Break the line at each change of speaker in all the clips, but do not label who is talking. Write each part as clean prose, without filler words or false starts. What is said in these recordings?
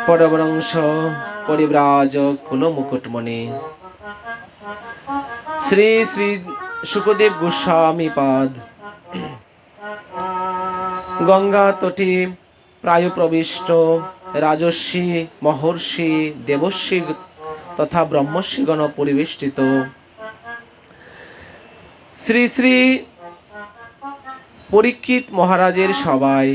পরবরংশ পরিব্রাজক কুলমুকুটমণি শ্রী শ্রী শুকদেব গোস্বামী পাদ গঙ্গা তটে প্রায় প্রবিষ্ট রাজর্ষি মহর্ষি দেবর্ষি তথা ব্রহ্মর্ষিগণ পরিবেষ্টিত শ্রী শ্রী পরীক্ষিত মহারাজের সবাই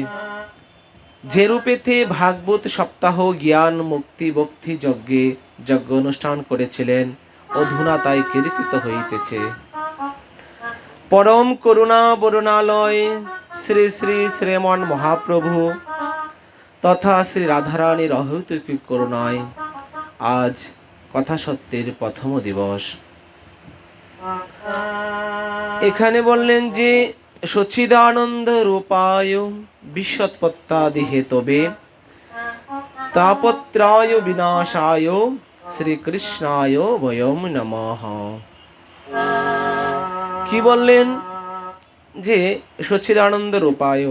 যে রূপেতে ভাগবত সপ্তাহ জ্ঞান মুক্তি ভক্তি যজ্ঞে যজ্ঞ অনুষ্ঠান করেছিলেন অধুনা তাই কীর্তিত হইতেছে। পরম করুণা বরুণালয় শ্রী শ্রী শ্রীমন মহাপ্রভু তথা শ্রী রাধারানীর অহৈতুক করুণায় আজ কথা সত্যের প্রথম দিবস। এখানে বললেন যে সচ্চিদানন্দ রূপায় বিশ্বৎপত্তাদি হেতবে তাপত্রায় বিনাশায় শ্রীকৃষ্ণায় বয়ম নমঃ। কি বললেন যে সচ্চিদানন্দ রূপায়,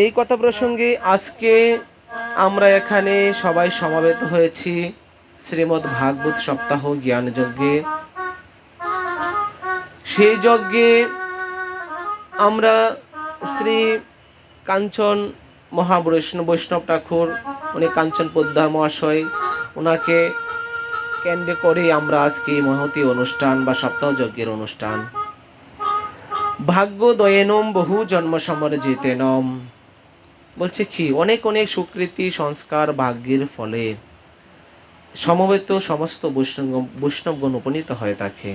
এই কথা প্রসঙ্গে আজকে আমরা এখানে সবাই সমাবেত হয়েছি শ্রীমদ্ ভাগবত সপ্তাহ জ্ঞান যজ্ঞে। সেই যজ্ঞে আমরা শ্রী কাঞ্চন বৈষ্ণব ঠাকুর, উনি কাঞ্চন পোদ্দার মহাশয়, ওনাকে কেন্দ্র করে আমরা আজকে মহতী অনুষ্ঠান বা সপ্তাহ যজ্ঞের অনুষ্ঠান। ভাগ্য দয়েনম বহু জন্ম সমর্জিতেনম বলছে কি, অনেক অনেক সুকৃতি সংস্কার ভাগ্যের ফলে সমবেত সমস্ত বৈষ্ণবগণ উপনীত হয়ে থাকে।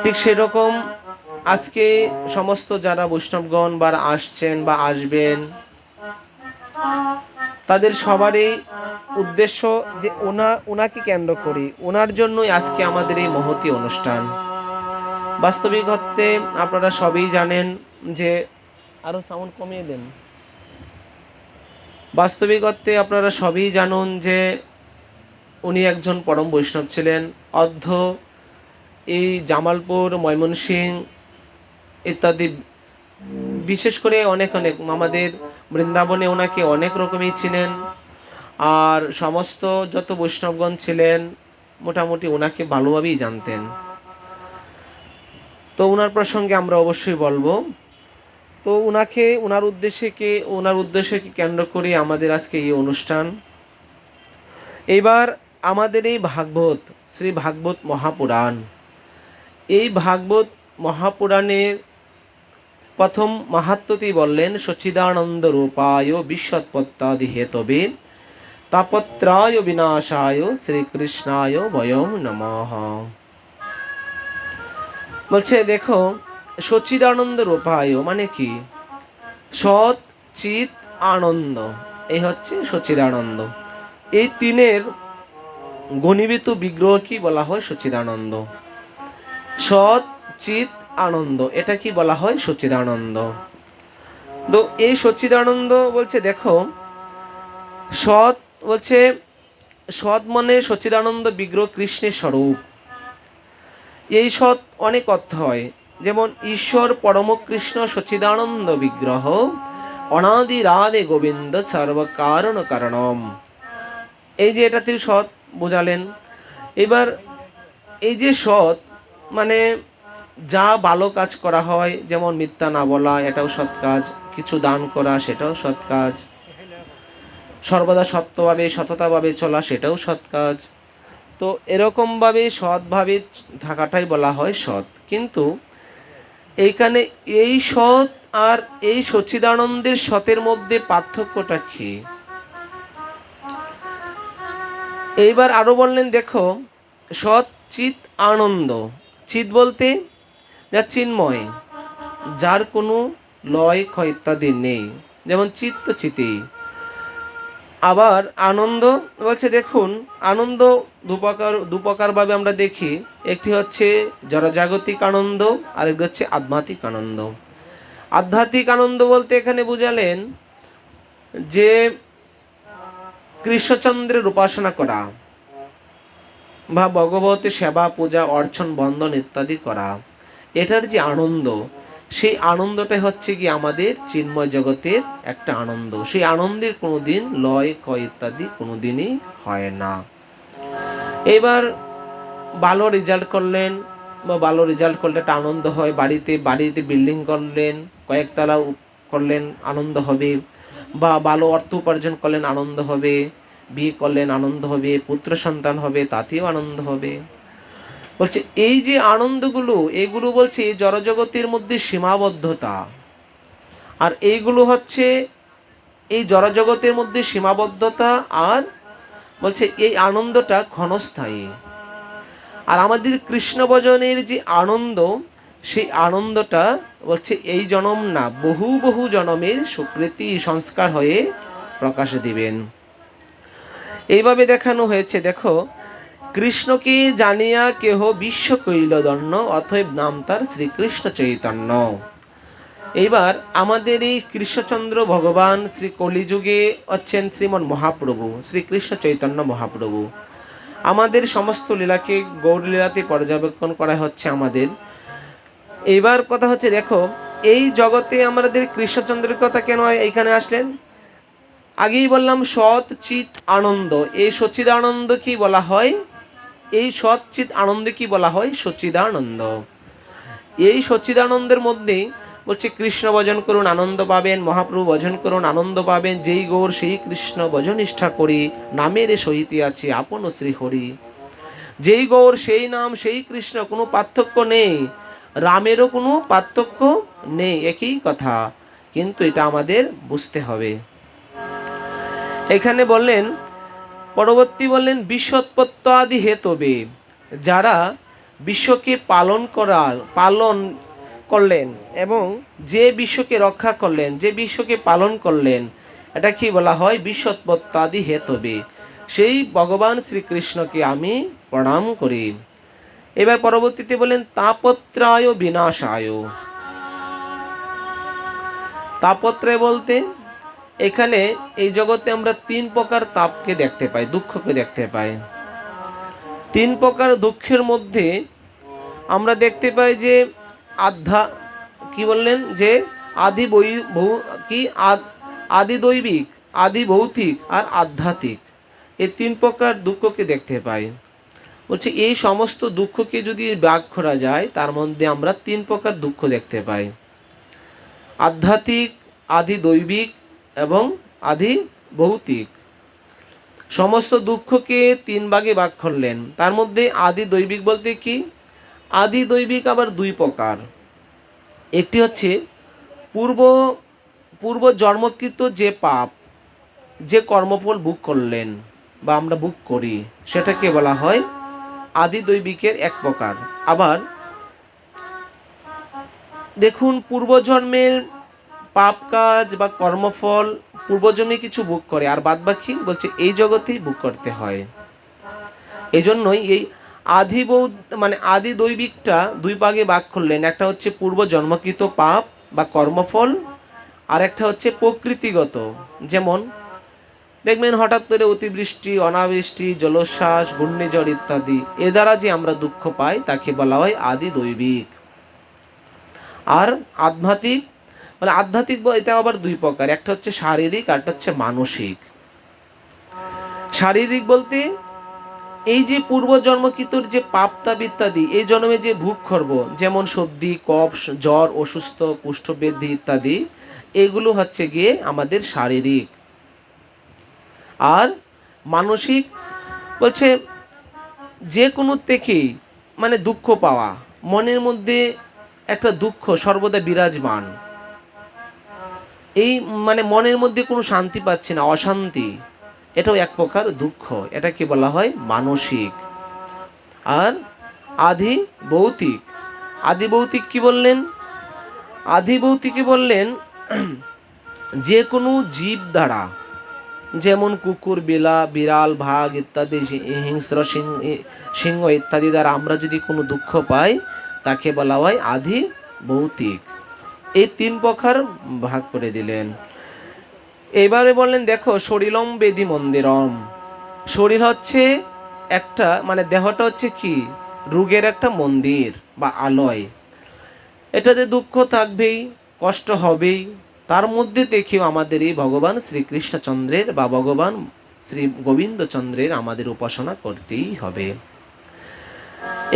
ঠিক সেরকম আজকে সমস্ত যারা বৈষ্ণবগণ বা আসছেন বা আসবেন, তাদের সবারই উদ্দেশ্য যে ওনাকে কেন্দ্র করি, ওনার জন্যই আজকে আমাদের এই মহতী অনুষ্ঠান। বাস্তবিক অর্থে আপনারা সবই জানেন যে আরো সাউন্ড কমিয়ে দেন। বাস্তবিক অর্থে আপনারা সবই জানুন যে উনি একজন পরম বৈষ্ণব ছিলেন। অর্ধ এই জামালপুর, ময়মনসিংহ ইত্যাদি, বিশেষ করে অনেক অনেক আমাদের বৃন্দাবনে ওনাকে অনেক রকমই ছিলেন। আর সমস্ত যত বৈষ্ণবগণ ছিলেন মোটামুটি ওনাকে ভালোভাবেই জানতেন। তো ওনার প্রসঙ্গে আমরা অবশ্যই বলবো। তো ওনার উদ্দেশ্যকে কেন্দ্র করে আমাদের আজকে এই অনুষ্ঠান। এবার আমাদের এই ভাগবত, শ্রী ভাগবত মহাপুরাণ, এই ভাগবত মহাপুরাণের প্রথম মাহাত্ম্যটি বললেন সচ্চিদানন্দ রূপায় বিশ্বৎপত্তাদি হেতবে তাপত্রায় বিনাশায় শ্রীকৃষ্ণায় বয়ম নমঃ। বলছে দেখো, সচ্চিদানন্দ রূপায় মানে কি, সৎ চিত আনন্দ, এই হচ্ছে সচ্চিদানন্দ। এই তিনের ঘনীভূত বিগ্রহ কি বলা হয় সচ্চিদানন্দ। সৎ চিত আনন্দ, এটা কি বলা হয় সচ্চিদানন্দ। তো এই সচ্চিদানন্দ বলছে দেখো, সৎ বলছে সৎ মানে সচ্চিদানন্দ বিগ্রহ কৃষ্ণের স্বরূপ। এই সৎ অনেক অর্থ হয়, যেমন ঈশ্বর পরম কৃষ্ণ সচ্চিদানন্দ বিগ্রহ অনাদি রাধে গোবিন্দ সর্বকারণ কারণম, এই যে এটা তিনি সৎ বোঝালেন। এবার এই যে সৎ মানে যা ভালো কাজ করা হয়, যেমন মিথ্যা না বলা, এটাও সৎ কাজ। কিছু দান করা, সেটাও সৎ কাজ। সর্বদা সত্যভাবে সততাভাবে চলা, সেটাও সৎ কাজ। তো এরকমভাবে সৎভাবে থাকাটাই বলা হয় সৎ। কিন্তু এইখানে এই সৎ আর এই সচ্চিদানন্দের সতের মধ্যে পার্থক্যটা কি? এইবার আরো বললেন দেখো, সৎ চিত আনন্দ। চিত বলতে যা চিন্ময়, যার কোনো লয় ক্ষয় ইত্যাদি নেই, যেমন চিত্ত চিতি। আবার আনন্দ বলছে দেখুন, আনন্দ দুপ্রকার ভাবে আমরা দেখি। একটি হচ্ছে জড়জাগতিক আনন্দ, আরেকটি হচ্ছে আধ্যাত্মিক আনন্দ। আধ্যাত্মিক আনন্দ বলতে এখানে বুঝালেন যে কৃষ্ণচন্দ্রের উপাসনা করা বা ভগবতী সেবা পূজা অর্চন বন্দন ইত্যাদি করা, এটার যে আনন্দ, সেই আনন্দটাই হচ্ছে কি আমাদের চিন্ময় জগতের একটা আনন্দ। সেই আনন্দের কোনোদিন লয় ক্ষয় ইত্যাদি কোনোদিনই হয় না। এবার ভালো রেজাল্ট করলেন বা ভালো রেজাল্ট করলে একটা আনন্দ হয়, বাড়িতে বিল্ডিং করলেন, কয়েকতলা করলেন, আনন্দ হবে। বা ভালো অর্থ উপার্জন করলেন, আনন্দ হবে। বিয়ে করলেন, আনন্দ হবে। পুত্র সন্তান হবে, তাতেও আনন্দ হবে। বলছে এই যে আনন্দগুলো, এগুলো বলছে জড়জগতের মধ্যে সীমাবদ্ধতা। আর এইগুলো হচ্ছে এই জড়জগতের মধ্যে সীমাবদ্ধতা। আর বলছে এই আনন্দটা ক্ষণস্থায়ী। আর আমাদের কৃষ্ণ ভজনের যে আনন্দ, সেই আনন্দটা বলছে এই জনম না, বহু বহু জনমের সুকৃতি সংস্কার হয়ে প্রকাশ দিবেন। এইভাবে দেখানো হয়েছে। দেখো, কৃষ্ণকে জানিয়া কেহ বিশ্ব কইল দন্য, অতএব নাম তার শ্রীকৃষ্ণ চৈতন্য। এইবার আমাদের এই কৃষ্ণচন্দ্র ভগবান শ্রী কলিযুগে হচ্ছেন শ্রীমন মহাপ্রভু, শ্রীকৃষ্ণ চৈতন্য মহাপ্রভু। আমাদের সমস্ত লীলাকে গৌরলীলাতে পর্যবেক্ষণ করা হচ্ছে আমাদের। এইবার কথা হচ্ছে, দেখো এই জগতে আমাদের কৃষ্ণচন্দ্রের কথা কেন এইখানে আসলেন? আগেই বললাম সৎ চিত আনন্দ। এই সচ্চিদানন্দ কি বলা হয়? এই সৎ চিত আনন্দ কি বলা হয়? সচ্চিদানন্দ। এই সচ্চিদানন্দের মধ্যে বলছে কৃষ্ণ ভজন করুন, আনন্দ পাবেন। মহাপ্রভু ভজন করুন, আনন্দ পাবেন। যেই গৌর সেই কৃষ্ণ ভজন নিষ্ঠা করি, নামের সহিতে আছে আপন শ্রী হরি। যেই গৌর সেই নাম সেই কৃষ্ণ, কোনো পার্থক্য নেই। রামেরও কোনো পার্থক্য নেই, একই কথা। কিন্তু এটা আমাদের বুঝতে হবে। এখানে বললেন, পরবর্তী বললেন বিশ্বৎপত্তাদি হেতবে, যারা বিশ্বকে পালন করলেন এবং যে বিশ্বকে রক্ষা করলেন, যে বিশ্বকে পালন করলেন, এটা কি বলা হয়? বিশ্বৎপত্তাদি হেতবে। সেই ভগবান শ্রীকৃষ্ণকে আমি প্রণাম করি। এবার পরবর্তীতে বলেন তাপত্রায় বিনাশায়। তাপত্রায় বলতে এখানে এই জগতে আমরা তিন প্রকার তাপকে দেখতে পাই, দুঃখকে দেখতে পাই। তিন প্রকার দুঃখের মধ্যে আমরা দেখতে পাই যে কি বললেন, যে আদি দৈবিক, আদি ভৌতিক আর আধ্যাত্মিক, এই তিন প্রকার দুঃখকে দেখতে পাই। বলছে এই সমস্ত দুঃখকে যদি ভাগ করা যায়, তার মধ্যে আমরা তিন প্রকার দুঃখ দেখতে পাই: আধ্যাত্মিক, আদি দৈবিক এবং আদি ভৌতিক। সমস্ত দুঃখকে তিন ভাগে ভাগ করলেন। তার মধ্যে আদি দৈবিক বলতে কি? আদি দৈবিক আবার দুই প্রকার। একটি হচ্ছে পূর্ব জন্মকৃত যে পাপ, যে কর্মফল ভোগ করলেন বা আমরা ভোগ করি, সেটাকে বলা হয় আদি দৈবিকের এক প্রকার। আবার দেখুন, পূর্বজন্মের পাপ কাজ বা কর্মফল পূর্বজন্মে কিছু ভোগ করে, আর বাদ বাকি বলছে এই জগতেই ভোগ করতে হয়। এই জন্যই এই আদি দৈবিকটা দুই ভাগে ভাগ করলেন। একটা হচ্ছে পূর্ব জন্মকৃত পাপ বা কর্মফল, আর একটা হচ্ছে প্রকৃতিগত। যেমন দেখবেন হঠাৎ করে অতিবৃষ্টি, অনাবৃষ্টি, জলোচ্ছ্বাস, ঘূর্ণিঝড় ইত্যাদি, এ দ্বারা যে আমরা দুঃখ পাই তাকে বলা হয় আদি দৈবিক। আর আধ্যাত্মিক এটা আবার দুই প্রকার, একটা হচ্ছে শারীরিক আর একটা হচ্ছে মানসিক। শারীরিক বলতে এই যে পূর্বজন্মকৃতর যে পাপ তাপ ইত্যাদি এই জন্মে যে ভোগ করব, যেমন সর্দি, কফ, জ্বর, অসুস্থ, কুষ্ঠব্যাধি ইত্যাদি, এগুলো হচ্ছে গিয়ে আমাদের শারীরিক। আর মানসিক বলছে যে কোনো থেকেই দুঃখ পাওয়া, মনের মধ্যে একটা দুঃখ সর্বদা বিরাজমান, এই মনের মধ্যে কোনো শান্তি পাচ্ছি না, অশান্তি, এটাও এক প্রকার দুঃখ। এটাকে বলা হয় মানসিক। আর আদি ভৌতিক কি বললেন? আদি ভৌতিকে বললেন যে কোনো জীব দ্বারা, যেমন কুকুর, বিড়াল, বাঘ ইত্যাদি, হিংস্র সিংহ ইত্যাদি দ্বারা আমরা যদি কোনো দুঃখ পাই, তাকে বলা হয় আদি ভৌতিক। এই তিন প্রকার ভাগ করে দিলেন। এবারে বললেন, দেখো শরীরম বেদি মন্দিরম। শরীর হচ্ছে একটা দেহটা হচ্ছে কি রোগের একটা মন্দির বা আলয়। এটাতে দুঃখ থাকবেই, কষ্ট হবেই, তার মধ্যে দেখেও আমাদের এই ভগবান শ্রীকৃষ্ণচন্দ্রের বা ভগবান শ্রী গোবিন্দচন্দ্রের আমাদের উপাসনা করতেই হবে।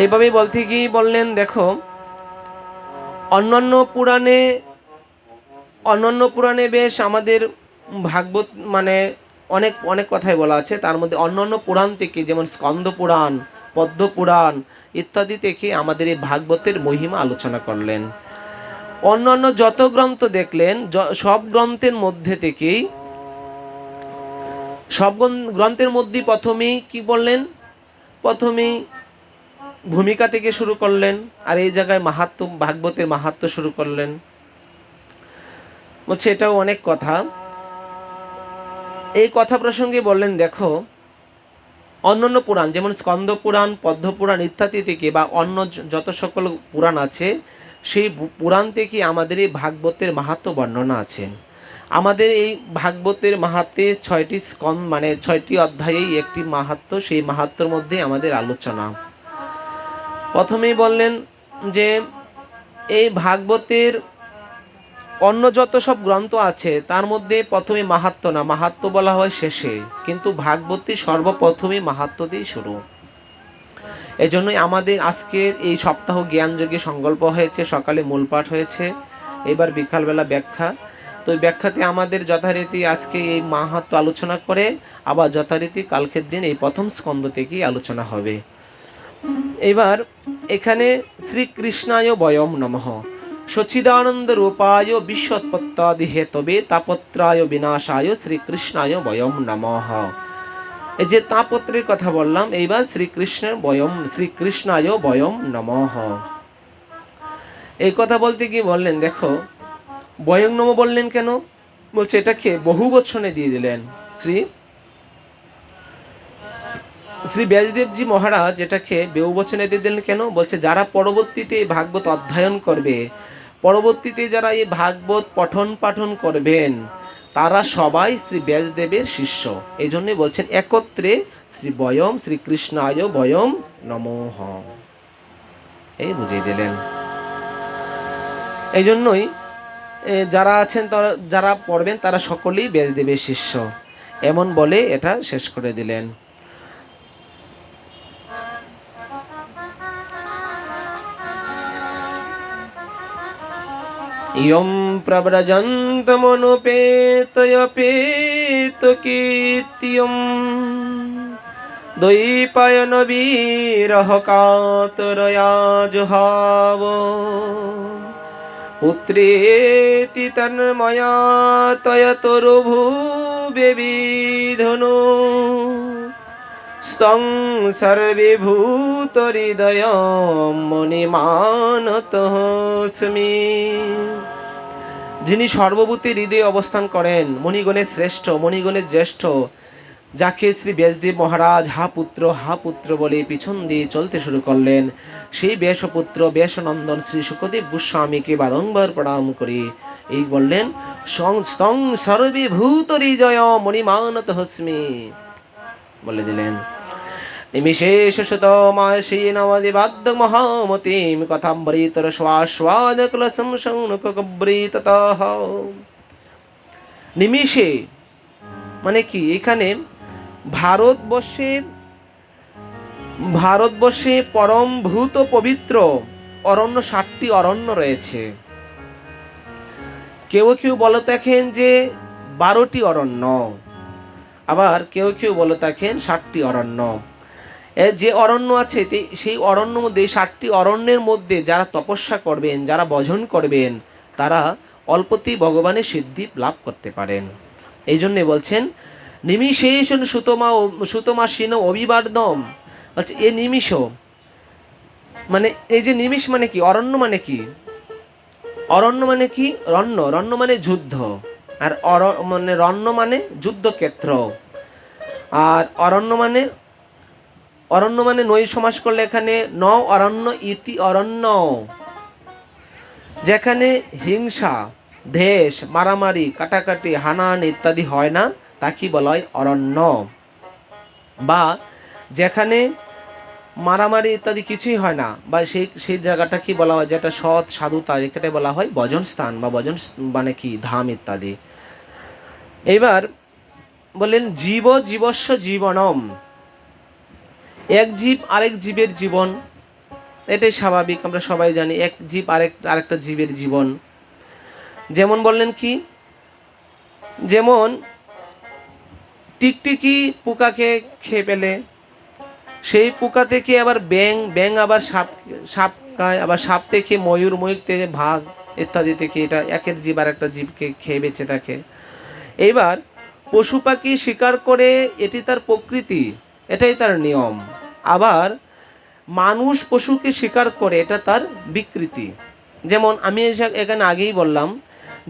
এইভাবেই বলতে গিয়ে বললেন, দেখো অন্যান্য পুরাণে বেশ আমাদের ভাগবত মানে অনেক অনেক কথাই বলা আছে। তার মধ্যে অন্যান্য পুরাণ থেকে, যেমন স্কন্দ পুরাণ, পদ্ম পুরাণ ইত্যাদি থেকে আমাদের এই ভাগবতের মহিমা আলোচনা করলেন। অন্যান্য যত গ্রন্থ দেখলেন, সব গ্রন্থের মধ্যে থেকেই প্রথমেই কি বললেন, প্রথমেই ভূমিকা থেকে শুরু করলেন, আর এই জায়গায় ভাগবতের মাহাত্ম্য শুরু করলেন। বলছে এটাও অনেক কথা। এই কথা প্রসঙ্গে বললেন, দেখো অন্যান্য পুরাণ যেমন স্কন্দ পুরাণ, পদ্ম পুরাণ ইত্যাদি থেকে বা অন্য যত সকল পুরাণ আছে, সেই পুরাণ থেকে আমাদের এই ভাগবতের মাহাত্ম্য বর্ণনা আছে। আমাদের এই ভাগবতের মাহাত্ম্যে 6টি স্কন্দ মানে 6টি অধ্যায়েই একটি মাহাত্ম্য, সেই মাহাত্ম্যের মধ্যে আমাদের আলোচনা। প্রথমেই বললেন যে এই ভাগবতের অন্য যত সব গ্রন্থ আছে তার মধ্যে প্রথমে মাহাত্ম্য না, মাহাত্ম্য বলা হয় শেষে, কিন্তু ভাগবতী সর্বপ্রথমে মাহাত্ম্য দিয়ে শুরু। এজন্যই আমাদের আজকের এই সপ্তাহ জ্ঞানযোগে সংকল্প হয়েছে, সকালে মূল পাঠ হয়েছে, এবার বিকালবেলা ব্যাখ্যা। তো এই ব্যাখ্যাতে আমাদের যথারীতি আজকে এই মাহাত্ম্য আলোচনা করে আবার যথারীতি কালকের দিন এই প্রথম স্কন্ধ থেকেই আলোচনা হবে। এবার এখানে শ্রীকৃষ্ণায় বয়ম নমঃ সচ্চিদানন্দ রূপায় বিশ্বৎপত্তাদি হেতবে তাপত্রায় বিনাশায় শ্রীকৃষ্ণায় বয়ম নমঃ। এই যে তাপত্রের কথা বললাম, এইবার শ্রীকৃষ্ণায় বয়ম নমঃ। এই কথা বলতে গিয়ে বললেন, দেখো বয়ং নম বললেন কেন? বলছে এটাকে বহু বচনে দিয়ে দিলেন। শ্রী ব্যাসদেবজি মহারাজ এটাকে বহু বচনে দিয়ে দিলেন কেন? বলছে যারা পরবর্তীতে ভাগবত অধ্যয়ন করবে, পরবর্তীতে যারা এই ভাগবত পঠন পাঠন করবেন, তারা সবাই শ্রী ব্যাসদেবের শিষ্য। এই জন্যই বলছেন একত্রে শ্রীকৃষ্ণায় বয়ম নমঃ, এই বুঝিয়ে দিলেন। এই জন্যই যারা আছেন, যারা পড়বেন তারা সকলেই ব্যাসদেবের শিষ্য, এমন বলে এটা শেষ করে দিলেন। ইয়ং প্রব্রজন্তমনুপেতয়পেতকীর্তিয়ং দ্বৈপায়ন বিরহ কাতরয়া জুহাব পুত্রেতি তন্ময়া তয়তরুভুবে বিধনু স্তং সর্বে ভূত হৃদয় মণিমানতস্মি। যিনি সর্বভূতের হৃদয়ে অবস্থান করেন, মণিগণের শ্রেষ্ঠ, মণিগণের জ্যেষ্ঠ, যাকে শ্রী ব্যাসদেব মহারাজ হা পুত্র বলে পিছন দিয়ে চলতে শুরু করলেন, সেই ব্যাসপুত্র ব্যাসনন্দন শ্রী শুকদেব গোস্বামীকে বারংবার প্রণাম করে এই বললেন, স্তং সর্বে ভূত হৃদয় মণিমানতস্মি বলে দিলেন। নিমিশেষ সুতমাসীনমদিবাদ্য মহামতিম কথাম্বরিতর শ্বাস্বাদকলসম শৌনকব্রীততঃ। নিমিষে মানে কি? এখানে ভারতবর্ষে পরম ভূত পবিত্র অরণ্য 7টি অরণ্য রয়েছে। কেউ কেউ বলে থাকেন যে 12টি অরণ্য, আবার কেউ কেউ বলে থাকেন 7টি অরণ্য। যে অরণ্য আছে সেই অরণ্য মধ্যে, 7টি অরণ্যের মধ্যে যারা তপস্যা করবেন, যারা ভজন করবেন, তারা অল্পতেই ভগবানের সিদ্ধি লাভ করতে পারেন। এই জন্যে বলছেন নিমিষেষ সুতমাসীন অভিবার্দম। আচ্ছা, এ নিমিষ মানে এই যে নিমিষ মানে কি? অরণ্য মানে কি? অরণ্য মানে কি? রণ্য মানে যুদ্ধ, আর মানে রণ্য মানে যুদ্ধক্ষেত্র, আর অরণ্য মানে নৈ সমাস করলে এখানে ন অরণ্য ইতি অরণ্য, যেখানে হিংসা, দেশ, মারামারি, কাটাকাটি, হানান ইত্যাদি হয় না, তাকে বলা হয় অরণ্য। বা যেখানে মারামারি ইত্যাদি কিছুই হয় না, বা সেই জায়গাটা কি বলা হয়, যেটা সৎ সাধুতা, এখানে বলা হয় ভজন স্থান বা ভজন মানে কি ধাম ইত্যাদি। এবার বললেন জীবস্য জীবনম, এক জীব আরেক জীবের জীবন, এটাই স্বাভাবিক, আমরা সবাই জানি এক জীব আরেকটা জীবের জীবন। যেমন বললেন কি, যেমন টিকটিকি পোকাকে খেয়ে ফেলে, সেই পোকা থেকে আবার ব্যাং আবার সাপ খায়, আবার সাপ থেকে ময়ূর থেকে ভাগ ইত্যাদি থেকে, এটা একের জীব আর একটা জীবকে খেয়ে বেঁচে থাকে। এইবার পশু পাখি শিকার করে, এটি তার প্রকৃতি, এটাই তার নিয়ম। আবার মানুষ পশুকে শিকার করে, এটা তার বিকৃতি। যেমন আমি এখানে আগেই বললাম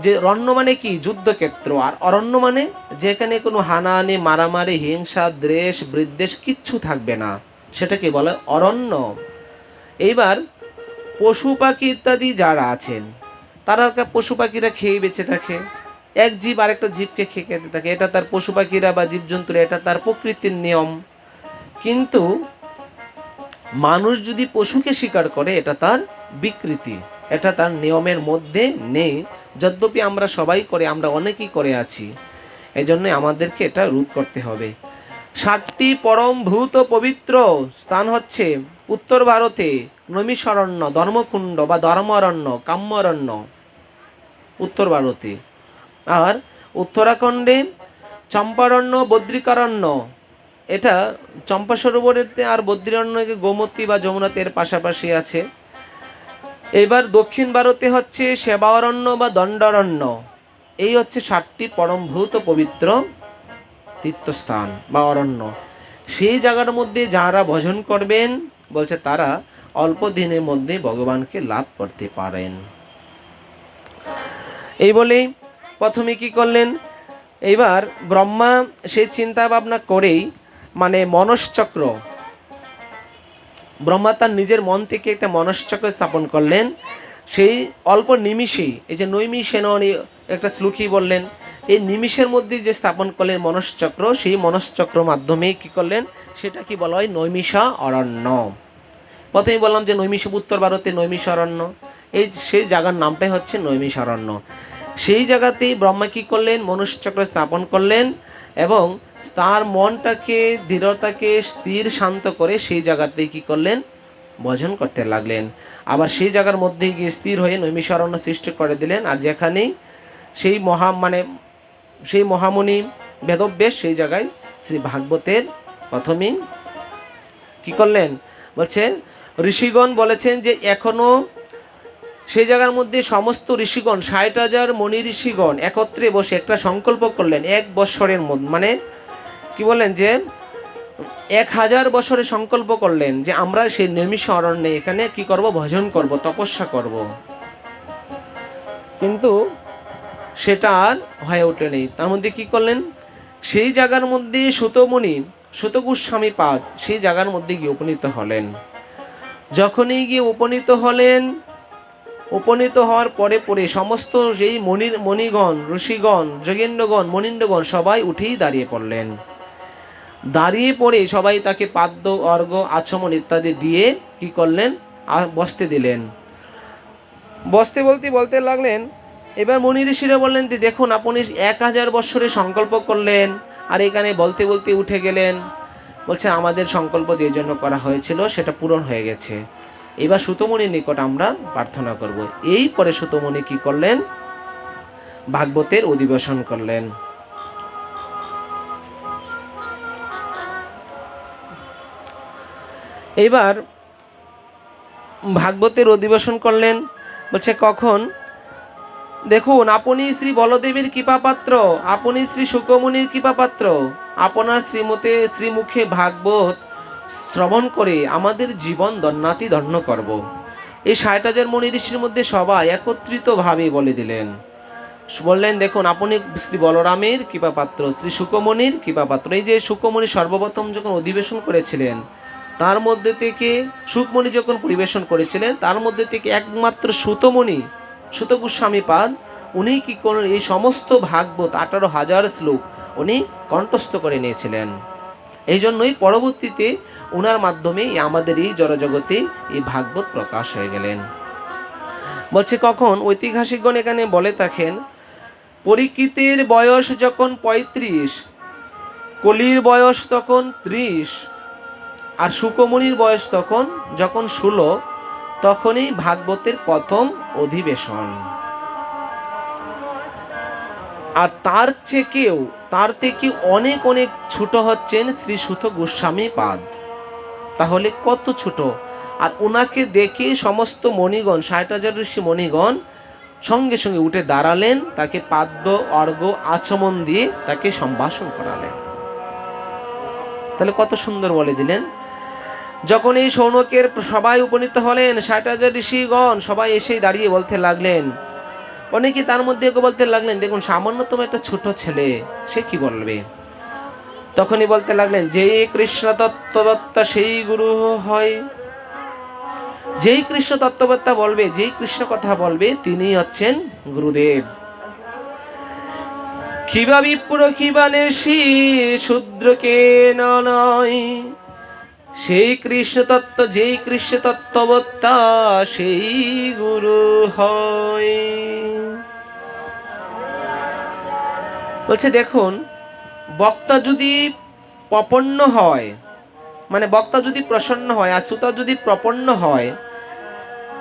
যে রণ্য মানে কি যুদ্ধক্ষেত্র, আর অরণ্য মানে যেখানে কোনো হানাহানি মারামারি হিংসা দ্বেষ বিদ্বেষ কিচ্ছু থাকবে না, সেটাকে বলে অরণ্য। এইবার পশু পাখি ইত্যাদি যারা আছেন, তারা পশু পাখিরা খেয়ে বেঁচে থাকে, এক জীব আরেকটা জীবকে খেয়ে খেতে থাকে, এটা তার পশু পাখিরা বা জীবজন্তুরা, এটা তার প্রকৃতির নিয়ম। কিন্তু মানুষ যদি পশুকে শিকার করে, এটা তার বিকৃতি, এটা তার নিয়মের মধ্যে নেই। যদ্যপি আমরা সবাই করে, আমরা অনেকেই করে আছি, এই জন্য আমাদেরকে এটা রোধ করতে হবে। 7টি পরম ভূত পবিত্র স্থান হচ্ছে উত্তর ভারতে নৈমিষারণ্য, ধর্মকুণ্ড বা ধর্মারণ্য, কাম্যারণ্য উত্তর ভারতে, আর উত্তরাখণ্ডে চম্পারণ্য, বদ্রিকারণ্য, এটা চম্পা সরোবরেতে, আর বদ্রিকারণ্যকে গোমতী বা যমুনাতে পাশাপাশি আছে। এবার দক্ষিণ ভারতে হচ্ছে সেবারণ্য বা দণ্ডারণ্য। এই হচ্ছে 7টি পরমভূত পবিত্র তীর্থস্থান বা অরণ্য। সেই জায়গার মধ্যে যারা ভজন করবেন, বলছে তারা অল্প দিনের মধ্যে ভগবানকে লাভ করতে পারেন। এই বলেই প্রথমে কি করলেন, এইবার ব্রহ্মা সেই চিন্তা ভাবনা করেই, মানে মনশ্চক্র, ব্রহ্মা তার নিজের মন থেকে একটা মনশ্চক্র স্থাপন করলেন। সেই অল্প নিমিষেই, এই যে নৈমিষেন একটা শ্লোকই বললেন, এই নিমিষের মধ্যে যে স্থাপন করলেন মনশ্চক্র, সেই মনশ্চক্র মাধ্যমে কি করলেন, সেটা কি বলা হয় নৈমিষা অরণ্য। প্রথমেই বললাম যে নৈমিষ উত্তর ভারতে নৈমিষারণ্য, সেই জায়গার নামটাই হচ্ছে নৈমিষারণ্য। সেই জায়গাতেই ব্রহ্মা কী করলেন, মনুষ্যচক্র স্থাপন করলেন এবং তার মনটাকে দৃঢ়তাকে স্থির শান্ত করে সেই জায়গাতেই কী করলেন, ভজন করতে লাগলেন। আবার সেই জায়গার মধ্যে গিয়ে স্থির হয়ে নৈমিষারণ্য সৃষ্টি করে দিলেন। আর যেখানেই সেই মহামুনি বেদব্যাস, সেই জায়গায় শ্রী ভাগবতের প্রথমেই কী করলেন, বলছে ঋষিগণ বলেছেন যে এখনো সেই জায়গার মধ্যে সমস্ত ঋষিগণ 60,000 মণি ঋষিগণ একত্রে বসে একটা সংকল্প করলেন, 1 বৎসরের মধ্যে, মানে কি বললেন যে 1000 বছরে সংকল্প করলেন যে আমরা সেই নৈমিষ অরণ্যে এখানে কি করব, ভজন করব, তপস্যা করব। কিন্তু সেটা আর হয়ে ওঠেনি। তার মধ্যে কি করলেন, সেই জায়গার মধ্যে সুত গোস্বামী পাদ সেই জায়গার মধ্যে গিয়ে উপনীত হলেন। যখনই গিয়ে উপনীত হওয়ার পরে সমস্ত যেই মণিগণ, ঋষিগণ, যোগেন্দ্রগণ, মনীন্দ্রগণ সবাই উঠেই দাঁড়িয়ে পড়লেন। দাঁড়িয়ে পড়ে সবাই তাকে পাদ্য অর্ঘ্য আচমন ইত্যাদি দিয়ে কি করলেন, বসতে দিলেন। বলতে লাগলেন। এবার মণি ঋষিরা বললেন যে দেখুন, আপনি 1000 বৎসরে সংকল্প করলেন আর এখানে বলতে উঠে গেলেন। বলছে আমাদের সংকল্প যে জন্য করা হয়েছিল সেটা পূরণ হয়ে গেছে, এবার সুতমুনির নিকট আমরা প্রার্থনা করব। এই পরে সুতমুনি কি করলেন, ভাগবতের অধিবেশন করলেন। এবার ভাগবতের অধিবেশন করলেন, বলছে কখন, দেখুন আপনি শ্রী বলদেবের কৃপাপাত্র, আপনি শ্রী শুকমুনির কৃপাপাত্র, আপনার শ্রীমুখে ভাগবত শ্রবণ করে আমাদের জীবন ধন্য করব। এই 60,000 মণি ঋষির মধ্যে সবাই একত্রিতভাবে বলে দিলেন, বললেন দেখুন আপনি শ্রী বলরামের কৃপাপাত্র, শ্রী শুকমুনির কৃপাপাত্র। এই যে শুকমুনি সর্বপ্রথম যখন অধিবেশন করেছিলেন, তার মধ্যে থেকে শুকমুনি যখন পরিবেশন করেছিলেন, তার মধ্যে থেকে একমাত্র সুত গোস্বামী পাদ, উনি কি করলেন, এই সমস্ত ভাগবত 18,000 শ্লোক উনি কণ্ঠস্থ করে নিয়েছিলেন। এই জন্যই পরবর্তীতে ওনার মাধ্যমে আমাদের এই জড়জগতে এই ভাগবত প্রকাশ হয়ে গেলেন। বলছে কখন ঐতিহাসিকগণ এখানে বলে থাকেন, পরীক্ষিতের বয়স যখন 35, কলির বয়স তখন 30, আর শুকমুনির বয়স যখন 16, তখনই ভাগবতের প্রথম অধিবেশন। আর তার থেকে অনেক অনেক ছোট হচ্ছেন শ্রী সুত গোস্বামী পাদ। তাহলে কত ছোট! আর ওনাকে দেখে সমস্ত মণিগণ, 60,000 ঋষি মণিগণ সঙ্গে সঙ্গে উঠে দাঁড়ালেন, তাকে পাদ্য অর্ঘ্য আচমন দিয়ে তাকে সম্ভাষণ করালেন। তাহলে কত সুন্দর বলে দিলেন। যখন এই শৌনকের সবাই উপনীত হলেন, 60,000 ঋষিগণ সবাই এসে দাঁড়িয়ে বলতে লাগলেন, অনেকে তার মধ্যে বলতে লাগলেন, দেখুন সামান্যতম একটা ছোট ছেলে, সে কি বলবে? তখনই বলতে লাগলেন, যেই কৃষ্ণ তত্ত্ববত্তা সেই গুরু হয়। যেই কৃষ্ণ তত্ত্ববত্তা বলবে, যেই কৃষ্ণ কথা বলবে, তিনি হচ্ছেন গুরুদেব। কিবা বিপ্র কিবা নেশি শূদ্রকে নয়, সেই কৃষ্ণ তত্ত্ব, যেই কৃষ্ণ তত্ত্ববত্তা সেই গুরু হয়। বলছে দেখুন, বক্তা যদি প্রপন্ন হয়, মানে বক্তা যদি প্রসন্ন হয় আর শ্রোতা যদি প্রপন্ন হয়,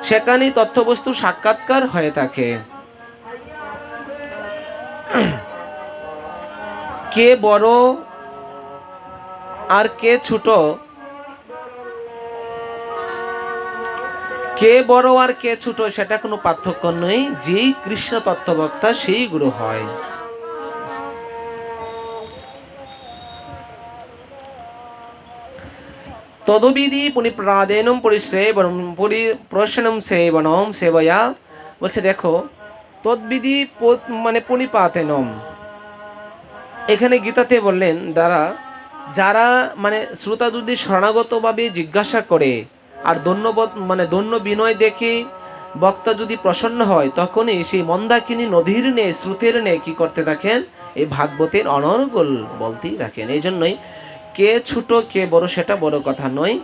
সেখানেই তথ্যবস্তু সাক্ষাৎকার হয়ে থাকে। কে বড় আর কে ছোট, কে বড় আর কে ছোট সেটা কোনো পার্থক্য নেই। যেই কৃষ্ণ তত্ত্ববক্তা সেই গুরু হয়। তদবিধি পুনিপ্রাদেনম পরিশ্রেবণম পরিপ্রশনম সেবনম সেবয়া। বলছে দেখো, তদ্বিধি মানে পুনিপাতেনম, এখানে গীতাতে বললেন যারা মানে শ্রোতা যদি শরণাগতভাবে জিজ্ঞাসা করে আর দৈন্য বিনয় দেখে বক্তা যদি প্রসন্ন হয়, তখনই সেই মন্দাকিনী নদীর নে শ্রুতের নে কি করতে থাকেন, এই ভাগবতের অনর্গল বলতেই রাখেন। এই জন্যই কে ছোট কে বড় সেটা বড় কথা নয়,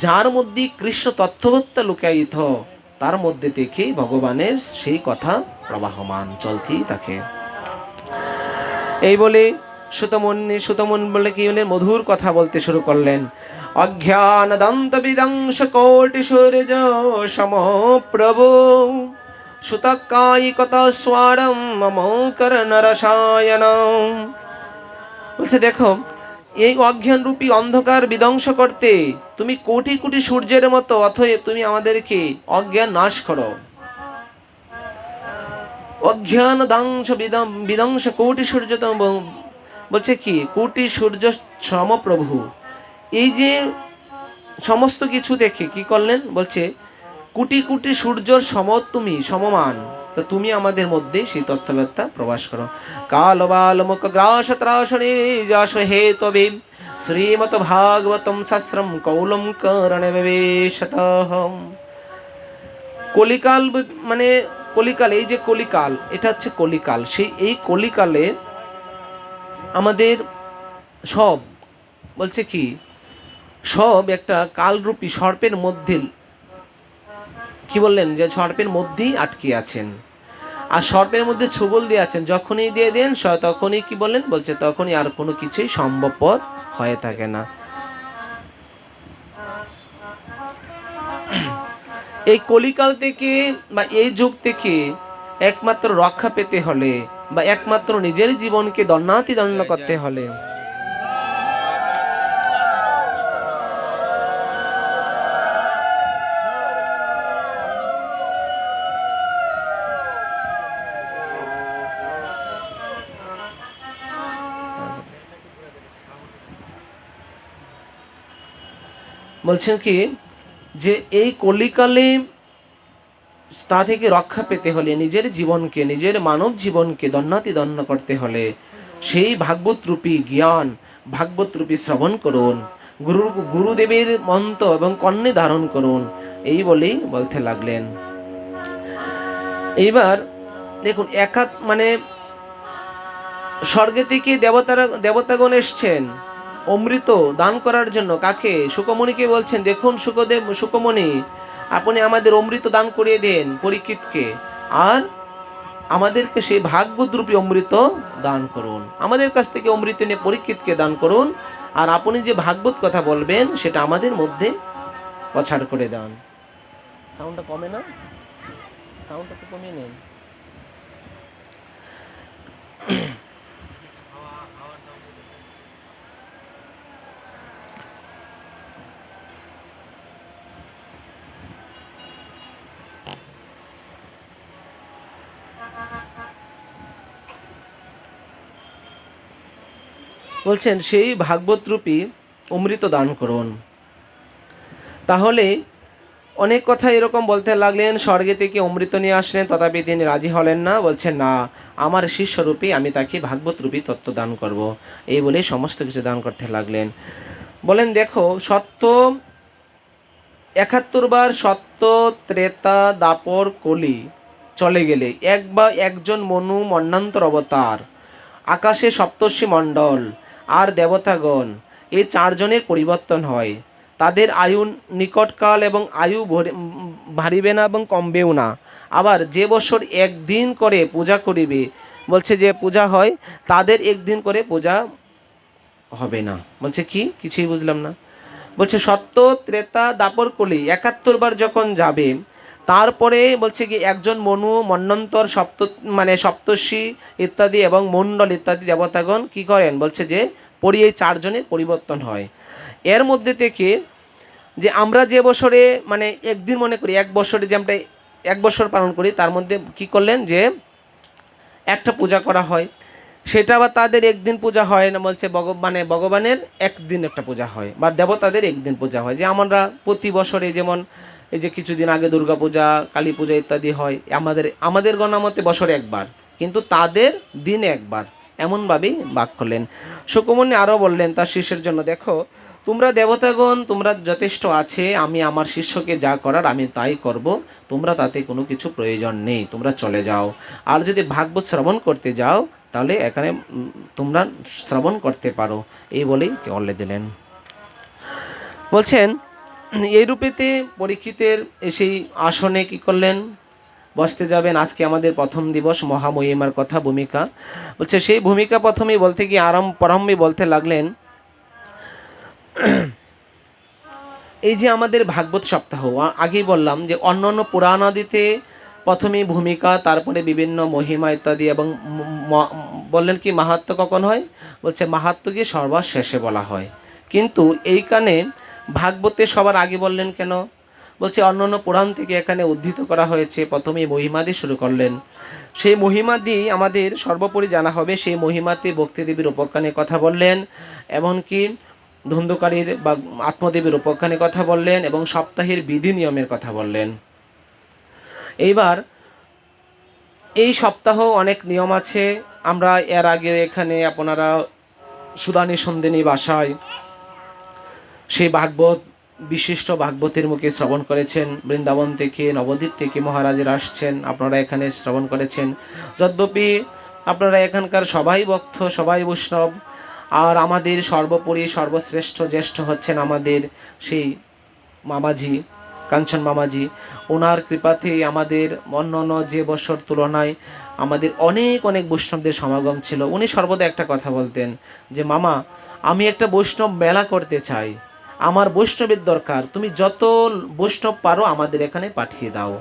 যার মধ্যে কৃষ্ণ তত্ত্ববত্তা লুকায়িত, তার মধ্যে থেকে ভগবানের সেই কথা প্রবাহমান চলতেই থাকে। এই বলে সুতমন বলে কি হলেন, মধুর কথা বলতে শুরু করলেন। অজ্ঞান দন্ত বিদংশ কোটি সূর্য সমপ্রভু সুতকাই কথা স্বরম মম কর্ণ রসায়নম। বলছে দেখো, এই অজ্ঞান রূপী অন্ধকার বিধ্বংস করতে তুমি কোটি কোটি সূর্যের মতো, অতএব তুমি আমাদেরকে অজ্ঞান নাশ করো। অজ্ঞান দাংশ বিধ্বংস কোটি সূর্য, বলছে কি কোটি সূর্য সমপ্রভু। এই যে সমস্ত কিছু দেখে কি করলেন, বলছে কোটি কোটি সূর্যর তুমি সমমান, তো তুমি আমাদের মধ্যে সেই তত্ত্ববেত্তা প্রবাস করো। কাল বাল মুখ গ্রাস ত্রাসনে যশ হে তবে শ্রীমত ভাগবতম শাস্ত্রম কৌলম করণে বিবেশতঃ। কলিকাল মানে কলিকাল, এই যে কলিকাল, এটা হচ্ছে কলিকাল। সেই এই কলিকালে আমাদের সব, বলছে কি সব একটা কালরূপী সর্পের মধ্যে, কি বললেন, যে সর্পের মধ্যেই আটকে আছেন। আর সর্পের মধ্যে ছবল দিয়ে আছেন, যখনই দিয়ে দেন তখনই কি বললেন, বলছে তখনই আর কোনো কিছুই সম্ভবপর হয়ে থাকে না। এই কলিকাল থেকে বা এই যুগ থেকে একমাত্র রক্ষা পেতে হলে বা একমাত্র নিজের জীবনকে দণ্ডাতিদণ্ড করতে হলে বলছেন কি যে এই কলিকালে তা থেকে রক্ষা পেতে হলে নিজের জীবনকে, নিজের মানব জীবনকে দণ্ডাতিদণ্ড করতে হলে সেই ভাগবত রূপী জ্ঞান, ভাগবত রূপী শ্রবণ করুন, গুরুদেবের মন্ত্র এবং কর্ণে ধারণ করুন, এই বলেই বলতে লাগলেন। এইবার দেখুন, মানে স্বর্গে থেকে দেবতাগণ এসছেন, অমৃত দান করার জন্য কাকে? শুকমণিকে বলছেন, দেখুন শুকমণি, আপনি আমাদের অমৃত দান করিয়ে দেন পরীক্ষিতকে, আর আমাদেরকে সেই ভাগবতরূপী অমৃত দান করুন। আমাদের কাছ থেকে অমৃত নিয়ে পরীক্ষিতকে দান করুন, আর আপনি যে ভাগবত কথা বলবেন সেটা আমাদের মধ্যে প্রচার করে দেন। সাউন্ডটা কমে না? সাউন্ডটা তো কমিয়ে নেন। বলছেন সেই ভাগবতরূপী অমৃত দান করুন। তাহলে অনেক কথা এরকম বলতে লাগলেন, স্বর্গে থেকে অমৃত নিয়ে আসলেন, তথাপি তিনি রাজি হলেন না। বলছেন, না, আমার শিষ্যরূপী আমি তাকে ভাগবতরূপী তত্ত্ব দান করব। এই বলে সমস্ত কিছু দান করতে লাগলেন। বলেন, দেখো, সত্য ৭১ বার সত্য, ত্রেতা, দাপর, কলি চলে গেলে একজন মনু মন্বন্তর অবতার, আকাশে সপ্তর্ষি মণ্ডল আর দেবতাগণ, এই চারজনের পরিবর্তন হয়। তাদের আয়ু নিকটকাল এবং আয়ু ভারিবে না এবং কমবেও না। আবার যে বছর একদিন করে পূজা করিবে, বলছে যে পূজা হয়, তাদের একদিন করে পূজা হবে না। বলছে কি? কিছুই বুঝলাম না। বলছে সত্য, ত্রেতা, দাপর, কলি ৭১ বার যখন যাবে, তারপরে বলছে কি একজন মনু মন্বন্তর সপ্তর্ষি ইত্যাদি এবং মণ্ডল ইত্যাদি দেবতাগণ কি করেন? বলছে যে এই চারজনের পরিবর্তন হয়। এর মধ্যে থেকে যে আমরা যে বছরে একদিন মনে করি, এক বছরে যে আমরা এক বছর পালন করি, তার মধ্যে কি করলেন যে একটা পূজা করা হয়, সেটা আবার তাদের একদিন পূজা হয় না। বলছে ভগবানের একদিন একটা পূজা হয়, বা দেবতাদের একদিন পূজা হয়। যে আমরা প্রতি বছরে যেমন এই যে কিছুদিন আগে দুর্গা পূজা, কালী পূজা ইত্যাদি হয়, আমাদের গণামতে বছরে একবার, কিন্তু তাদের দিনে একবার, এমনভাবেই বাক করলেন। শুকমণি আরও বললেন তার শিষ্যের জন্য, দেখো, তোমরা দেবতাগণ, তোমরা যথেষ্ট আছে, আমি আমার শিষ্যকে যা করার আমি তাই করব, তোমরা তাতে কোনো কিছু প্রয়োজন নেই, তোমরা চলে যাও। আর যদি ভাগবত শ্রবণ করতে যাও, তাহলে এখানে তোমরা শ্রবণ করতে পারো। এই বলেই বলে দিলেন। বলছেন, এই রূপেতে পরীক্ষিতের সেই আসনে কি করলেন? বসতে যাবেন। আজকে আমাদের প্রথম দিবস, মহামহিমার কথা, ভূমিকা। বলছে সেই ভূমিকা প্রথমেই বলতে গিয়ে প্রারম্ভে বলতে লাগলেন, এই যে আমাদের ভাগবত সপ্তাহ, আগেই বললাম যে অন্য অন্য পুরাণাদিতে প্রথমেই ভূমিকা, তারপরে বিভিন্ন মহিমা ইত্যাদি, এবং বললেন কি মাহাত্ম্য কখন হয়? বলছে মাহাত্ম্যকে সবার শেষে বলা হয়, কিন্তু এইখানে ভাগবতে সবার আগে বললেন কেন? বলছে অন্য অন্য পুরাণ থেকে এখানে উদ্ধৃত করা হয়েছে, প্রথমেই মহিমা দিয়ে শুরু করলেন। সেই মহিমা দিয়ে আমাদের সর্বোপরি জানা হবে। সেই মহিমাতে ভক্তিদেবীর উপাখ্যানের কথা বললেন, এমনকি ধুন্ধুকারীর বা আত্মদেবীর উপাখ্যানের কথা বললেন, এবং সপ্তাহের বিধি নিয়মের কথা বললেন। এইবার এই সপ্তাহ অনেক নিয়ম আছে। আমরা এর আগে এখানে আপনারা সুদানী সন্দিনী ভাষায় সেই ভাগবত, বিশিষ্ট ভাগবতের মুখে শ্রবণ করেছেন। বৃন্দাবন থেকে, নবদ্বীপ থেকে মহারাজের আসছেন, আপনারা এখানে শ্রবণ করেছেন। যদ্যপি আপনারা এখানকার সবাই ভক্ত, সবাই বৈষ্ণব, আর আমাদের সর্বোপরি সর্বশ্রেষ্ঠ জ্যেষ্ঠ হচ্ছেন আমাদের সেই মামাজি, কাঞ্চন মামাজি। ওনার কৃপাতেই আমাদের অন্যান্য যে বছর তুলনায় আমাদের অনেক অনেক বৈষ্ণবদের সমাগম ছিল। উনি সর্বদা একটা কথা বলতেন যে, মামা, আমি একটা বৈষ্ণব মেলা করতে চাই, আমার বৈষ্ণবের দরকার, তুমি যত বৈষ্ণব পারো আমাদের এখানে পাঠিয়ে দাও।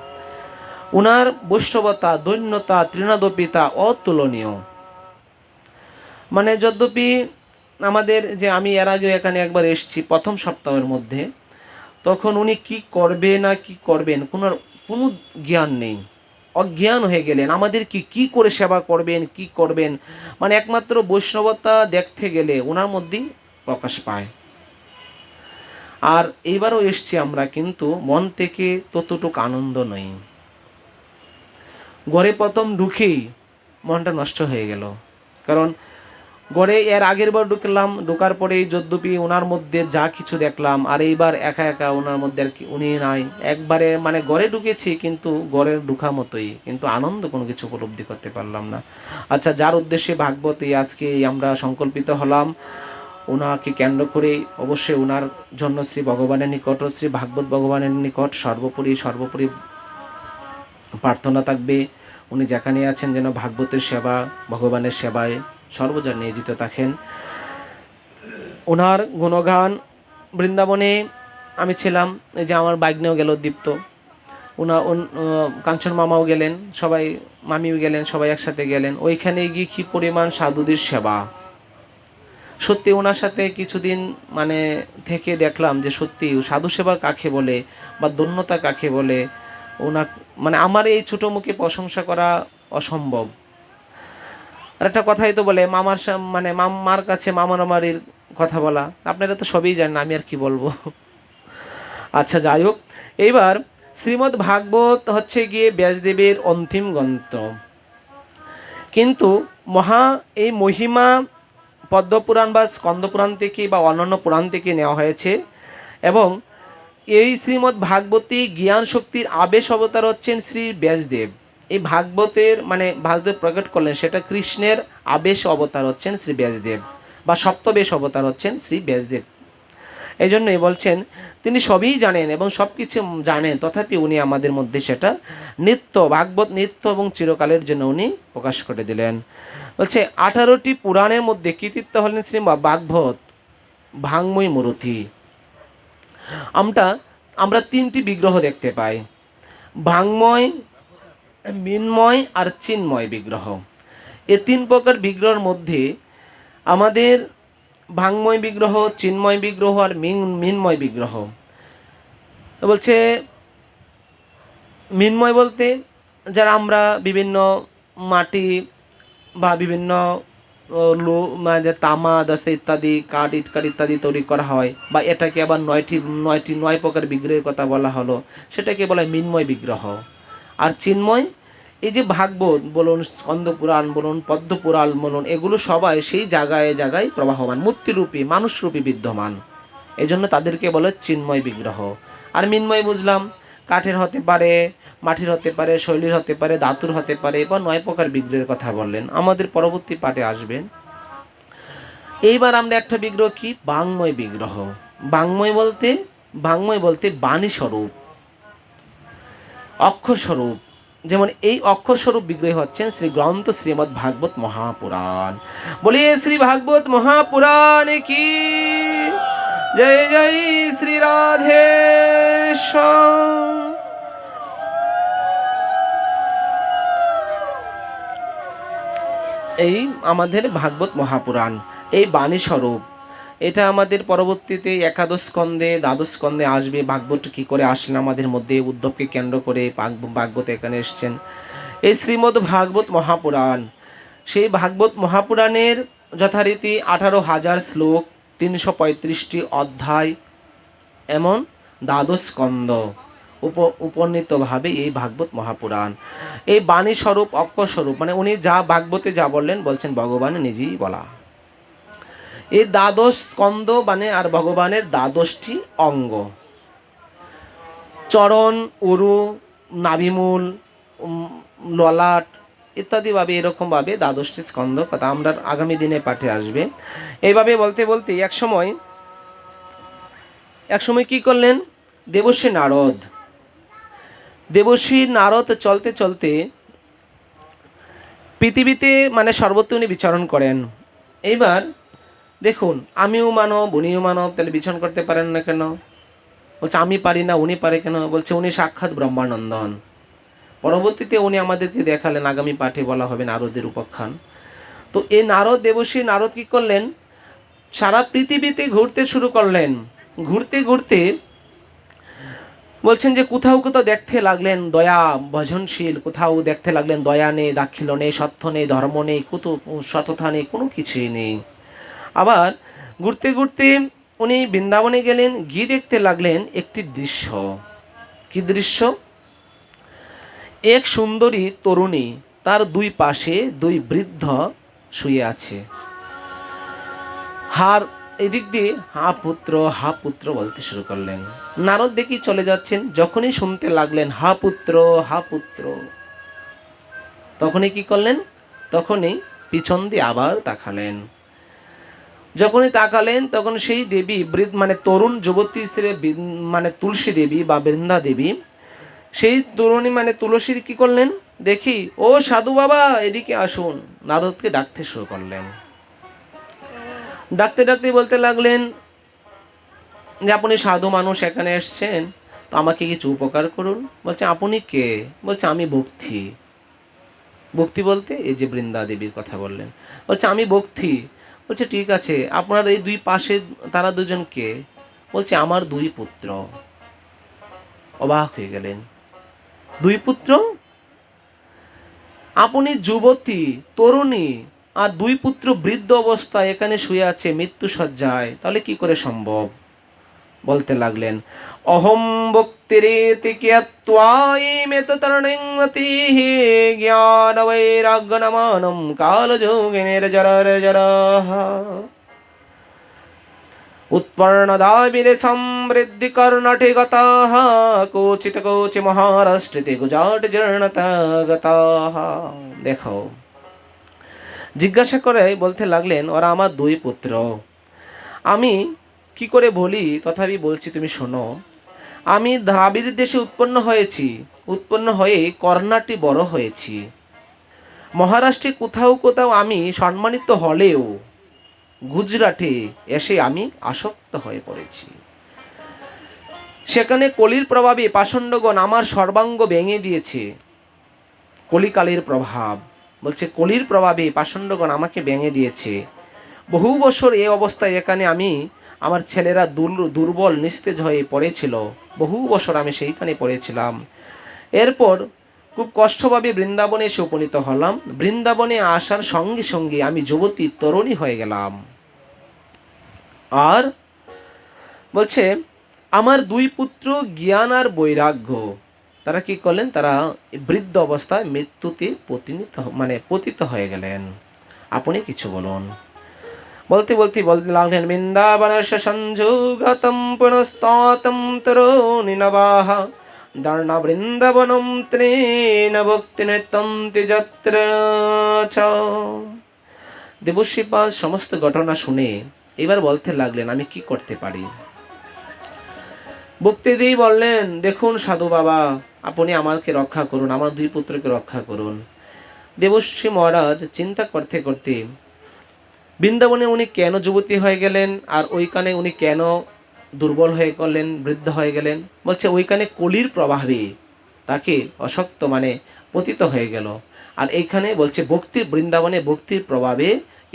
ওনার বৈষ্ণবতা, দৈন্যতা, তৃণাদপিতা অতুলনীয়। যদ্যপি আমাদের যে আমি এর আগে এখানে একবার এসেছি প্রথম সপ্তাহের মধ্যে, তখন উনি কি করবে না কি করবেন কোনো জ্ঞান নেই, অজ্ঞান হয়ে গেলেন। আমাদের কি করে সেবা করবেন, কি করবেন, একমাত্র বৈষ্ণবতা দেখতে গেলে ওনার মধ্যেই প্রকাশ পায়। আর এইবারও এসছি আমরা, কিন্তু মন থেকে ততটুকু আনন্দ নেই। ঘরে প্রথম ঢুকেই মনটা নষ্ট হয়ে গেল, কারণ গড়ে এর আগের বার ঢোকার পরেই যদ্যপি ওনার মধ্যে যা কিছু দেখলাম, আর এইবার একা একা ওনার মধ্যে আর কি উনি নাই। একবারে গড়ে ঢুকেছি, কিন্তু গড়ের ঢুকা মতোই, কিন্তু আনন্দ কোনো কিছু উপলব্ধি করতে পারলাম না। আচ্ছা, যার উদ্দেশ্যে ভাগবত আজকে আমরা সংকল্পিত হলাম, ওনাকে কেন্দ্র করে অবশ্যই ওনার জন্য শ্রী ভগবানের নিকট ও শ্রী ভাগবত ভগবানের নিকট সর্বোপরি প্রার্থনা থাকবে উনি যেখানে আছেন যেন ভাগবতের সেবা ভগবানের সেবায় সর্বজা নিয়োজিত থাকেন। ওনার গুণগান বৃন্দাবনে আমি ছিলাম, এই যে আমার বাইগ্নেও গেল দীপ্ত, কাঞ্চন মামাও গেলেন, সবাই মামিও গেলেন, সবাই একসাথে গেলেন। ওইখানে গিয়ে কী পরিমাণ সাধুদের সেবা, সত্যি ওনার সাথে কিছুদিন মানে থেকে দেখলাম যে সত্যি সাধু সেবা কাকে বলে বা ধন্যতা কাকে বলে। ওনা মানে আমার এই ছোটো মুখে প্রশংসা করা অসম্ভব। আর একটা কথাই তো বলে মামার মানে মার কাছে মামার কথা বলা, আপনারা তো সবই জানেন, আমি আর কি বলবো। আচ্ছা যাই হোক, এইবার শ্রীমদ্ ভাগবত হচ্ছে গিয়ে ব্যাসদেবের অন্তিম গ্রন্থ, কিন্তু এই মহিমা পদ্মপুরাণ বা স্কন্দপুরাণ থেকে বা অন্যান্য পুরাণ থেকে নেওয়া হয়েছে। এবং এই শ্রীমদ্ ভাগবতী জ্ঞান শক্তির আবেশ অবতার হচ্ছেন শ্রী ব্যাসদেব। এই ভাগবতের মানে ভাসদেব প্রকট করলেন, সেটা কৃষ্ণের আবেশ অবতার হচ্ছেন শ্রী ব্যাসদেব, বা সপ্তবেশ অবতার হচ্ছেন শ্রী ব্যাসদেব। এই জন্যই বলছেন তিনি সবই জানেন এবং সব কিছু জানেন, তথাপি উনি আমাদের মধ্যে সেটা নিত্য ভাগবত নিত্য এবং চিরকালের জন্য উনি প্রকাশ করে দিলেন। বলছে 18টি পুরাণের মধ্যে কৃতিত্ব হলেন শ্রী ভাগবত ভাঙময় মূরতি। আমরা 3টি বিগ্রহ দেখতে পাই, ভাঙময়, মিন্ময় আর চিন্ময় বিগ্রহ। এই 3 প্রকার বিগ্রহের মধ্যে আমাদের ভাঙময় বিগ্রহ, চিন্ময় বিগ্রহ আর মিন্ময় বিগ্রহ। বলছে মিন্ময় বলতে যারা আমরা বিভিন্ন মাটি বা বিভিন্ন মানে তামা দশা ইত্যাদি কাঠ ইটকাঠ ইত্যাদি তৈরি করা হয়, বা এটাকে আবার 9 প্রকার বিগ্রহের কথা বলা হলো, সেটাকে বলা হয় মিন্ময় বিগ্রহ। আর চিন্ময় এই যে ভাগবত বলুন, স্কন্দপুরাণ বলুন, পদ্মপুরাণ বলুন, এগুলো সবাই সেই জায়গায় প্রবাহমান মূর্তিরূপী মানুষরূপী বিদ্যমান, এই জন্য তাদেরকে বলে চিন্ময় বিগ্রহ। আর মিন্ময় বুঝলাম কাঠের হতে পারে, মাটির হতে পারে, শৈলীর হতে পারে, ধাতুর হতে পারে, বা 9 প্রকার বিগ্রহের কথা বললেন, আমাদের পরবর্তী পাঠে আসবেন। এইবার আমরা একটা বিগ্রহ কি বাংময় বিগ্রহ। বাংময় বলতে বাণী স্বরূপ, অক্ষর স্বরূপ। যেমন এই অক্ষর স্বরূপ বিগ্রহ হচ্ছেন শ্রী গ্রন্থ শ্রীমদ্ ভাগবত মহাপুরাণ। বলিয়ে শ্রী ভাগবত মহাপুরাণ কি জয় জয় শ্রী রাধেশ্বর। এই আমাদের ভাগবত মহাপুরাণ, এই বাণী স্বরূপ, এটা আমাদের পরবর্তীতে একাদশ স্কন্ধে দ্বাদশ স্কন্ধে আসবে। ভাগবত কী করে আসলেন আমাদের মধ্যে, উদ্ধবকে কেন্দ্র করে ভাগবত এখানে এসছেন। এই শ্রীমদ্ ভাগবত মহাপুরাণ, সেই ভাগবত মহাপুরাণের যথারীতি 18,000 শ্লোক, 335টি অধ্যায়, এমন দ্বাদশ স্কন্ধ উপনীতভাবে এই ভাগবত মহাপুরাণ। এই বাণী স্বরূপ, অক্ষর স্বরূপ, মানে উনি যা ভাগবতে যা বললেন বলছেন ভগবান নিজেই বলা। এই দ্বাদশ স্কন্ধ মানে আর ভগবানের 12টি অঙ্গ, চরণ, উরু, নাভিমূল, ললাট ইত্যাদিভাবে এরকমভাবে 12টি স্কন্ধ কথা আমরা আগামী দিনে পাঠে আসবে। এইভাবে বলতে বলতে এক সময় কি করলেন, দেবর্ষী নারদ চলতে চলতে পৃথিবীতে মানে সর্বত্র উনি বিচরণ করেন। এইবার দেখুন, আমিও মানব উনিও মানব, তাহলে বিচরণ করতে পারেন না কেন? বলছে আমি পারি না, উনি পারে কেন? বলছে উনি সাক্ষাৎ ব্রহ্মানন্দন। পরবর্তীতে উনি আমাদেরকে দেখালেন, আগামী পাঠে বলা হবে নারদের উপাখ্যান। তো এই দেবর্ষী নারদ কী করলেন, সারা পৃথিবীতে ঘুরতে শুরু করলেন। ঘুরতে ঘুরতে বলছেন যে কোথাও দেখতে লাগলেন দয়া ভজনশীল, কোথাও দেখতে লাগলেন দয়া নেই, দাক্ষিণ্য নেই, সত্য নেই, ধর্ম নেই, সততা নেই, কোনো কিছুই নেই। আবার ঘুরতে ঘুরতে উনি বৃন্দাবনে গেলেন, গিয়ে দেখতে লাগলেন একটি দৃশ্য। কি দৃশ্য? এক সুন্দরী তরুণী, তার 2 পাশে 2 বৃদ্ধ শুয়ে আছে। এদিক দিয়ে হা পুত্র বলতে শুরু করলেন। নারদ দেখি চলে যাচ্ছেন, যখনই শুনতে লাগলেন হা পুত্র, তখনই কি করলেন, তখনই পিছন দিয়ে আবার তাকালেন। যখনই তাকালেন তখন সেই দেবী মানে তরুণ যুবতী শ্রী মানে তুলসী দেবী বা বৃন্দা দেবী, সেই তরুণী মানে তুলসীর কি করলেন, দেখি ও সাধু বাবা এদিকে আসুন, নারদকে ডাকতে শুরু করলেন। ডাকতে ডাকতে বলতে লাগলেন যে আপনি সাধু মানুষ এখানে এসছেন, তো আমাকে কিছু উপকার করুন। বলছে আপনি কে? বলছে আমি ভক্তি। ভক্তি বলতে এই যে বৃন্দা দেবীর কথা বললেন। বলছে আমি ভক্তি। বলছে ঠিক আছে, আপনার এই দুই পাশে তারা দুজন কে? বলছে আমার দুই পুত্র। অবাক হয়ে গেলেন, দুই পুত্র? আপনি যুবতী তরুণী আর দুই পুত্র বৃদ্ধ অবস্থায় এখানে শুয়ে আছে মৃত্যু শয্যায়, তাহলে কি করে সম্ভব? বলতে লাগলেন অহম ভক্তিরেতি কিয়ত্বাইমেততরণিংমতি জ্ঞান বৈরাগ্যনমানম কালযোগিনের জরার জরাহ उत्पर्णदाविले समृद्धि कर्णठे गताः कोचित कोचि महाराष्ट्रिते गुजराट जीर्णता गताः। দেখো, জিজ্ঞাসা করে বলতে লাগলেন ওরা আমার দুই পুত্র। আমি কি করে বলি, তথাপি বলছি তুমি শোনো। আমি দ্রাবিড় দেশে উৎপন্ন হয়েছি, উৎপন্ন হয়ে কর্ণাটে বড় হয়েছি। মহারাষ্ট্রে কোথাও কোথাও আমি সম্মানিত হলেও গুজরাটে এসে আমি আসক্ত হয়ে পড়েছি। সেখানে কলির প্রভাবে পাষণ্ডগণ আমার সর্বাঙ্গ ভেঙে দিয়েছে। কলিকালের প্রভাব, বলছে কলির প্রভাবে পাষণ্ডগণ আমাকে ভেঙে দিয়েছে। বহু বছর এই অবস্থায় এখানে আমি, আমার ছেলেরা দুর্বল নিস্তেজ হয়ে পড়েছিল, বহু বছর আমি সেইখানে পড়েছিলাম। এরপর খুব কষ্টভাবে বৃন্দাবনে এসে উপনীত হলাম। বৃন্দাবনে আসার সঙ্গে সঙ্গে আমি যুবতী তরুণী হয়ে গেলাম। আর বলছে আমার দুই পুত্র জ্ঞান আর বৈরাগ্য, তারা কি করলেন, তারা বৃদ্ধ অবস্থায় মৃত্যুতে পতিত হয়ে গেলেন। আপনি কিছু বলুন। বলতে বলতে বলতে লাগলেন বৃন্দাবনস্য সংযোগতম পুনস্তাতম তরুণী নবাহ দার্ণ বৃন্দাবনম ত্রেন ভক্তি নৃত্যন্তি যত্র চ। দেবশ্রীপাদ সমস্ত ঘটনা শুনে এবার বলতে লাগলেন আমি কি করতে পারি। ভক্তিদেবী বললেন দেখুন সাধু বাবা, আপনি আমাকে রক্ষা করুন, আমার দুই পুত্রকে রক্ষা করুন। দেবশ্রী মহারাজ চিন্তা করতে করতে বৃন্দাবনে উনি কেন যুবতী হয়ে গেলেন আর ওইখানে উনি কেন দুর্বল হয়ে গেলেন, বৃদ্ধ হয়ে গেলেন। বলছে ওইখানে কলির প্রভাবে তাকে অশক্ত পতিত হয়ে গেল। আর এইখানে বলছে ভক্তির, বৃন্দাবনে ভক্তির প্রভাবে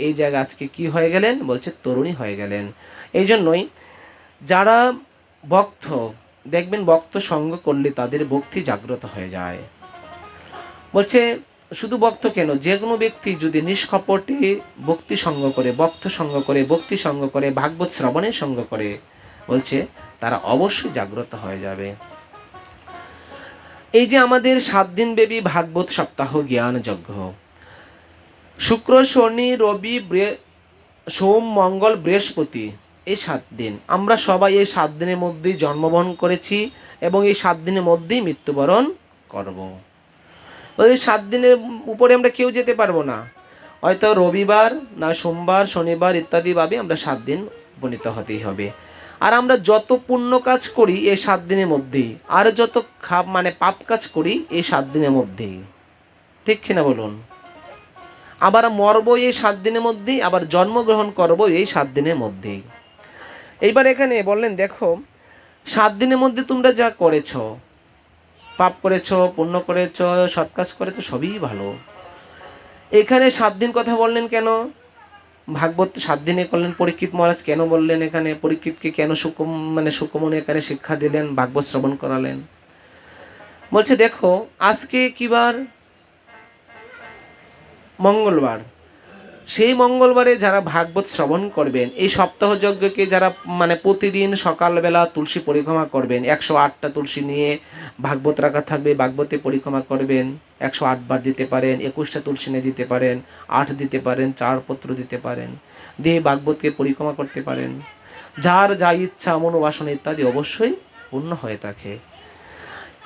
এই জায়গায় আজকে কি হয়ে গেলেন, বলছে তরুণী হয়ে গেলেন। এই জন্যই যারা ভক্ত, দেখবেন ভক্ত সঙ্গ করলে তাদের ভক্তি জাগ্রত হয়ে যায়। বলছে শুধু ভক্ত কেন, যে কোনো ব্যক্তি যদি নিষ্কপটে ভক্তি সঙ্গ করে, ভক্ত সঙ্গ করে, ভক্তি সঙ্গ করে, ভাগবত শ্রবণের সঙ্গ করে, বলছে তারা অবশ্যই জাগ্রত হয়ে যাবে। এই যে আমাদের 7 দিন ব্যাপী ভাগবত সপ্তাহ জ্ঞান যজ্ঞ, শুক্র শনি রবি সোম মঙ্গল বৃহস্পতি, এই 7 দিন আমরা সবাই এই 7 দিনের মধ্যেই জন্মগ্রহণ করেছি এবং এই 7 দিনের মধ্যেই মৃত্যুবরণ করব। ওই 7 দিনের উপরে আমরা কেউ যেতে পারবো না, হয়তো রবিবার না সোমবার শনিবার ইত্যাদি ভাবে আমরা 7 দিন উপনীত হতেই হবে। আর আমরা যত পুণ্য কাজ করি এই 7 দিনের মধ্যেই, আর যত পাপ কাজ করি এই 7 দিনের মধ্যেই, ঠিক কিনা বলুন। আবার মরবো এই 7 দিনের মধ্যেই, আবার জন্মগ্রহণ করবো এই 7 দিনের মধ্যেই। এইবার এখানে বললেন দেখো 7 দিনের মধ্যে তোমরা যা করেছ, পাপ করেছ, পুণ্য করেছ, সৎ কাজ করেছ, সবই ভালো। এখানে 7 দিন কথা বললেন কেন? ভাগবত 7 দিনে করলেন। পরীক্ষিত মহারাজ কেন বললেন এখানে? পরীক্ষিতকে কেন সুকমনি এখানে শিক্ষা দিলেন, ভাগবত শ্রবণ করালেন? বলছে দেখো আজকে কি বার? মঙ্গলবার। সেই মঙ্গলবারে যারা ভাগবত শ্রবণ করবেন, এই সপ্তাহ যজ্ঞকে যারা প্রতিদিন সকালবেলা তুলসী পরিক্রমা করবেন, 108টা তুলসী নিয়ে ভাগবত রাখা থাকবে, ভাগবতে পরিক্রমা করবেন, 108 বার দিতে পারেন, 21টা তুলসী নিয়ে দিতে পারেন, 8 দিতে পারেন, 4 পত্র দিতে পারেন, দিয়ে ভাগবতকে পরিক্রমা করতে পারেন। যার যা ইচ্ছা মনোবাসনা ইত্যাদি অবশ্যই পূর্ণ হয়ে থাকে।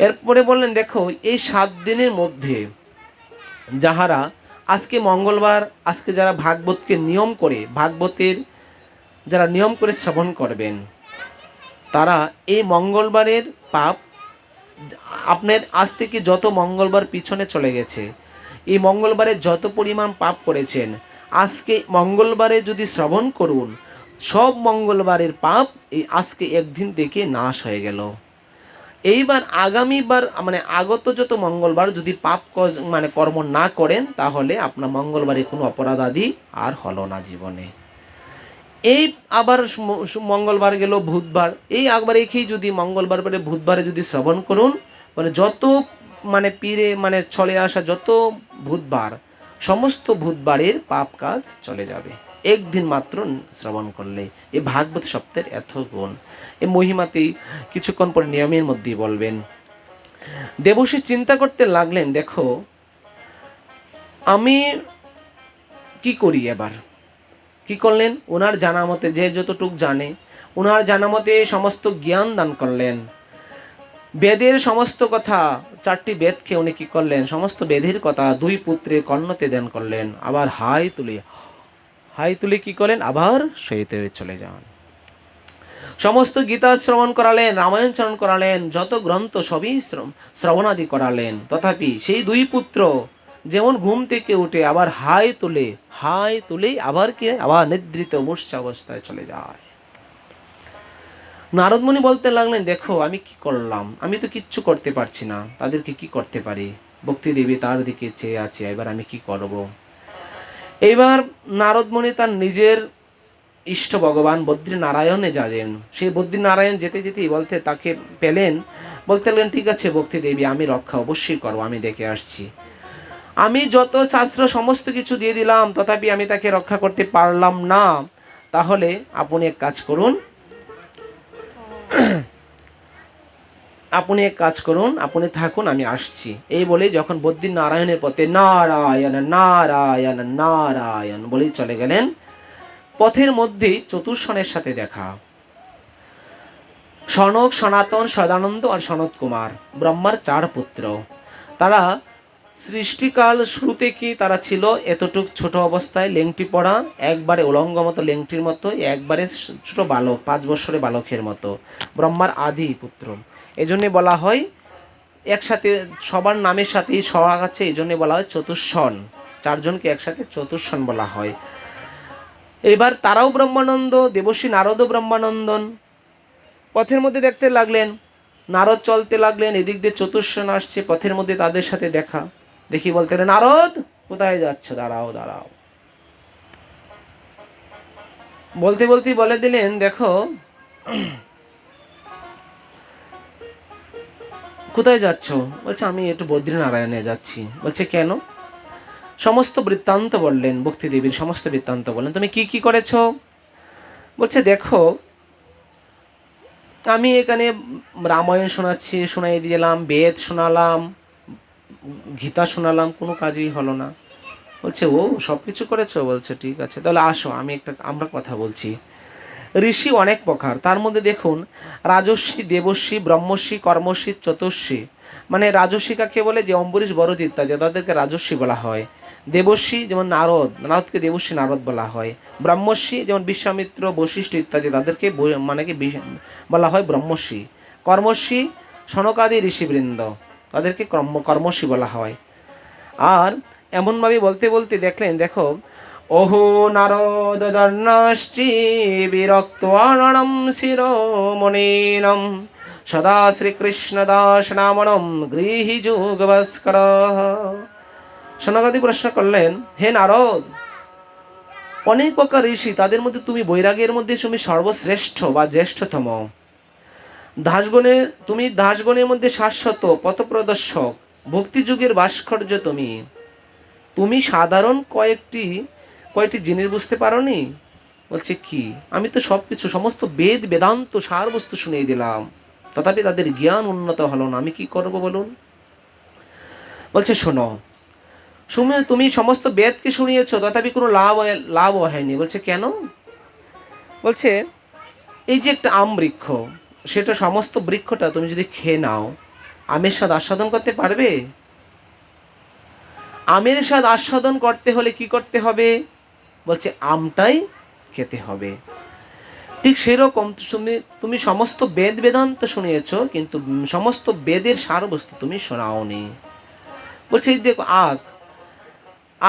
এরপরে বললেন দেখো এই 7 দিনের মধ্যে যাহারা আজকে মঙ্গলবার, আজকে যারা ভাগবতকে নিয়ম করে ভাগবতের যারা নিয়ম করে শ্রবণ করবেন তারা এই মঙ্গলবারের পাপ, আপনার আজ থেকে যত মঙ্গলবার পিছনে চলে গেছে, এই মঙ্গলবারে যত পরিমাণ পাপ করেছেন, আজকে মঙ্গলবারে যদি শ্রবণ করুন, সব মঙ্গলবারের পাপ এই আজকে একদিন থেকে নাশ হয়ে গেল। এইবার আগামীবার মানে আগত যত মঙ্গলবার যদি পাপ মানে কর্ম না করেন, তাহলে আপনার মঙ্গলবারে কোনো অপরাধ আদি আর হলো না জীবনে। এই আবার মঙ্গলবার গেল বুধবার, এই একবার একেই যদি মঙ্গলবার পরে বুধবারে যদি শ্রবণ করুন, মানে যত মানে পীরে মানে চলে আসা যত বুধবার, সমস্ত বুধবারের পাপ কাজ চলে যাবে একদিন মাত্র শ্রবণ করলে। এই ভাগবত সপ্তাহের এত গুণ, এই মহিমাতেই কিছুক্ষণ পরে নিয়মের মধ্যেই বলবেন। দেবশ্রী চিন্তা করতে লাগলেন, দেখো আমি কি করি এবার। কি করলেন, ওনার জানা মতে, যে যতটুক জানে ওনার জানা মতে সমস্ত জ্ঞান দান করলেন। বেদের সমস্ত কথা, 4টি বেদকে উনি কি করলেন, সমস্ত বেদের কথা 2 পুত্রের কর্ণতে দান করলেন। আবার হাই তুলে কি করলেন, আবার শয়িতে চলে যান। সমস্ত গীতা শ্রবণ করালেন, রামায়ণ শ্রবণ করালেন, যত গ্রন্থ সবই শ্রবণাদি করালেন। তথাপি সেই 2 পুত্র যেমন ঘুম থেকে উঠে আবার হাই তুলে আবার কি আবার নিদ্রিত মূর্ছা অবস্থায় চলে যায়। নারদমুনি বলতে লাগলেন, দেখো আমি কি করলাম, আমি তো কিচ্ছু করতে পারছি না, তাদেরকে কি করতে পারি। ভক্তি দেবী তার দিকে চেয়ে আছে, এবার আমি কি করব। এইবার নারদমুনি তার নিজের ইষ্ট ভগবান বদ্রীনারায়ণে যাবেন। সেই বদ্রীনারায়ণ যেতে যেতেই বলতে তাকে পেলেন, বলতে লাগলেন, ঠিক আছে ভক্তি দেবী, আমি রক্ষা অবশ্যই করবো, আমি দেখে আসছি। আমি যত শাস্ত্র সমস্ত কিছু দিয়ে দিলাম, তথাপি আমি তাকে রক্ষা করতে পারলাম না। তাহলে আপনি এক কাজ করুন, আপনি থাকুন, আমি আসছি। এই বলে যখন বদ্রীনারায়ণের পথে নারায়ণ নারায়ণ নারায়ণ বলেই চলে গেলেন, পথের মধ্যেই চতুর্শনের সাথে দেখা। সনক, সনাতন, সদানন্দ আর সনত কুমার, ব্রহ্মার 4 পুত্র। তারা সৃষ্টিকাল শুরু থেকে তারা ছিল এতটুক ছোট অবস্থায়, লেংটি পড়া, একবারে উলঙ্গ মতো লেংটির মতো, একবারে ছোট বালক, 5 বছরের বালকের মতো, ব্রহ্মার আদি পুত্র। এজন্যে বলা হয় একসাথে সবার নামের সাথেই সহাগ আছে, এই জন্য বলা হয় চতুর্শন। 4 জনকে একসাথে চতুর্শন বলা হয়। এবার তারাও ব্রহ্মানন্দ, দেবশ্রী নারদও ব্রহ্মানন্দন। পথের মধ্যে দেখতে লাগলেন, নারদ চলতে লাগলেন, এদিক দিয়ে চতুর্শন আসছে, পথের মধ্যে তাদের সাথে দেখা। দেখি বলতে লাগলেন, নারদ কোথায় যাচ্ছ, দাঁড়াও। বলতে বলে দিলেন, দেখো কোথায় যাচ্ছ। বলছে আমি একটু বদ্রীনারায়ণে যাচ্ছি। বলছে কেন। সমস্ত বৃত্তান্ত বললেন, ভক্তি দেবীর সমস্ত বৃত্তান্ত বললেন। তুমি কি কি করেছো। বলছে দেখো আমি এখানে রামায়ণ শোনাই দিলাম, বেদ শোনালাম, গীতা শোনালাম, কোনো কাজই হলো না। বলছে ও সব কিছু করেছো। বলছে ঠিক আছে, তাহলে আসো আমরা কথা বলছি। ঋষি অনেক প্রকার, তার মধ্যে দেখুন রাজর্ষি, দেবর্ষি, ব্রহ্মর্ষি, কর্মর্ষি, চতুর্ষি। মানে রাজর্ষি কাকে বলে, যে অম্বরীশ, বরদ ইত্যাদি, তাদেরকে রাজর্ষি বলা হয়। দেবর্ষি যেমন নারদকে দেবর্ষি নারদ বলা হয়। ব্রহ্মর্ষি যেমন বিশ্বামিত্র, বশিষ্ঠ ইত্যাদি, তাদেরকে মানে কি বলা হয় ব্রহ্মর্ষি। কর্মর্ষি সনকাদি ঋষিবৃন্দ, তাদেরকে কর্মর্ষি বলা হয়। আর এমনভাবে বলতে দেখলেন, দেখো ওহো নারদ দর্ণাশ্চি বিরক্তাননম শিরোমণীনম সদা শ্রীকৃষ্ণ দাস নামনম গৃহী যুগবস্কর। সনকাদি প্রশ্ন করলেন, হে নারদ, অনেক প্রকার ঋষি, তাদের মধ্যে তুমি বৈরাগের মধ্যে তুমি সর্বশ্রেষ্ঠ বা জ্যেষ্ঠতম। তুমি দাসগণের মধ্যে শাশ্বত পথপ্রদর্শক, ভক্তিযুগের ভাস্কর্য। তুমি সাধারণ কয়েকটি জিনিস বুঝতে পারোনি। বলছে কি। আমি তো সবকিছু সমস্ত বেদান্ত সার বস্তু শুনিয়ে দিলাম, তথাপি তাদের জ্ঞান উন্নত হলো না, আমি কি করব বলুন। বলছে শোনো, তুমি সমস্ত বেদকে শুনিয়েছো, তথাপি কোনো লাভ হয়নি। বলছে কেন। বলছে এই যে একটা আম বৃক্ষ, সেটা সমস্ত বৃক্ষটা তুমি যদি খেয়ে নাও, আমের স্বাদ আস্বাদন করতে পারবে। আমের স্বাদ আস্বাদন করতে হলে কি করতে হবে। বলছে আমটাই খেতে হবে। ঠিক সেরকম তুমি সমস্ত বেদ বেদান্ত শুনিয়েছ, কিন্তু সমস্ত বেদের সারবস্তু তুমি শোনাওনি। বলছে এই দেখো আখ,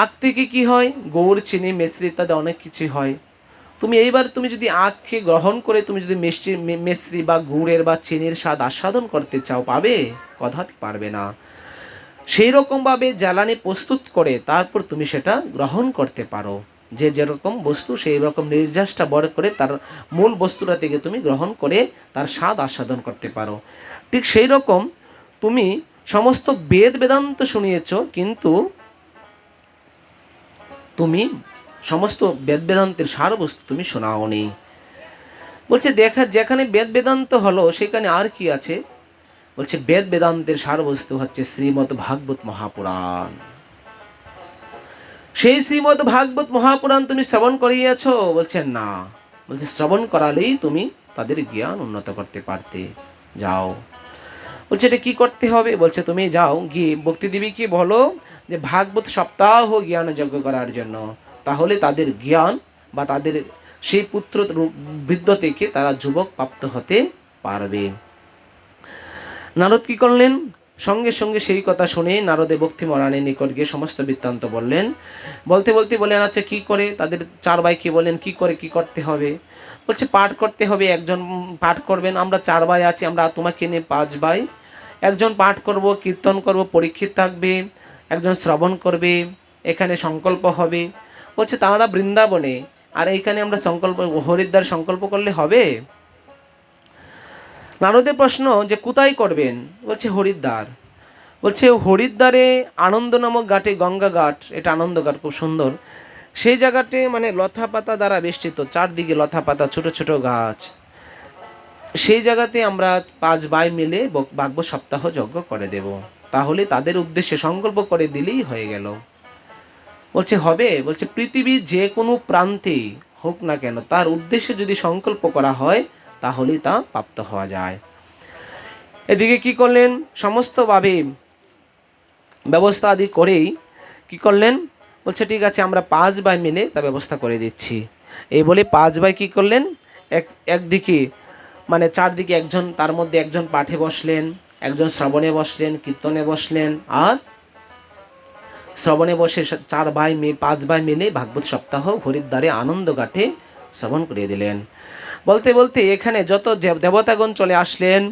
আখ থেকে কি হয়, গুড়, চিনি, মিশ্রি ইত্যাদি অনেক কিছু হয়। তুমি যদি আখকে গ্রহণ করে তুমি যদি মিশ্রি বা গুড়ের বা চিনির স্বাদ আস্বাদন করতে চাও, পাবে? কদাপি পারবে না। সেই রকমভাবে জ্বালানি প্রস্তুত করে তারপর তুমি সেটা গ্রহণ করতে পারো। যে যেরকম বস্তু সেই রকম নির্যাসটা বড় করে তার মূল বস্তুটা থেকে তুমি গ্রহণ করে তার স্বাদ আস্বাদন করতে পারো। ঠিক সেই রকম তুমি সমস্ত বেদ বেদান্ত শুনিয়েছ, কিন্তু তুমি সমস্ত বেদ বেদান্তের সারবস্তু তুমি শোনাওনি। বলছে যেখানে বেদ বেদান্ত হলো সেখানে আর কি আছে? বলছে বেদ বেদান্তের সারবস্তু হচ্ছে শ্রীমদ্ ভাগবত মহাপুরাণ। সেই শ্রীমদ্ ভাগবত মহাপুরাণ তুমি শ্রবণ করিয়েছ? বলছে না। বলছে শ্রবণ করালেই তুমি তাদের জ্ঞান উন্নত করতে পারতে। যাও। বলছে এটা কি করতে হবে? বলছে তুমি যাও গিয়ে ভক্তিদেবীকে বলো যে ভাগবত সপ্তাহ জ্ঞান যজ্ঞ করার জন্য, তাহলে তাদের জ্ঞান বা তাদের সেই পুত্র বৃদ্ধ থেকে তারা যুবক প্রাপ্ত হতে পারবে। নারদ কি করলেন? সঙ্গে সঙ্গে সেই কথা শুনে নারদে ভক্তি মহারানীর নিকট গিয়ে সমস্ত বৃত্তান্ত বললেন। বলতে বলতে বললেন আচ্ছা কি করে? তাদের 4 ভাইকে বলেন কি করে কি করতে হবে। বলছে পাঠ করতে হবে, একজন পাঠ করবেন। আমরা 4 ভাই আছি, আমরা তোমাকে নিয়ে 5 ভাই। একজন পাঠ করব, কীর্তন করব, পরীক্ষিত থাকবে, একজন শ্রবণ করবে, এখানে সংকল্প হবে। বলছে তারা বৃন্দাবনে, আর এইখানে আমরা সংকল্প হরিদ্বার সংকল্প করলে হবে? নারদের প্রশ্ন যে কোথায় করবেন? বলছে হরিদ্বার। বলছে হরিদ্বারে আনন্দ নামক ঘাটে, গঙ্গা ঘাট, এটা আনন্দ ঘাট, খুব সুন্দর। সেই জায়গাতে মানে লতা পাতা দ্বারা বেষ্টিত, চারদিকে লতা পাতা, ছোট ছোট গাছ। সেই জায়গাতে আমরা 5 ভাই মিলে ভাগবত সপ্তাহ যজ্ঞ করে দেব। তাহলে তাদের উদ্দেশ্যে সংকল্প করে দিলেই হয়ে গেল। বলছে হবে? বলছে পৃথিবীর যে কোনো প্রান্তে হোক না কেন, তার উদ্দেশ্যে যদি সংকল্প করা হয় তাহলে তা প্রাপ্ত হওয়া যায়। এদিকে কি করলেন? সমস্তভাবে ব্যবস্থা আদি করেই কি করলেন? বলছে ঠিক আছে আমরা 5 ভাই মিলে তা ব্যবস্থা করে দিচ্ছি। এই বলে 5 ভাই কি করলেন? একদিকে মানে চারদিকে একজন, তার মধ্যে একজন পাঠে বসলেন, একজন শ্রবণে বসলেন, কীর্তনে বসলেন, আর শ্রবণে বসে 5 ভাই মিলে ভাগবত সপ্তাহ হরিদ্বারে আনন্দ ঘাটে শ্রবণ করিয়ে দিলেন। বলতে বলতে এখানে যত দেবতাগণ চলে আসলেন,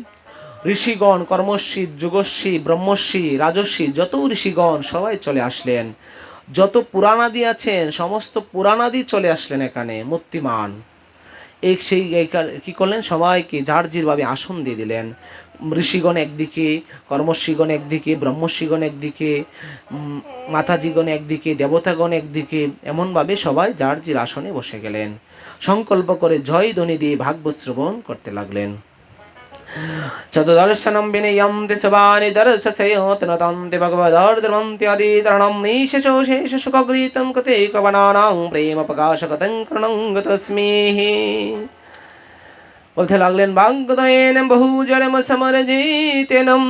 ঋষিগণ, কর্মশ্রী, যুগশ্রী, ব্রহ্মশ্রী, রাজস্বী, যত ঋষিগণ সবাই চলে আসলেন। যত পুরাণাদি আছেন সমস্ত পুরাণাদি চলে আসলেন এখানে মূর্তিমান। কি করলেন? সবাইকে যার ভাবে আসন দিয়ে দিলেন। ঋষিগণ একদিকে, কর্মশ্রীগণ একদিকে, ব্রহ্মশ্রীগণ একদিকে, মাতাজিগণ একদিকে, দেবতাগণ একদিকে, এমনভাবে সবাই যার আসনে বসে গেলেন। সংকল্প করে জয় ধ্বনি দিয়ে ভাগবত শ্রবণ করতে লাগলেন। চতুর্দর্শনম বিনয়ম দিশবানি দর্শসেয়তনতন্তে ভগবদর্ধমন্ত্যাদি তরণম নিশেষো শেষ সুখগৃহীতম কতে কবনানাং প্রেম প্রকাশকতং করণং তস্মিহি। বলতে লাগলেন ভাগ্যদয়েন বহুজনম সমরজিতেনম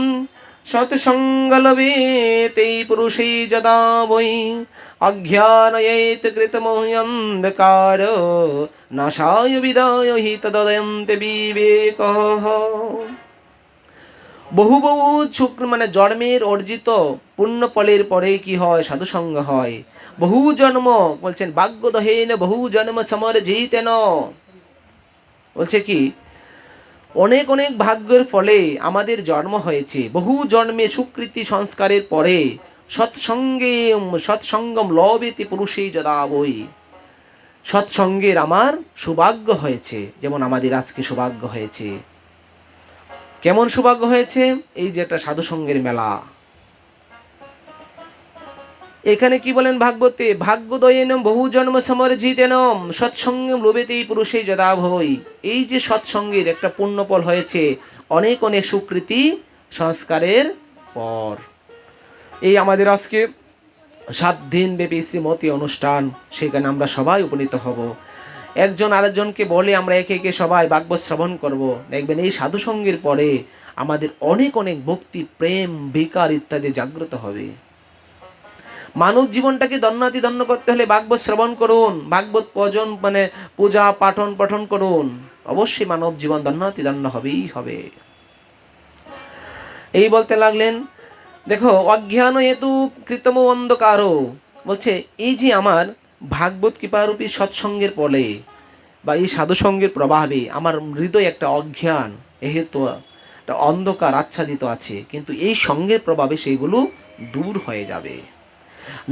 সৎসঙ্গলভেতে পুরুষে যদা বৈ অজ্ঞানয়েত কৃতমোহ্যন্ধকার নাশায় বিদায় হি তদয়ন্তে বিবেকঃ। বহু বহু মানে জন্মের অর্জিত পুণ্য ফলের পরে কি হয়? সাধুসঙ্গ হয়। বহু জন্ম, বলছেন ভাগ্যদহেন বহু জন্ম সমরজিতেন। বলছে কি অনেক অনেক ভাগ্যের ফলে আমাদের জন্ম হয়েছে। বহু জন্মে সুকৃতি সংস্কারের পরে সৎসঙ্গম লবেতে পুরুষেই যদা বই। সৎসঙ্গের আমার সৌভাগ্য হয়েছে, যেমন আমাদের আজকে সৌভাগ্য হয়েছে। কেমন সৌভাগ্য হয়েছে? এই যে একটা সাধুসঙ্গের মেলা। এখানে কি বলেন ভাগবতে? ভাগ্যদয়েনম বহু জন্ম সমর্জিতেনম সৎসঙ্গম লোভেতেই পুরুষে যদা ভৈ। এই যে সৎসঙ্গের একটা পুণ্যফল হয়েছে অনেক অনেক সুকৃতি সংস্কারের পর। এই আমাদের আজকে 7 দিন ব্যাপী শ্রীমতী অনুষ্ঠান, সেখানে আমরা সবাই উপনীত হব। একজন আরেকজনকে বলে আমরা একে একে সবাই ভাগবত শ্রবণ করব। দেখবেন এই সাধুসঙ্গের পরে আমাদের অনেক অনেক ভক্তি, প্রেম, বিকার ইত্যাদি জাগ্রত হবে। মানব জীবনটাকে দন্যাতি দন্য করতে হলে ভাগবত শ্রবণ করুন, ভাগবত ভজন মানে পূজা পাঠন পঠন করুন, অবশ্যই মানব জীবন দন্যাতি দন্য হবেই হবে। এই বলতে লাগলেন, দেখো অজ্ঞান হেতু কৃতম অন্ধকারও, বলছে এই যে আমার ভাগবত কৃপারূপী সৎসঙ্গের ফলে বা এই সাধুসঙ্গের প্রভাবে আমার হৃদয় একটা অজ্ঞান এহেতু একটা অন্ধকার আচ্ছাদিত আছে, কিন্তু এই সঙ্গের প্রভাবে সেইগুলো দূর হয়ে যাবে।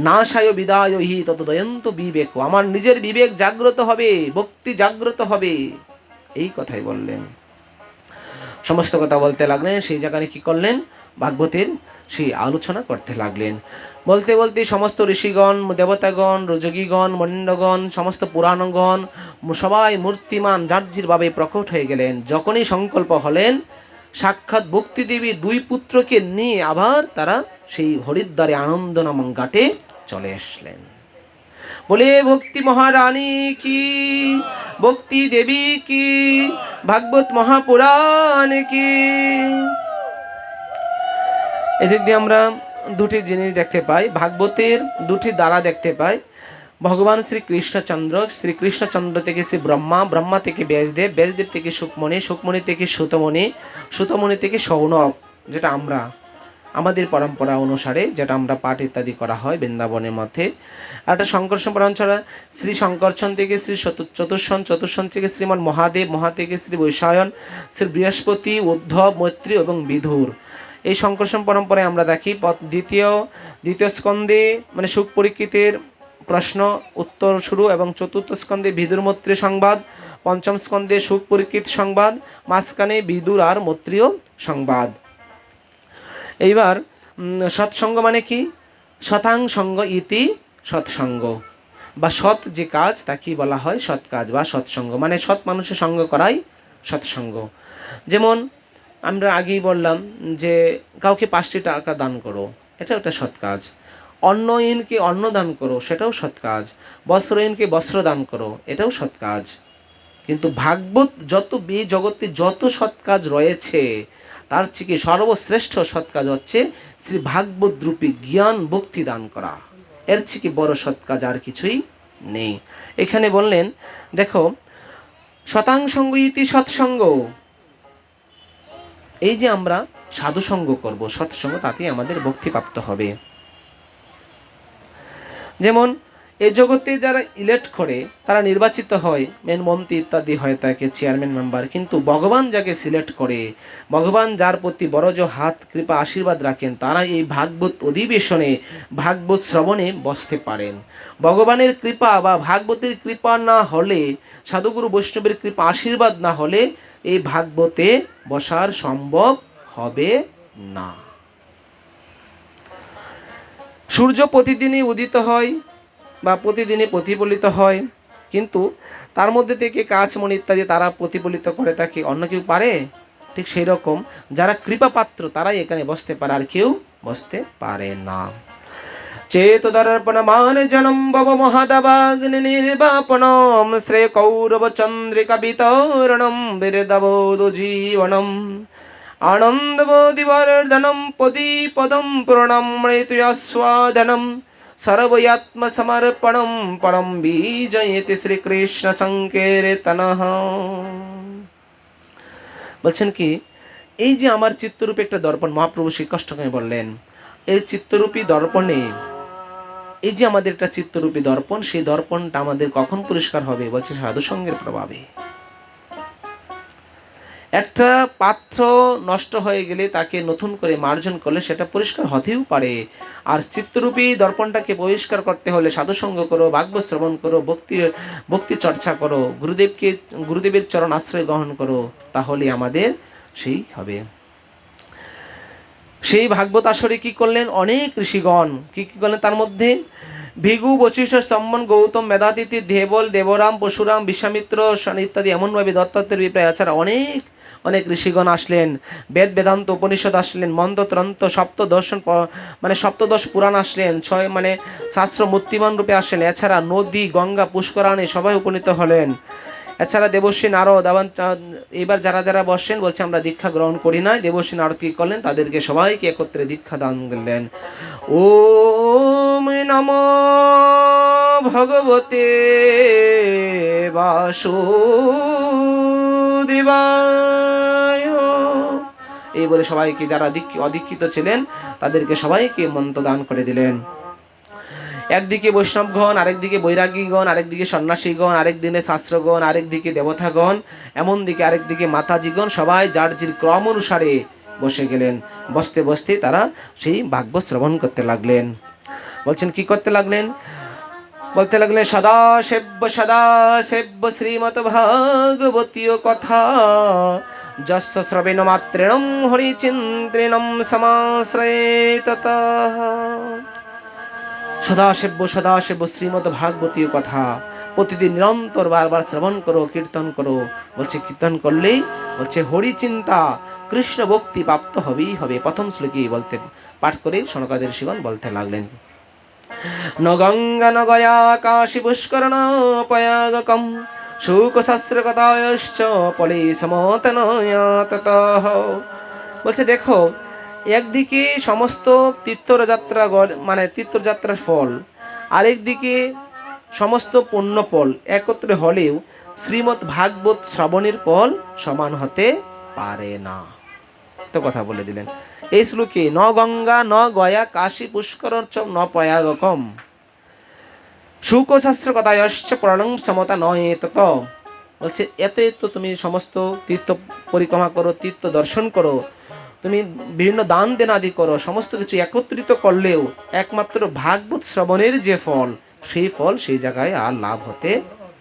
না সায় বিদায় হি তত দয়ন্ত বিবেক, আমার নিজের বিবেক জাগ্রত হবে, ভক্তি জাগ্রত হবে, এই কথাই বললেন। সমস্ত কথা বলতে লাগলেন, সেই জায়গায় কি করলেন, ভাগবতের সেই আলোচনা করতে লাগলেন। বলতে বলতে সমস্ত ঋষিগণ, দেবতাগণ, যোগীগণ, মনীন্দ্রগণ, সমস্ত পুরাণগণ সবাই মূর্তিমান জার্জিরভাবে প্রকট হয়ে গেলেন। যখনই সংকল্প হলেন, সাক্ষাৎ ভক্তিদেবী দুই পুত্রকে নিয়ে আবার তারা সেই হরিদ্বারে আনন্দ নামক ঘাটে চলে আসলেন। বলে ভক্তি মহারানী কি, ভক্তি দেবী কি, ভাগবত মহাপুরাণ কি। এদিক দিয়ে আমরা দুটি জিনিস দেখতে পাই, ভাগবতের দুটি দ্বারা দেখতে পাই। ভগবান শ্রীকৃষ্ণচন্দ্র থেকে শ্রী ব্রহ্মা, ব্রহ্মা থেকে ব্যাসদেব, ব্যাসদেব থেকে সুকমণি, সুকমণি থেকে সুতমণি, সুতমণি থেকে সৌনক, যেটা আমরা আমাদের পরম্পরা অনুসারে যেটা আমরা পাঠ ইত্যাদি করা হয় বৃন্দাবনের মধ্যে। আর একটা শঙ্কর্ষণ পরম্পরা, শ্রী শঙ্কর্ষণ থেকে শ্রী চতুর্ষণ, চতুর্ষণ থেকে শ্রীমান মহাদেব, মহা থেকে শ্রী বৈশায়ন, শ্রী বৃহস্পতি, উদ্ধব, মৈত্রী এবং বিধুর। এই শঙ্কর্ষণ পরম্পরায় আমরা দেখি দ্বিতীয় স্কন্ধে মানে সুখ পরীক্ষিতের প্রশ্ন উত্তর শুরু, এবং চতুর্থ স্কন্ধে বিদুর মৈত্রী সংবাদ, পঞ্চম স্কন্ধে সুখ পরীক্ষিত সংবাদ, মাঝখানে বিদুর আর মৈত্রীয় সংবাদ। এইবার সৎসঙ্গ মানে কি, শতাংসঙ্গ ইতি সৎসঙ্গ, বা সৎ যে কাজ তাকে বলা হয় সৎ কাজ বা সৎসঙ্গ, মানে সৎ মানুষের সঙ্গ করাই সৎসঙ্গ। যেমন আমরা আগেই বললাম যে কাউকে 5টি টাকা দান করো, এটাও একটা সৎ কাজ। অন্নহীনকে অন্ন দান করো, সেটাও সৎ কাজ। বস্ত্রহীনকে বস্ত্র দান করো, এটাও সৎ কাজ। কিন্তু ভাগবত যত জগতে যত সৎ কাজ রয়েছে তার থেকে সর্বশ্রেষ্ঠ সৎ কাজ হচ্ছে শ্রী ভাগবত রূপী জ্ঞান ভক্তি দান করা। এর থেকে বড় সৎ কাজ আর কিছুই নেই। এখানে বললেন, দেখো শতাংসঙ্গ ইতি সৎসঙ্গ, এই যে আমরা সাধুসঙ্গ করব, সৎসঙ্গ, তাতে আমাদের ভক্তিপ্রাপ্ত হবে। যেমন এই জগতে যারা ইলেক্ট করে তারা নির্বাচিত হয়, মেন মন্ত্রী ইত্যাদি হয় তাকে চেয়ারম্যান মেম্বার, কিন্তু ভগবান যাকে সিলেক্ট করে, ভগবান যার প্রতি বড় হাত কৃপা আশীর্বাদ রাখেন, তারা এই ভাগবত অধিবেশনে ভাগবত শ্রবণে বসতে পারেন। ভগবানের কৃপা বা ভাগবতের কৃপা না হলে, সাধুগুরু বৈষ্ণবের কৃপা আশীর্বাদ না হলে এই ভাগবতে বসার সম্ভব হবে না। সূর্য প্রতিদিনই উদিত হয় বা প্রতিদিনই প্রতিফলিত হয়, কিন্তু তার মধ্যে থেকে কাচমণি ইত্যাদি তারা প্রতিফলিত করে, তাকে অন্য কেউ পারে? ঠিক সেই রকম যারা কৃপাপাত্র তারাই এখানে বসতে পারে, আর কেউ বসতে পারে না। চেত দর্পণ মান জনম ভব মহাদবাগ্নি নির্বাপনম শ্রেয় কৌরব চন্দ্রিকা বিতরণম বীরদবোধ জীবনম আনন্দবোধিবর্ধনম পদীপদম প্রণম্রয়তুয়াস্বাদনম সর্বয়াত্মসমর্পণম পরম বিজয়তি শ্রীকৃষ্ণ সংকীর্তনঃ। বলছেন কি, এই যে আমার চিত্তরূপে একটা দর্পণ, মহাপ্রভু শ্রীকৃষ্ণকে বললেন, এই চিত্তরূপী দর্পণে, এই যে আমাদের একটা চিত্তরূপী দর্পণ, সেই দর্পণটা আমাদের কখন পরিষ্কার হবে? বলছে সাধুসঙ্গের প্রভাবে। একটা পাত্র নষ্ট হয়ে গেলে তাকে নতুন করে মার্জন করলে সেটা পরিষ্কার হতেও পারে। আর চিত্তরূপী দর্পণটাকে পরিষ্কার করতে হলে সাধুসঙ্গ করো, ভাগবত শ্রবণ করো, ভক্তি চর্চা করো, গুরুদেবের চরণ আশ্রয় গ্রহণ করো, তাহলে আমাদের সেই হবে। সেই ভাগবত আসরে কি করলেন? অনেক ঋষিগণ কি করলেন? তার মধ্যে ভিগু, বশিষ্ঠ, স্তম্ভন, গৌতম, মেধাতিথি, দেবল, দেবরাম, পরশুরাম, বিশ্বামিত্র ইত্যাদি এমনভাবে দত্তাত্রেয় বিপ্রায়, এছাড়া অনেক ঋষিগণ আসলেন, বেদ বেদান্ত উপনিষদ আসলেন, মন্ত্রতন্ত্র সপ্তদর্শন মানে সপ্তদশ পুরাণ আসলেন, 6 মানে শাস্ত্র মূর্তিমান রূপে আসলেন। এছাড়া নদী, গঙ্গা, পুষ্করাণী সবাই উপনীত হলেন। এছাড়া দেবশ্রী নারদ, এবার যারা বসেন বলছে আমরা দীক্ষা গ্রহণ করি না, দেবশ্রী নারদ কি করলেন? তাদেরকে সবাইকে একত্রে দীক্ষা দান দিলেন। ওম নমো ভগবতে বাসুদেবায়। এই বলে সবাইকে, যারা অদীক্ষিত ছিলেন তাদেরকে সবাইকে মন্ত্র দান করে দিলেন। একদিকে বৈষ্ণবগণ, আরেকদিকে বৈরাগীগণ, আরেকদিকে সন্ন্যাসীগণ, আরেকদিকে শাস্ত্রগণ, আরেকদিকে দেবতাগণ, এমন দিকে আরেকদিকে মাতাজিগণ, সবাই যার যার ক্রম অনুসারে বসে গেলেন। বসতে বসতে তারা সেই ভাগবত শ্রবণ করতে লাগলেন। বলছেন কি করতে লাগলেন? বলতে লাগলেন সদা সেব্য শ্রীমৎ ভাগবতীয় কথা যস্য শ্রবেণ মাত্রেণম হরিচিন্ত্রেণম সমাশ্রয়েত ততঃ। সদাসেব্য শ্রীমৎ ভাগবতীয় কথা প্রতিদিন নিরন্তর বারবার শ্রবণ করো, কীর্তন করো। বলছে কীর্তন করলেই বলছে হরি চিন্তা কৃষ্ণ ভক্তি প্রাপ্ত হবেই হবে। প্রথম শ্লোকেই বলতে পাঠ করে সনকাদের ঋষিগণ বলতে লাগলেন ন গঙ্গা ন গয়া কাশী পুষ্করণ পয়াগকম শুক সহস্রকতায়শ্চ পলি সমতনয়াততঃ। বলছে দেখো, একদিকে সমস্ত তীর্থযাত্রা মানে তীর্থযাত্রার ফল, আরেকদিকে সমস্ত পুণ্য ফল একত্রে হলেও শ্রীমৎ ভাগবত শ্রবণের ফল সমান হতে পারে না। তো কথা বলে দিলেন এই শ্লোকে ন গঙ্গা ন গয়া কাশী পুষ্করণ চ ন প্রয়াগকম শুক সহস্রকতায়শ্চ প্রণং সমতা নয়েতত। বলছে এত তুমি সমস্ত তীর্থ পরিক্রমা করো, তীর্থ দর্শন করো, তুমি বিভিন্ন দান দেন আদি করো, সমস্ত কিছু একত্রিত করলেও একমাত্র ভাগবত শ্রবণের যে ফল, সেই ফল সেই জায়গায় আর লাভ হতে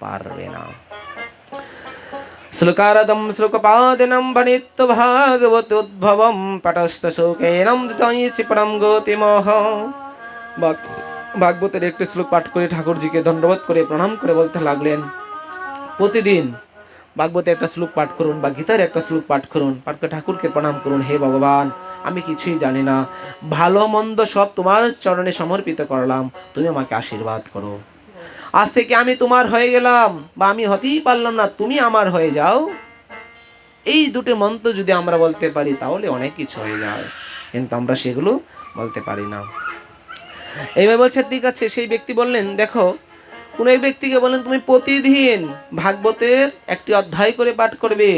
পারবে না। শ্লোকারদম শ্লোকপাদিনম বনিত্য ভাগবত উদ্ভবম পটস্থ শোকেনম চিপরম গতিমহ। ভাগবতের একটি শ্লোক পাঠ করে ঠাকুরজিকে দণ্ডবোধ করে প্রণাম করে বলতে লাগলেন প্রতিদিন ভাগবতে একটা শ্লোক পাঠ করুন বা গীতার একটা শ্লোক পাঠ করুন, পাঠ করে ঠাকুরকে প্রণাম করুন। হে ভগবান, আমি কিছুই জানি না, ভালো মন্দ সব তোমার চরণে সমর্পিত করলাম, তুমি আমাকে আশীর্বাদ করো। আজ থেকে আমি তোমার হয়ে গেলাম বা আমি হতেই পারলাম না, তুমি আমার হয়ে যাও। এই দুটো মন্ত্র যদি আমরা বলতে পারি তাহলে অনেক কিছু হয়ে যায়, কিন্তু আমরা সেগুলো বলতে পারি না। এইভাবে বলছে ঠিক আছে। সেই ব্যক্তি বললেন দেখো, কোন এক ব্যক্তিকে বলেন তুমি প্রতিদিন ভাগবতের একটি অধ্যায় করে পাঠ করবে।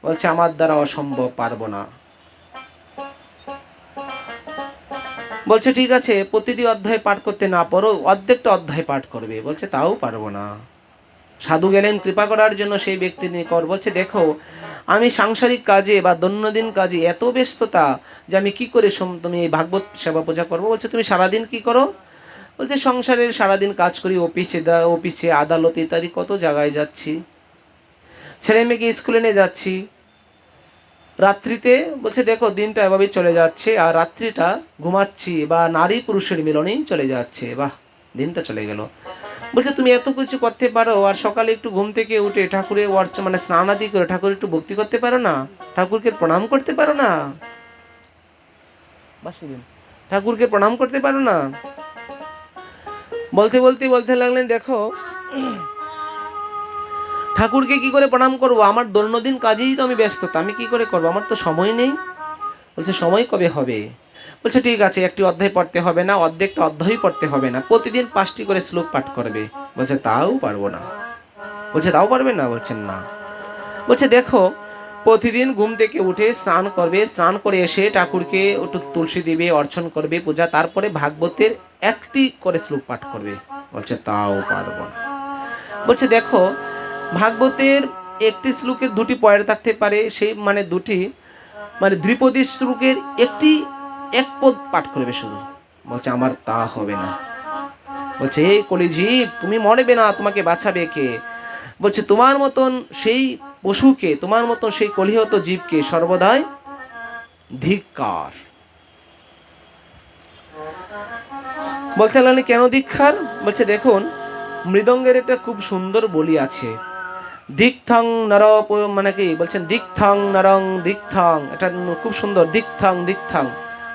বলছে আমার দ্বারা অসম্ভব, পারবো না। বলছে ঠিক আছে, প্রতিটি অধ্যায় পাঠ করতে না পারো, অর্ধেকটা অধ্যায় পাঠ করবে। বলছে তাও পারবো না। সাধু গেলেন কৃপা করার জন্য সেই ব্যক্তি নিকট। বলছে দেখো, আমি সাংসারিক কাজে বা দৈনন্দিন কাজে এত ব্যস্ততা যে আমি কি করে তুমি এই ভাগবত সেবা পূজা করবো। বলছে তুমি সারাদিন কি করো? বলছে সংসারের সারাদিন কাজ করি, অফিসে আদালত ইত্যাদি কত জায়গায় যাচ্ছি, ছেলে মেয়েকে স্কুলে নিয়ে যাচ্ছি। রাত্রিতে বলছে দেখো দিনটা এভাবেই চলে যাচ্ছে, আর রাত্রিটা ঘুমাচ্ছি বা নারী পুরুষের মিলনেই চলে যাচ্ছে। বাহ, দিনটা চলে গেল। বলছে তুমি এত কিছু করতে পারো, আর সকালে একটু ঘুম থেকে উঠে ঠাকুরের মানে স্নান আদি করে ঠাকুর একটু ভক্তি করতে পারো না? ঠাকুরকে প্রণাম করতে পারো না? ঠাকুরকে প্রণাম করতে পারো না? বলতে লাগলেন দেখো, ঠাকুরকে কি করে প্রণাম করব? আমার দৈনন্দিন কাজেই তো আমি ব্যস্ততা, আমি কি করে করব? আমার তো সময় নেই। বলছে সময় কবে হবে? বলছে ঠিক আছে, একটি অধ্যায় পড়তে হবে না, অর্ধেকটা অধ্যায় পড়তে হবে না, প্রতিদিন 5টি করে শ্লোক পাঠ করবে। বলছে তাও পারবো না। বলছে তাও পারবে না? বলছেন না। বলছে দেখো, প্রতিদিন ঘুম থেকে উঠে স্নান করবে, স্নান করে এসে ঠাকুরকে একটু তুলসী দিবে, অর্চন করবে, পূজা, তারপরে ভাগবতের একটি করে শ্লোক পাঠ করবে। বলছে তাও পারবো না। বলছে দেখো, ভাগবতের একটি শ্লোকের 2টি পয়েন্ট থাকতে পারে, সেই মানে 2টি মানে দ্বিপদী শ্লোকের এক পদ পাঠ করবে শুধু। বলছে আমার তা হবে না। বলছে এই কলিজীব, তুমি মরবে না, তোমাকে বাঁচাবে কে? বলছে তোমার মতন সেই পশুকে, তোমার মতন সেই কলিহত জীবকে সর্বদাই ধিক্কার। বলতে লাগলেন কেন ধিক্কার? বলছে দেখুন, মৃদঙ্গের একটা খুব সুন্দর বলি আছে, দিকথং নর, মানে কি বলছেন দিকথং নরং দিকথং, এটা খুব সুন্দর, দিকথং দিকথং।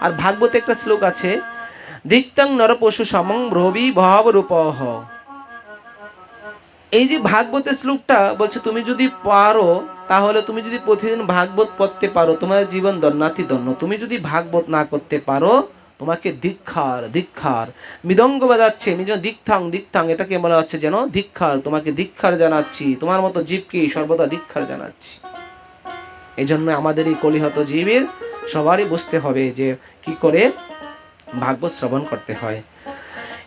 আর ভাগবতে একটা শ্লোক আছে, দিকথং নর পশু সমং ব্রবি ভাব রূপহ। এই যে ভাগবতের শ্লোকটা বলছে তুমি যদি পারো, তাহলে তুমি যদি প্রতিদিন ভাগবত পড়তে পারো, তোমার জীবন ধন্যাতি ধন্য। তুমি যদি ভাগবত না করতে পারো, তোমাকে ধিক্কার ধিক্কার। মৃদঙ্গ বাজাচ্ছে দিকথাং দিকথাং, এটাকে বলা হচ্ছে যেন ধিক্কার, তোমাকে ধিক্কার জানাচ্ছি, তোমার মতো জীবকে সর্বদা ধিক্কার জানাচ্ছি। এই জন্য আমাদের এই কলিহত জীবের সবারই বুঝতে হবে যে কি করে ভাগবত শ্রবণ করতে হয়।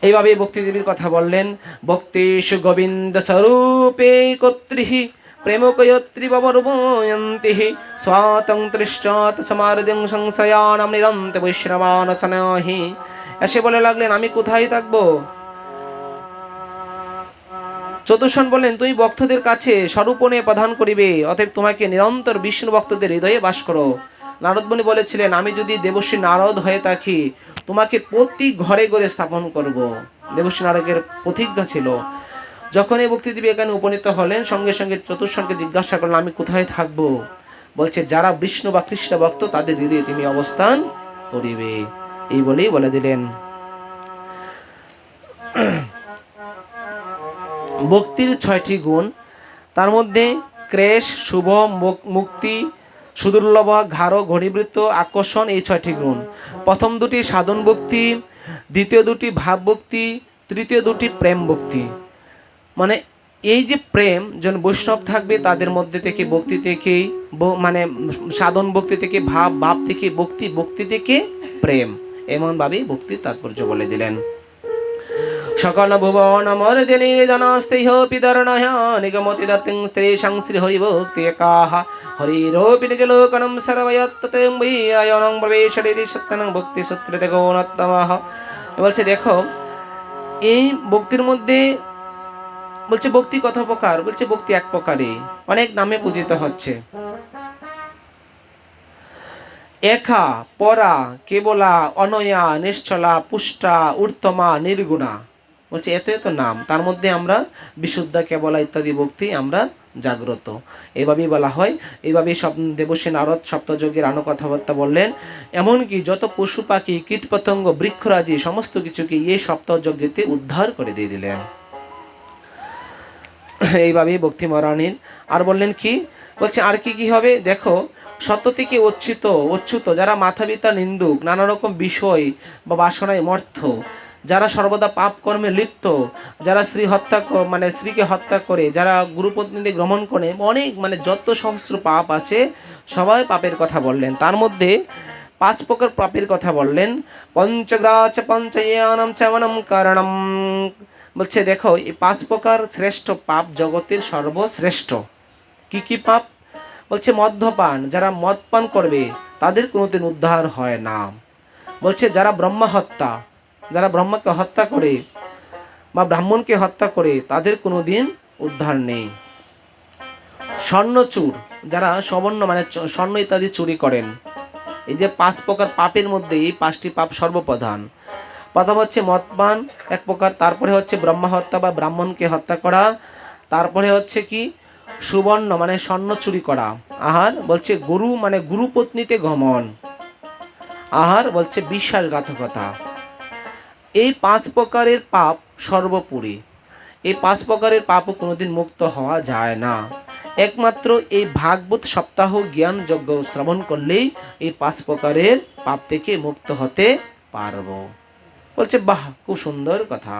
এইভাবে ভক্তিদেবীর কথা বললেন। ভক্তিষু গোবিন্দ স্বরূপে কর্তৃহি প্রেমকয়ত্রীবরূপয়ন্তি স্বাতন্ত্রিশ্চাত সমারদিং সংশ্রয়ানাম নিরন্ত বৈশ্রবানসনাহি। এসে বলে লাগলেন আমি কোথায় থাকবো? চতুর্শন বললেন তুমি ভক্তদের কাছে স্বরূপণে প্রদান করিবে, অতএব তোমাকে নিরন্তর বিষ্ণু ভক্তদের হৃদয়ে বাস করো। নারদমুনি বলেছিলেন আমি যদি দেবশ্রী নারদ হয়ে থাকি তোমাকে প্রতি ঘরে ঘরে স্থাপন করব। দেবশ্রী নারদের প্রতিজ্ঞা ছিল। যখন এই ভক্তিদেবী এখানে উপনীত হলেন সঙ্গে সঙ্গে চতুর্শনকে জিজ্ঞাসা করলেন আমি কোথায় থাকবো? বলছে যারা বিষ্ণু বা কৃষ্ণ ভক্ত তাদের হৃদয়ে তুমি অবস্থান করিবে। এই বলেই বলে দিলেন। ভক্তির 6টি গুণ, তার মধ্যে ক্লেশ, শুভ, মুক্তি, সুদুর্লভ, ঘাড়, ঘনীভূত, আকর্ষণ, এই 6টি গুণ। প্রথম দুটি সাধন ভক্তি, দ্বিতীয় দুটি ভাব ভক্তি, তৃতীয় দুটি প্রেম ভক্তি। মানে এই যে প্রেম যেন বৈষ্ণব থাকবে তাদের মধ্যে থেকে, ভক্তি থেকে মানে সাধন ভক্তি থেকে ভাব, ভাব থেকে ভক্তি, ভক্তি থেকে প্রেম, এমনভাবেই ভক্তির তাৎপর্য বলে দিলেন। সকল ভুবন মর্দিনী জনস্তেহ পিতর্ণয় নিগমতিদর্তিং স্ত্রীশং শ্রী হরি ভক্তি একাহ হরিরোপি নিজলোকনম সর্বয়ত্তং বৈয়ায়নং প্রবেশরিতি সত্যনং ভক্তি সূত্রতে গৌণত্তমঃ। বলছে দেখো এই ভক্তির মধ্যে বলছে ভক্তি কত প্রকার? বলছে ভক্তি এক প্রকারই, অনেক নামে পূজিত হচ্ছে। একা, পরা, কেবলা, অনয়া, নিশ্চলা, পুষ্টা, উত্তমা, নির্গুণা, বলছে এত এত নাম। তার মধ্যে আমরা বিশুদ্ধা, কেবলা ইত্যাদি ভক্তি আমরা জাগ্রত, এভাবেই বলা হয়। এইভাবেই সব দেবশ্রী নারদ সপ্তযজ্ঞের আনো কথাবার্তা বললেন। এমনকি যত পশু পাখি, কীট পতঙ্গ, বৃক্ষরাজি সমস্ত কিছুকে এই সপ্তযজ্ঞেতে উদ্ধার করে দিয়ে দিলেন। এইভাবেই ভক্তি মরানীর। আর বললেন কি? বলছে আর কি কি হবে দেখো। সত্য থেকে অচ্যুত যারা মাথা পিতা নিন্দুক, নানা রকম বিষয় বা বাসনায় মর্থ, যারা সর্বদা পাপ কর্মে লিপ্ত, যারা স্ত্রীকে হত্যা করে, যারা গুরুপত্নীদের গ্রহণ করে, অনেক যত সহস্র পাপ আছে সবাই পাপের কথা বললেন। তার মধ্যে 5 প্রকার পাপের কথা বললেন। পঞ্চগ্রাচ পঞ্চয়ানম চবনম কারণম। বলছে দেখো এই 5 প্রকার শ্রেষ্ঠ পাপ জগতের সর্বশ্রেষ্ঠ। কি কি পাপ? বলছে মদ্যপান, যারা মদ পান করবে তাদের কোনোদিন উদ্ধার হয় না। বলছে যারা ব্রহ্মা হত্যা, যারা ব্রহ্মাকে হত্যা করে বা ব্রাহ্মণকে হত্যা করে তাদের কোনোদিন উদ্ধার নেই। স্বর্ণচুর, যারা সবর্ণ স্বর্ণ ইত্যাদি চুরি করেন। এই যে 5 প্রকার পাপের মধ্যে এই 5টি পাপ সর্বপ্রধান। প্রথম হচ্ছে মদপান এক প্রকার, তারপরে হচ্ছে ব্রহ্মা হত্যা বা ব্রাহ্মণকে হত্যা করা, তারপরে হচ্ছে কি সুবর্ণ স্বর্ণ চুরি করা। আহার বলছে গুরুপত্নীতে গমন। আহার বলছে বিশ্বাসঘাতকতা। এই 5 প্রকারের পাপ সর্বোপরি। এই 5 প্রকারের পাপও কোনোদিন মুক্ত হওয়া যায় না। একমাত্র এই ভাগবত সপ্তাহ জ্ঞান যজ্ঞ শ্রবণ করলেই এই 5 প্রকারের পাপ থেকে মুক্ত হতে পারবো। বলছে বাহ, খুব সুন্দর কথা।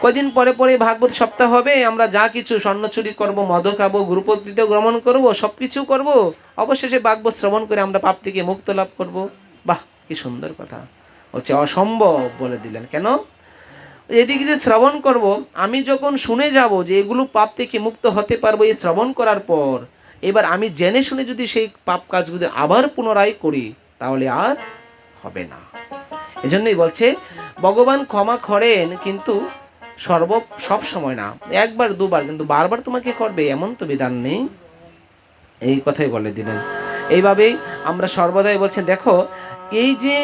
কয়দিন পরে পরে ভাগবত সপ্তাহ হবে, আমরা যা কিছু স্বর্ণ চুরি করবো, মদ খাবো, গুরুপত্নীতে গ্রহণ করবো, সবকিছু করব, অবশেষে ভাগবত শ্রবণ করে আমরা পাপ থেকে মুক্ত লাভ করব। বাহ, কি সুন্দর কথা। বলছে অসম্ভব বলে দিলেন। কেন? এদিকে যে শ্রবণ করব, আমি যখন শুনে যাব যে এগুলো পাপ থেকে মুক্ত হতে পারবো এই শ্রবণ করার পর, এবার আমি জেনে শুনে যদি সেই পাপ কাজগুলো আবার পুনরায় করি তাহলে আর হবে না। এজন্যই বলছে ভগবান ক্ষমা করেন, কিন্তু সব সময় না, একবার দুবার, কিন্তু বারবার তোমাকে করবে এমন তো বিধান নেই। এই কথাই বলে দিলেন। এইভাবেই আমরা সর্বদাই বলছেন দেখো এই যে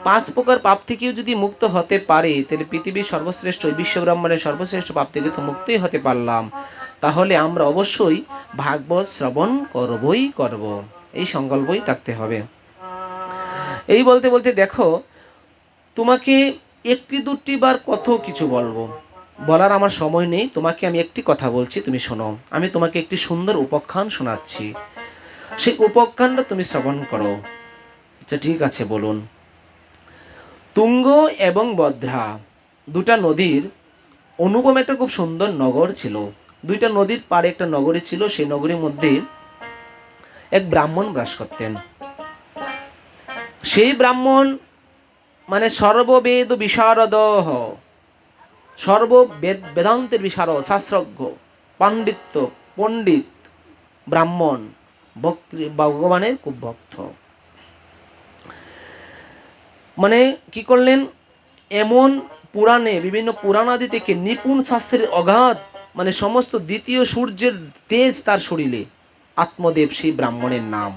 5 প্রকার পাপ থেকেও যদি মুক্ত হতে পারে তাহলে পৃথিবীর সর্বশ্রেষ্ঠ, বিশ্বব্রহ্মাণ্ডের সর্বশ্রেষ্ঠ পাপ থেকে তো মুক্তই হতে পারলাম। তাহলে আমরা অবশ্যই ভাগবত শ্রবণ করব, এই সংকল্পই থাকতে হবে। এই বলতে বলতে দেখো তোমাকে একটি দুটি বার কত কিছু বলবো, বলার আমার সময় নেই। তোমাকে আমি একটি কথা বলছি, তুমি শোনো। আমি তোমাকে একটি সুন্দর উপাখ্যান শোনাচ্ছি, সেই উপাখ্যানটা তুমি শ্রবণ করো। আচ্ছা ঠিক আছে, বলুন। তুঙ্গ এবং ভদ্রা দুটা নদীর অনুপম একটা খুব সুন্দর নগর ছিল। দুইটা নদীর পাড়ে একটা নগরী ছিল। সেই নগরীর মধ্যে এক ব্রাহ্মণ বাস করতেন। সেই ব্রাহ্মণ মানে সর্ববেদ বিশারদ, সর্ববেদ বেদান্তের বিশারদ, শাস্ত্রজ্ঞ, পাণ্ডিত্য পণ্ডিত ব্রাহ্মণ, ভগবানের খুব ভক্ত। মানে কি করলেন, এমন পুরাণে বিভিন্ন পুরাণাদি থেকে নিপুণ শাস্ত্রের অগাধ, মানে সমস্ত দ্বিতীয় সূর্যের তেজ তার শরীরে। আত্মদেব সেই ব্রাহ্মণের নাম।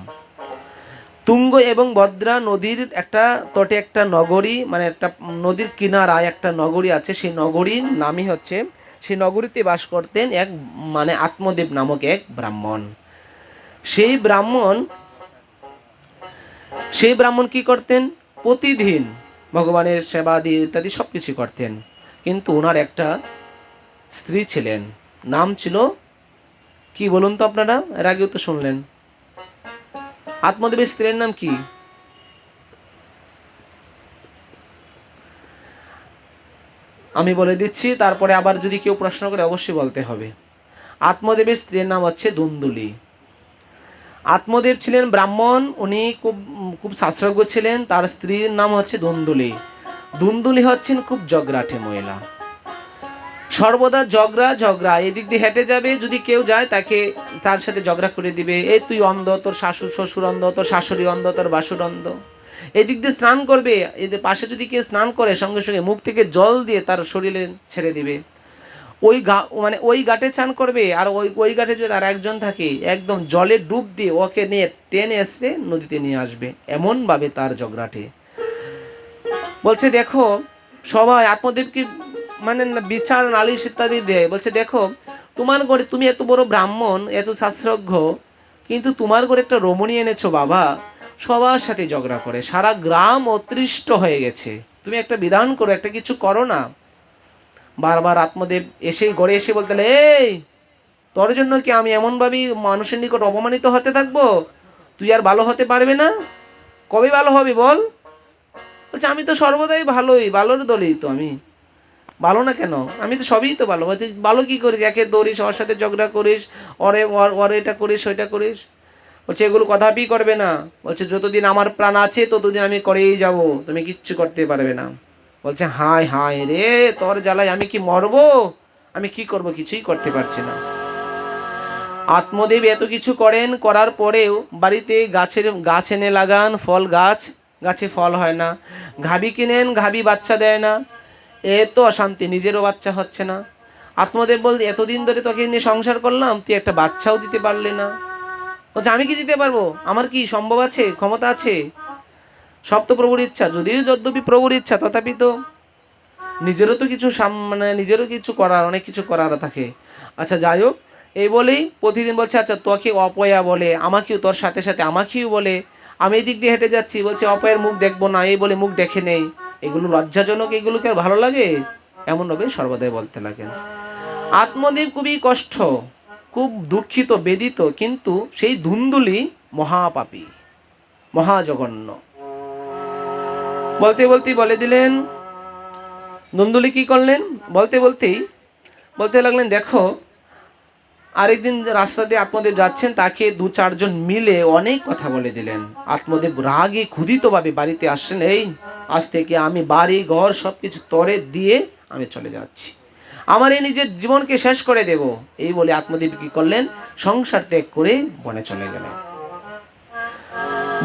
তুঙ্গ এবং ভদ্রা নদীর একটা তটে একটা নগরী, মানে একটা নদীর কিনারায় একটা নগরী আছে। সেই নগরীর নামই হচ্ছে, সেই নগরীতে বাস করতেন এক মানে আত্মদেব নামক এক ব্রাহ্মণ। সেই ব্রাহ্মণ কি করতেন, প্রতিদিন ভগবানের সেবা দিয়ে ইত্যাদি সব কিছু করতেন। কিন্তু ওনার একটা স্ত্রী ছিলেন, নাম ছিল কি বলুন তো আপনারা, এর আগেও তো শুনলেন। আত্মদেবের স্ত্রীর নাম কি? আমি বলে দিচ্ছি, তারপরে আবার যদি কেউ প্রশ্ন করে অবশ্যই বলতে হবে। আত্মদেবের স্ত্রীর নাম হচ্ছে দুন্দুলি। আত্মদেব ছিলেন ব্রাহ্মণ, উনি খুব খুব শাস্ত্রজ্ঞ ছিলেন। তার স্ত্রীর নাম হচ্ছে দুন্দুলি। দুন্দুলি হচ্ছেন খুব জগরাটে মহিলা, সর্বদা ঝগড়া। এদিক দিয়ে হেঁটে যাবে, যদি কেউ যায় তাকে তার সাথে ঝগড়া করে দিবে। এই তুই অন্ধ, তোর শ্বশুর অন্ধ, তোর শাশুড়ি অন্ধ, তোর বাসুর অন্ধ। এদিক দিয়ে স্নান করবে, এদের পাশে যদি কেউ স্নান করে সঙ্গে সঙ্গে মুখ থেকে জল দিয়ে তার শরীরে ছেড়ে দিবে। মানে ওই ঘাটে চান করবে, আর ওই ঘাটে যদি আর একজন থাকে, একদম জলে ডুব দিয়ে ওকে নিয়ে টেনে এসে নদীতে নিয়ে আসবে। এমনভাবে তার ঝগড়াটে। বলছে দেখো সবাই আত্মদেবকে মানে বিচার নালিশ ইত্যাদি দেয়। বলছে দেখো তোমার ঘরে, তুমি এত বড় ব্রাহ্মণ, এত শাস্ত্রজ্ঞ, কিন্তু তোমার ঘরে একটা রমণী এনেছো বাবা, সবার সাথে ঝগড়া করে, সারা গ্রাম অতৃষ্ট হয়ে গেছে। তুমি একটা বিধান করো, একটা কিছু করো না। বারবার আত্মদেব এসে ঘরে এসে বলতেন, এই তোর জন্য কি আমি এমনভাবেই মানুষের নিকট অপমানিত হতে থাকবো? তুই আর ভালো হতে পারবে না, কবে ভালো হবে বল? বলছে আমি তো সর্বদাই ভালোর দলেই তো। আমি ভালো না কেন? আমি তো সবই তো ভালো। বলছে ভালো কি করিস? একে দৌড়িস, ওর সাথে ঝগড়া করিস, ওর এটা করিস, ওইটা করিস। বলছে এগুলো কথাই করবে না। বলছে যতদিন আমার প্রাণ আছে ততদিন আমি করেই যাব, তুমি কিচ্ছু করতে পারবে না। বলছে হায় হায় রে, তোর জ্বালায় আমি কি মরবো? আমি কি করব? কিছুই করতে পারছি না। আত্মদেব এত কিছু করেন, করার পরেও বাড়িতে গাছ এনে লাগান, ফল গাছে ফল হয় না। গাভী কিনেন, গাভী বাচ্চা দেয় না। এত অশান্তি, নিজেরও বাচ্চা হচ্ছে না। আত্মদেব বলতে এতদিন ধরে তোকে নিয়ে সংসার করলাম, তুই একটা বাচ্চাও দিতে পারলি না। বলছে আমি কি দিতে পারবো? আমার কি সম্ভব আছে, ক্ষমতা আছে? সব তো প্রভুর ইচ্ছা। যদ্যপি প্রভুর ইচ্ছা, তথাপি তো নিজেরও তো কিছু মানে নিজেরও কিছু করার, অনেক কিছু করার থাকে। আচ্ছা যাই হোক, এই বলেই প্রতিদিন বলছে আচ্ছা তোকে অপয়া বলে, আমাকেও তোর সাথে সাথে আমাকেও বলে। আমি এই দিক দিয়ে হেঁটে যাচ্ছি, বলছে অপয়ের মুখ দেখবো না, এই বলে মুখ দেখে নেই। এগুলো লজ্জাজনক, এগুলোকে আর ভালো লাগে? এমনভাবে সর্বদাই বলতে লাগেন। আত্মদেব খুবই কষ্ট, খুব দুঃখিত, বেদিত, কিন্তু সেই ধুন্দুলি মহাপাপী, মহাজঘন্য। বলতে বলতেই বলে দিলেন। ধুন্দুলি কি করলেন, বলতে লাগলেন দেখো, আরেকদিন রাস্তা দিয়ে আত্মদেব যাচ্ছেন, তাকে 2-4 জন মিলে অনেক কথা বলে দিলেন। আত্মদেব রাগে ক্ষুধিতভাবে বাড়িতে আসছেন। এই আজ থেকে আমি বাড়ি ঘর সব কিছু তরে দিয়ে আমি চলে যাচ্ছি, আমার এই নিজের জীবনকে শেষ করে দেব। এই বলে আত্মদেব কি করলেন, সংসার ত্যাগ করে বনে চলে গেলেন।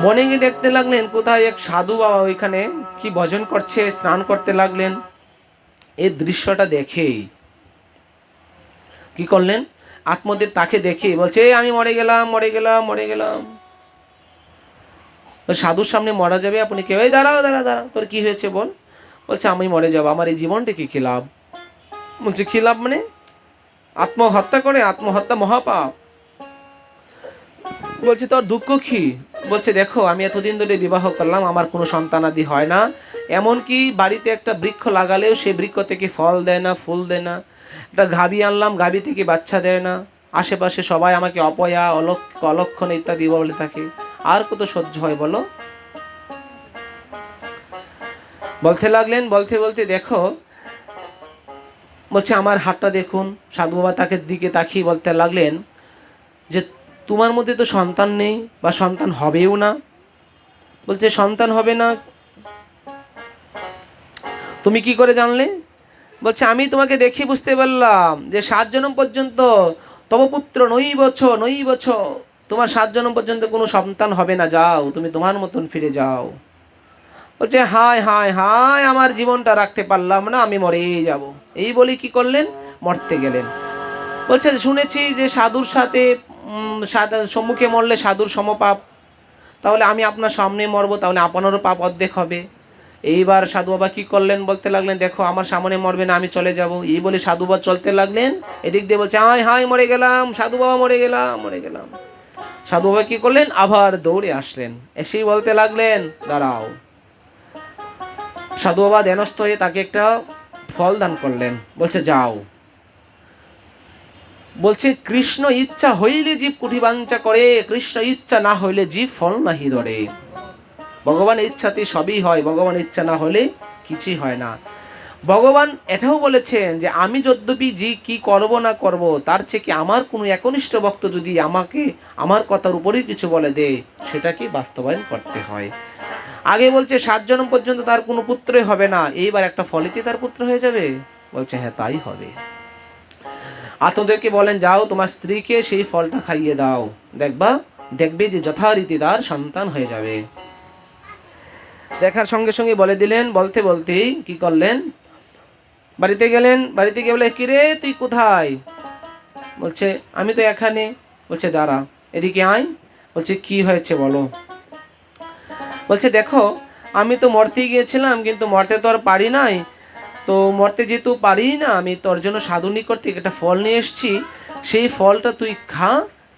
বনে গিয়ে দেখতে লাগলেন কোথায় এক সাধু বাবা ওইখানে কি ভজন করছে, স্নান করতে লাগলেন। এই দৃশ্যটা দেখেই কি করলেন, আত্মদেব তাকে দেখে বলছে আমি মরে গেলাম। সাধুর সামনে মরা যাবে, আপনি কেউ? এই দাঁড়াও, তোর কি হয়েছে বল। বলছে আমি মরে যাবো, আমার এই জীবনটাকে কি লাভ? বলছে কি লাভ মানে? আত্মহত্যা মহাপাপ। বলছে তোর দুঃখ কি? বলছে দেখো আমি এতদিন ধরে বিবাহ করলাম, আমার কোনো সন্তানাদি হয় না। এমনকি বাড়িতে একটা বৃক্ষ লাগালেও সে বৃক্ষ থেকে ফল দেয় না, ফুল দেয় না। একটা গাভী আনলাম, গাভী থেকে বাচ্চা দেয় না। আশেপাশে সবাই আমাকে অপয়া, অলক্ষণ ইত্যাদি বলে থাকে। আর কত সহ্য হয় বলো? বলতে লাগলেন, বলতে বলতে দেখো, বলছে আমার হাতটা দেখুন। সাধু বাবা তাকে দিকে তাকিয়ে বলতে লাগলেন যে তোমার মধ্যে তো সন্তান নেই বা সন্তান হবেও না। বলছে সন্তান হবে না তুমি কি করে জানলে? বলছে আমি তোমাকে দেখে বুঝতে পারলাম যে 7 জনম পর্যন্ত তব পুত্র নৈবছ, তোমার 7 জনম পর্যন্ত কোনো সন্তান হবে না, যাও তুমি তোমার মতন ফিরে যাও। বলছে হায় হায় হায়, আমার জীবনটা রাখতে পারলাম না, আমি মরেই যাব। এই বলে কি করলেন, মরতে গেলেন। বলছে শুনেছি যে সাধুর সাথে সম্মুখে মরলে সাধুর সমপাপ, তাহলে আমি আপনার সামনে মরবো, তাহলে আপনারও পাপ অর্ধেক হবে। এইবার সাধু বাবা কি করলেন, বলতে লাগলেন দেখো আমার সামনে মরবে না, আমি চলে যাব। এই বলে সাধু বাবা চলতে লাগলেন, এদিক দিয়ে বলছে হায় হায় মরে গেলাম, সাধু বাবা মরে গেলাম, মরে গেলাম। সাধু বাবা কি করলেন, আবার দৌড়ে আসলেন, এসেই বলতে লাগলেন দাঁড়াও। সাধু বাবা ধ্যানস্থ হয়ে তাকে একটা ফল দান করলেন, বলছে যাও। বলছে কৃষ্ণ ইচ্ছা হইলে জীব কুঠি বাঞ্ছা করে, কৃষ্ণ ইচ্ছা না হইলে জীব ফল নাহি ধরে। ভগবানের ইচ্ছাতে সবই হয়, ভগবানের ইচ্ছা না হলে কিছুই হয় না। ভগবান এটাও বলেছেন যে আমি যদ্যপি যে কি করব না করব, তার চেয়ে কি আমার কোনো একনিষ্ঠ ভক্ত যদি আমাকে আমার কথার উপরেই কিছু বলে দে, সেটাকে বাস্তবায়ন করতে হয়। আগে বলছে 7 জনম পর্যন্ত তার কোনো পুত্রই হবে না, এইবার একটা ফলেতে তার পুত্র হয়ে যাবে। বলছে হ্যাঁ তাই হবে। আত্মদেবকে বলেন যাও তোমার স্ত্রীকে সেই ফলটা খাইয়ে দাও, দেখবে যে যথারীতি তার সন্তান হয়ে যাবে। দেখার সঙ্গে সঙ্গে বলে দিলেন, বলতে বলতেই কি করলেন, বাড়িতে গেলেন। বাড়িতে গিয়ে বলে কিরে তুই কোথায়? বলছে আমি তো এখানে। বলছে দাঁড়া এদিকে আয়। বলছে কি হয়েছে বলো। বলছে দেখো আমি তো মরতে গিয়েছিলাম, কিন্তু মরতে তো আর পারি নাই, তো মরতে যেহেতু পারি না, আমি তোর জন্য সাধু নিকট থেকে একটা ফল নিয়ে এসেছি, সেই ফলটা তুই খা,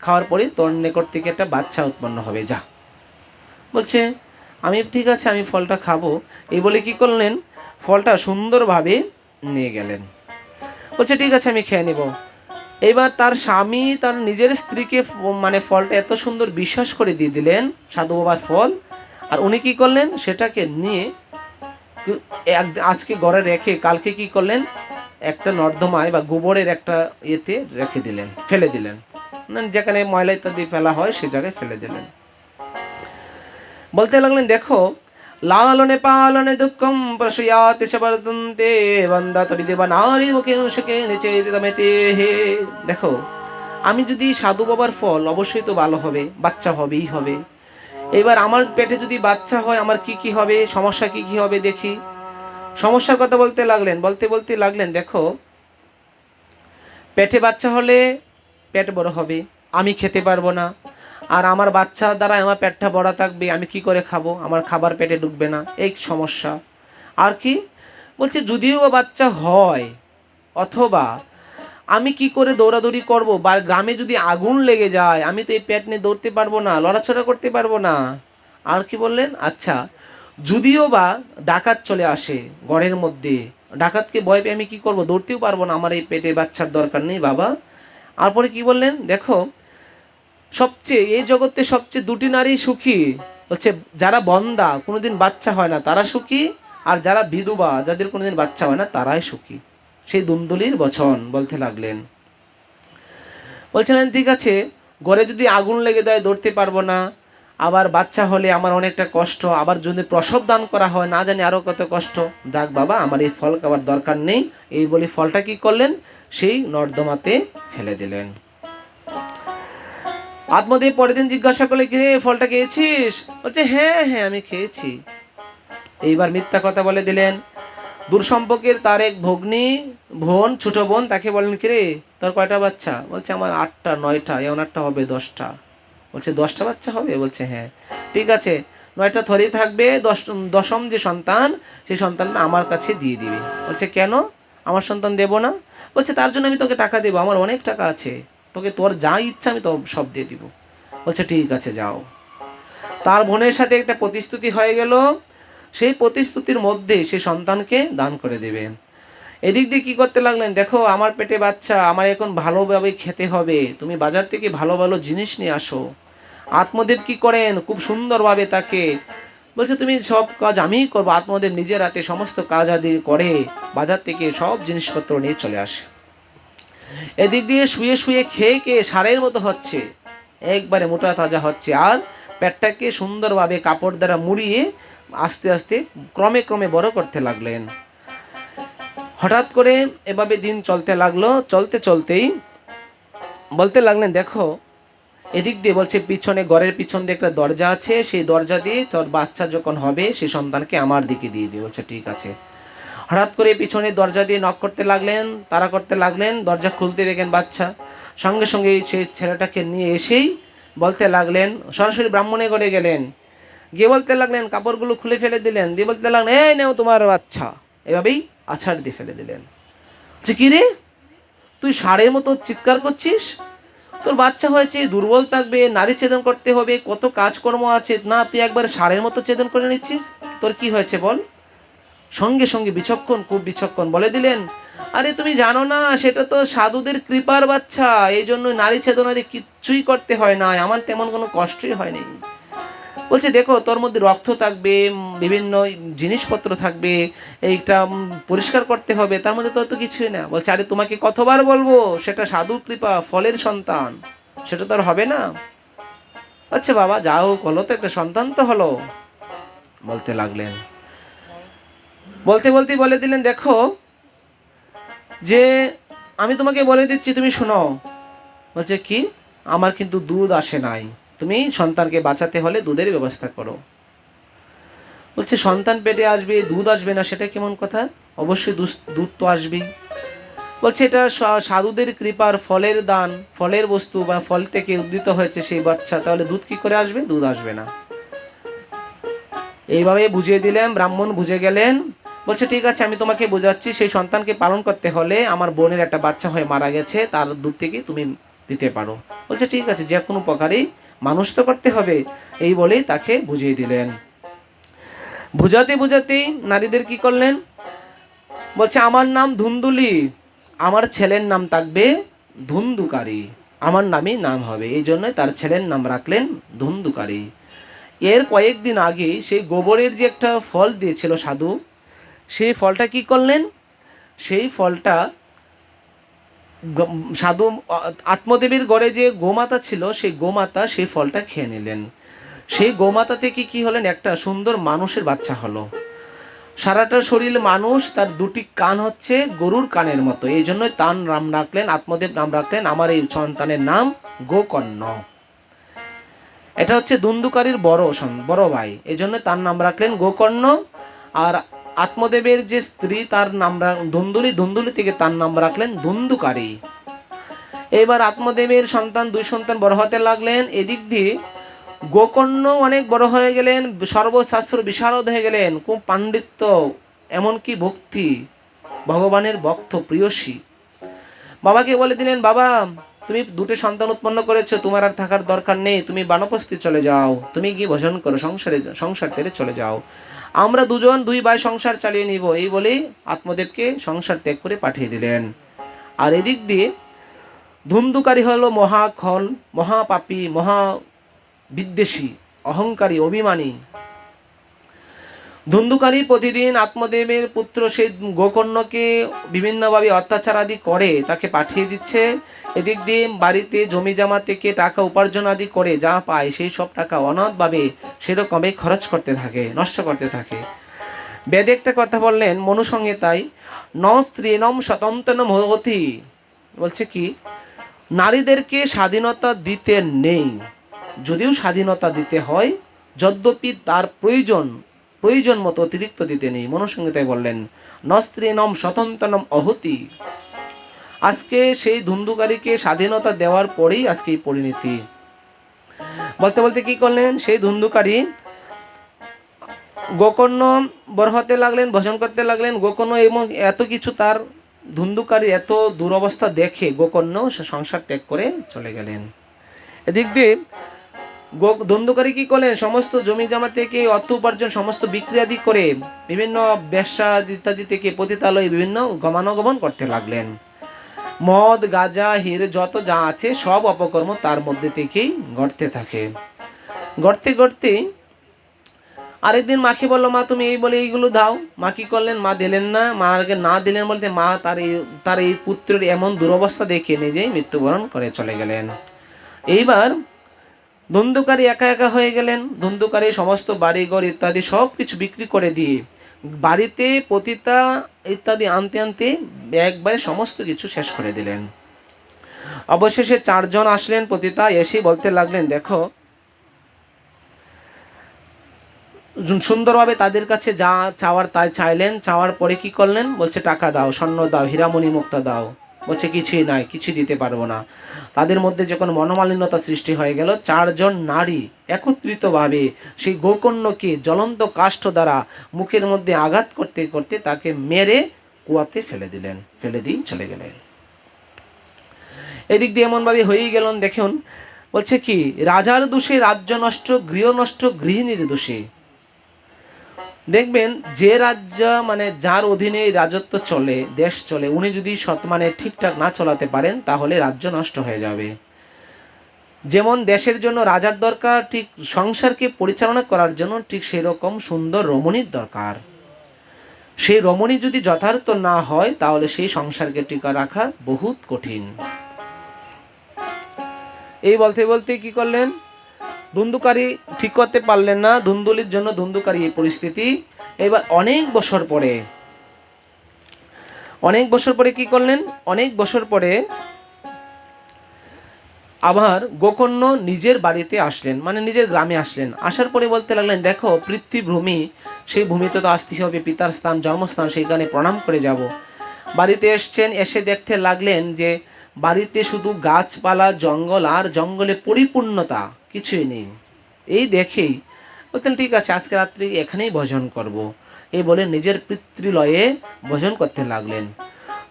খাওয়ার পরে তোর নিকট থেকে একটা বাচ্চা উৎপন্ন হবে, যা। বলছে আমি ঠিক আছে আমি ফলটা খাবো। এই বলে কি করলেন, ফলটা সুন্দরভাবে নিয়ে গেলেন। বলছে ঠিক আছে আমি খেয়ে নিব। এবার তার স্বামী তার নিজের স্ত্রীকে মানে ফলটা এত সুন্দর বিশ্বাস করে দিয়ে দিলেন, সাধু বাবার ফল। আর উনি কি করলেন, সেটাকে নিয়ে আজকে ঘরে রেখে কালকে কি করলেন, একটা নর্দমায় বা গোবরের একটা ইয়েতে রেখে দিলেন, ফেলে দিলেন, যেখানে ময়লা ইত্যাদি ফেলা হয় সে জায়গায় ফেলে দিলেন। বলতে লাগলেন দেখো লালনে পালনে দুঃখম প্রশয়াতে সবর্তন্তে বন্দাত বিদেবা নারী মুখে সুখে নিচে হে। দেখো আমি যদি সাধু বাবার ফল, অবশ্যই তো ভালো হবে, বাচ্চা হবেই হবে। এবার আমার পেটে যদি বাচ্চা হয় আমার কি কি হবে, সমস্যা কি কি হবে দেখি। সমস্যার কথা বলতে লাগলেন, বলতে বলতে লাগলেন দেখো পেটে বাচ্চা হলে পেট বড় হবে, আমি খেতে পারবো না, আর আমার বাচ্চা দ্বারা আমার পেটটা বড় থাকবে, আমি কি করে খাবো, আমার খাবার পেটে ঢুকবে না, এই সমস্যা। আর কি বলছে যদিও বাচ্চা হয়, অথবা আমি কি করে দৌড়াদৌড়ি করব, বা গ্রামে যদি আগুন লেগে যায় আমি তো এই পেট নিয়ে দৌড়তে পারবো না, লড়াচড়া করতে পারবো না। আর কি বললেন, আচ্ছা যদিও বা ডাকাত চলে আসে ঘরের মধ্যে, ডাকাতকে ভয় পেয়ে আমি কি করব, দৌড়তেও পারবো না, আমার এই পেটে বাচ্চার দরকার নেই বাবা। তারপরে কি বললেন দেখো সবচেয়ে এই জগতে সবচেয়ে দুটি নারী সুখী, হচ্ছে যারা বন্দা কোনোদিন বাচ্চা হয় না তারা সুখী, আর যারা বিধবা যাদের কোনোদিন বাচ্চা হয় না তারাই সুখী। সেই দুন্দুলির বচন বলতে লাগলেন। বলছিলেন ঠিক আছে ঘরে যদি আগুন লেগে দেয় দৌড়তে পারবো না, আবার বাচ্চা হলে আমার অনেকটা কষ্ট, আবার যদি প্রসব দান করা হয় না জানি আরও কত কষ্ট, দেখ বাবা আমার এই ফল খাবার দরকার নেই। এই বলে ফলটা কি করলেন, সেই নর্দমাতে ফেলে দিলেন। আত্মদেব পরের দিন জিজ্ঞাসা করলে কি ফলটা খেয়েছিস? বলছে হ্যাঁ হ্যাঁ আমি খেয়েছি। এইবার মিথ্যা কথা বলে দিলেন। দূর সম্পর্কের তার এক ভগ্নী বোন, ছোট বোন, তাকে বলেন কিরে তোর কয়টা বাচ্চা? বলছে আমার 8টা 9টা, এমন একটা হবে 10টা। বলছে 10টা বাচ্চা হবে? বলছে হ্যাঁ। ঠিক আছে 9টা থরেই থাকবে, দশম যে সন্তান সেই সন্তানটা আমার কাছে দিয়ে দিবি। বলছে কেন আমার সন্তান দেব না? বলছে তার জন্য আমি তোকে টাকা দেবো, আমার অনেক টাকা আছে, তোকে তোর যা ইচ্ছা আমি তো সব দিয়ে দিব। বলছে ঠিক আছে যাও। তার বোনের সাথে একটা প্রতিশ্রুতি হয়ে গেল, সেই প্রতিশ্রুতির মধ্যে সে সন্তানকে দান করে দেবে। এদিক দিয়ে কী করতে লাগলেন, দেখো আমার পেটে বাচ্চা, আমার এখন ভালোভাবে খেতে হবে, তুমি বাজার থেকে ভালো ভালো জিনিস নিয়ে আসো। আত্মদেব কি করেন, খুব সুন্দরভাবে তাকে বলছে তুমি সব কাজ আমিই করবো। আত্মদেব নিজের হাতে সমস্ত কাজ আদি করে বাজার থেকে সব জিনিসপত্র নিয়ে চলে আসে। এদিক দিয়ে শুয়ে শুয়ে খেয়ে খেয়ে সারের মতো হচ্ছে, একবারে মোটা তাজা হচ্ছে, আর পেটটাকে সুন্দরভাবে কাপড় দ্বারা মুড়িয়ে আস্তে আস্তে ক্রমে ক্রমে বড় করতে লাগলেন। হঠাৎ করে এভাবে দিন চলতে লাগলো। চলতে চলতেই বলতে লাগলেন, দেখো এদিক দিয়ে বলছে পিছনে ঘরের পিছন দিয়ে একটা দরজা আছে, সেই দরজা দিয়ে তোর বাচ্চা যখন হবে সেই সন্তানকে আমার দিকে দিয়ে দিই। বলছে ঠিক আছে। হঠাৎ করে পিছনে দরজা দিয়ে নক করতে লাগলেন, তাড়া করতে লাগলেন। দরজা খুলতে দেখেন বাচ্চা, সঙ্গে সঙ্গে সেই ছেলেটাকে নিয়ে এসেই বলতে লাগলেন, সরাসরি ব্রাহ্মণে ঘরে গেলেন, গিয়ে বলতে লাগলেন, কাপড়গুলো খুলে ফেলে দিলেন, দিয়ে বলতে লাগলেন, এই নেও তোমার বাচ্চা। এভাবেই আছাড় দিয়ে ফেলে দিলেন। যে কি রে, তুই ষাঁড়ের মতো চিৎকার করছিস? তোর বাচ্চা হয়েছে, দুর্বল থাকবে, নারী ছেদন করতে হবে, কত কাজকর্ম আছে, না তুই একবার ষাঁড়ের মতো ছেদন করে নিচ্ছিস? তোর কি হয়েছে বল? সঙ্গে সঙ্গে বিচক্ষণ, খুব বিচক্ষণ বলে দিলেন, আরে তুমি জানো না, সেটা তো সাধুদের কৃপার বাচ্চা, এই জন্য নারী ছেদনাদি কিচ্ছুই করতে হয় না, আমার তেমন কোনো কষ্টই হয়নি। বলছে দেখো, তোর মধ্যে রক্ত থাকবে, বিভিন্ন জিনিসপত্র থাকবে, এইটা পরিষ্কার করতে হবে, তার মধ্যে তো কিছুই না। বলছে আরে তোমাকে কতবার বলবো, সেটা সাধু কৃপা, ফলের সন্তান, সেটা তো আর হবে না। আচ্ছা বাবা যা হোক, হলো তো, একটা সন্তান তো হলো। বলতে লাগলেন, বলতে বলতে বলে দিলেন, দেখো যে আমি তোমাকে বলে দিচ্ছি, তুমি শোনো। বলছে কি? আমার কিন্তু দুধ আসে নাই, তুমি সন্তানকে বাঁচাতে হলে দুধের ব্যবস্থা করো। বলছে সন্তান পেটে আসবে, দুধ আসবে না, সেটা কেমন কথা? অবশ্যই দুধ তো আসবেই। বলছে এটা সাধুদের কৃপার ফলের দান, ফলের বস্তু বা ফল থেকে উদ্ভূত হয়েছে সেই বাচ্চা, তাহলে দুধ কি করে আসবে? দুধ আসবে না। এইভাবে বুঝিয়ে দিলেন, ব্রাহ্মণ বুঝে গেলেন। বলছে ঠিক আছে, আমি তোমাকে বোঝাচ্ছি, সেই সন্তানকে পালন করতে হলে আমার বোনের একটা বাচ্চা হয়ে মারা গেছে, তার দুধ থেকে তুমি দিতে পারো। বলছে ঠিক আছে, যে কোনো প্রকারেই মানুষ তো করতে হবে, এই বলেই তাকে বুঝিয়ে দিলেন। বুঝাতে বুঝাতেই নারীদের কি করলেন? বলছে আমার নাম ধুন্দুলি, আমার ছেলের নাম থাকবে ধুন্দুকারী, আমার নামই নাম হবে। এই জন্য তার ছেলের নাম রাখলেন ধুন্দুকারী। এর কয়েকদিন আগে সেই গোবরের যে একটা ফল দিয়েছিল সাধু, সেই ফলটা কি করলেন? সেই ফলটা সাধু আত্মদেবের গড়ে যে গোমাতা ছিল, সেই গোমাতা সেই ফলটা খেয়ে নিলেন। সেই গোমাতা থেকে কি হলেন? একটা সুন্দর মানুষের বাচ্চা হলো। সারাটা শরীর মানুষ, তার দুটি কান হচ্ছে গরুর কানের মতো, এই জন্যই তার নাম রাখলেন, আত্মদেব নাম রাখলেন, আমার এই সন্তানের নাম গোকর্ণ। এটা হচ্ছে ধুন্দুকারীর বড় ভাই, এই জন্য তার নাম রাখলেন গোকর্ণ। আর আত্মদেবের যে স্ত্রী, তার নাম ধুন্দুলি থেকে তার নাম রাখলেন ধুন্দুকারী। এবার আত্মদেবের সন্তান, দুই সন্তান বড় হতে লাগলেন। এদিক দিয়ে গোকর্ণ অনেক বড় হয়ে গেলেন, সর্বশাস্ত্র বিশারদ হয়ে গেলেন, খুব পাণ্ডিত্য, এমনকি ভক্তি, ভগবানের ভক্ত প্রিয়সী। বাবাকে বলে দিলেন, বাবা তুমি দুটো সন্তান উৎপন্ন করেছো, তোমার আর থাকার দরকার নেই, তুমি বানপ্রস্থে চলে যাও, তুমি গিয়ে ভজন করো, সংসার ত্যাগে চলে যাও, আমরা দুজন দুই ভাই সংসার চালিয়ে নিব। এই বলেই আত্মদেবকে সংসার ত্যাগ করে পাঠিয়ে দিলেন। আর এদিক দিয়ে ধুন্দুকারী হলো মহাখল, মহাপাপী, মহাবিদ্বেষী, অহংকারী, অভিমানী। ধুন্দুকারী প্রতিদিন আত্মদেবের পুত্র সেই গোকর্ণকে বিভিন্নভাবে অত্যাচার আদি করে তাকে পাঠিয়ে দিচ্ছে। এদিক দিয়ে বাড়িতে জমি জমা থেকে টাকা উপার্জন আদি করে যা পায় সেই সব টাকা অনাথভাবে সেরকমে খরচ করতে থাকে, নষ্ট করতে থাকে। বেদে একটা কথা বললেন মনুসংহিতায়, ন স্ত্রীণম স্বতন্ত্রম ভবতি। বলছে কি? নারীদেরকে স্বাধীনতা দিতে নেই, যদিও স্বাধীনতা দিতে হয়, যদ্যপি তার প্রয়োজন মতো অতিরিক্ত দিতে নেই। মনুসংহিতায় বললেন ন স্ত্রীণম স্বতন্ত্রম অহতি। আজকে সেই ধুন্দুকারীকে স্বাধীনতা দেওয়ার পরেই আজকে এই পরিণতি। বলতে বলতে কি করলেন? সেই ধুন্দুকারী গোকর্ণ বড় হতে লাগলেন, ভজন করতে লাগলেন। গোকর্ণ এবং এত কিছু, তার ধুন্দুকারী এত দুরবস্থা দেখে গোকর্ণ সে সংসার ত্যাগ করে চলে গেলেন। এদিক দিয়ে ধুন্দুকারী কি করলেন? সমস্ত জমি জমা থেকে অর্থ উপার্জন সমস্ত বিক্রি আদি করে বিভিন্ন ব্যবসা ইত্যাদি থেকে পতিতালয়ে বিভিন্ন গমনাগমন করতে লাগলেন। মদ, গাঁজা, হিরে যত যা আছে সব অপকর্ম তার মধ্যে থেকেই ঘটতে থাকে। ঘটতে ঘটতে আরেকদিন মাকে বললো, মা তুমি এই বলে এইগুলো দাও। মা কি করলেন, মা দিলেন না। মা আগে না দিলেন বলতে মা তার এই পুত্রের এমন দুরবস্থা দেখে নিজেই মৃত্যুবরণ করে চলে গেলেন। এইবার ধুন্ধুকারী একা একা হয়ে গেলেন। ধুন্ধুকারী সমস্ত বাড়িঘর ইত্যাদি সব কিছু বিক্রি করে দিয়ে বাড়িতে পতিতা ইত্যাদি আনতে আনতে একবারে সমস্ত কিছু শেষ করে দিলেন। অবশেষে 4 জন আসলেন পতিতা, এসে বলতে লাগলেন, দেখো সুন্দরভাবে তাদের কাছে যা চাওয়ার তাই চাইলেন। চাওয়ার পরে কি করলেন, বলছে টাকা দাও, স্বর্ণ দাও, হীরামণি মুক্তা দাও। বলছে কিছুই নাই, কিছুই দিতে পারবো না। তাদের মধ্যে যখন মনোমালিন্যতা সৃষ্টি হয়ে গেল, 4 জন নারী একত্রিতভাবে সেই গোকর্ণকে জ্বলন্ত কাষ্ঠ দ্বারা মুখের মধ্যে আঘাত করতে করতে তাকে মেরে কুয়াতে ফেলে দিলেন, ফেলে দিয়ে চলে গেলেন। এদিক দিয়ে এমনভাবে হয়েই গেলেন। দেখুন বলছে কি, রাজার দোষে রাজ্য নষ্ট, গৃহ নষ্ট গৃহিণীর দোষে। দেখবেন যে রাজ্য মানে যার অধীনে রাজত্ব চলে, দেশ চলে, উনি যদি মানে ঠিকঠাক না চালাতে পারেন তাহলে রাজ্য নষ্ট হয়ে যাবে। যেমন দেশের জন্য রাজার দরকার, ঠিক সংসারকে পরিচালনা করার জন্য ঠিক সেই রকম সুন্দর রমণীর দরকার। সেই রমণী যদি যথার্থ না হয় তাহলে সেই সংসারকে টিকা রাখা বহুত কঠিন। এই বলতে বলতে কি করলেন, ধুন্ধুকারী ঠিক করতে পারলেন না। ধুন্দুলির জন্য ধুন্ধুকারী এই পরিস্থিতি। এবার অনেক বছর পরে কি করলেন, অনেক বছর পরে আবার গোকর্ণ নিজের বাড়িতে আসলেন, মানে নিজের গ্রামে আসলেন। আসার পরে বলতে লাগলেন, দেখো পৃথিভূমি, সেই ভূমিতে তো আসতে হবে, পিতার স্থান, জন্মস্থান, সেইখানে প্রণাম করে যাব। বাড়িতে এসছেন, এসে দেখতে লাগলেন যে বাড়িতে শুধু গাছপালা, জঙ্গল, আর জঙ্গলে পরিপূর্ণতা, কিছুই নেই। এই দেখেই বলতেন, ঠিক আছে আজকে রাত্রি এখানেই ভজন করব। এই বলে নিজের পিতৃলয়ে ভজন করতে লাগলেন।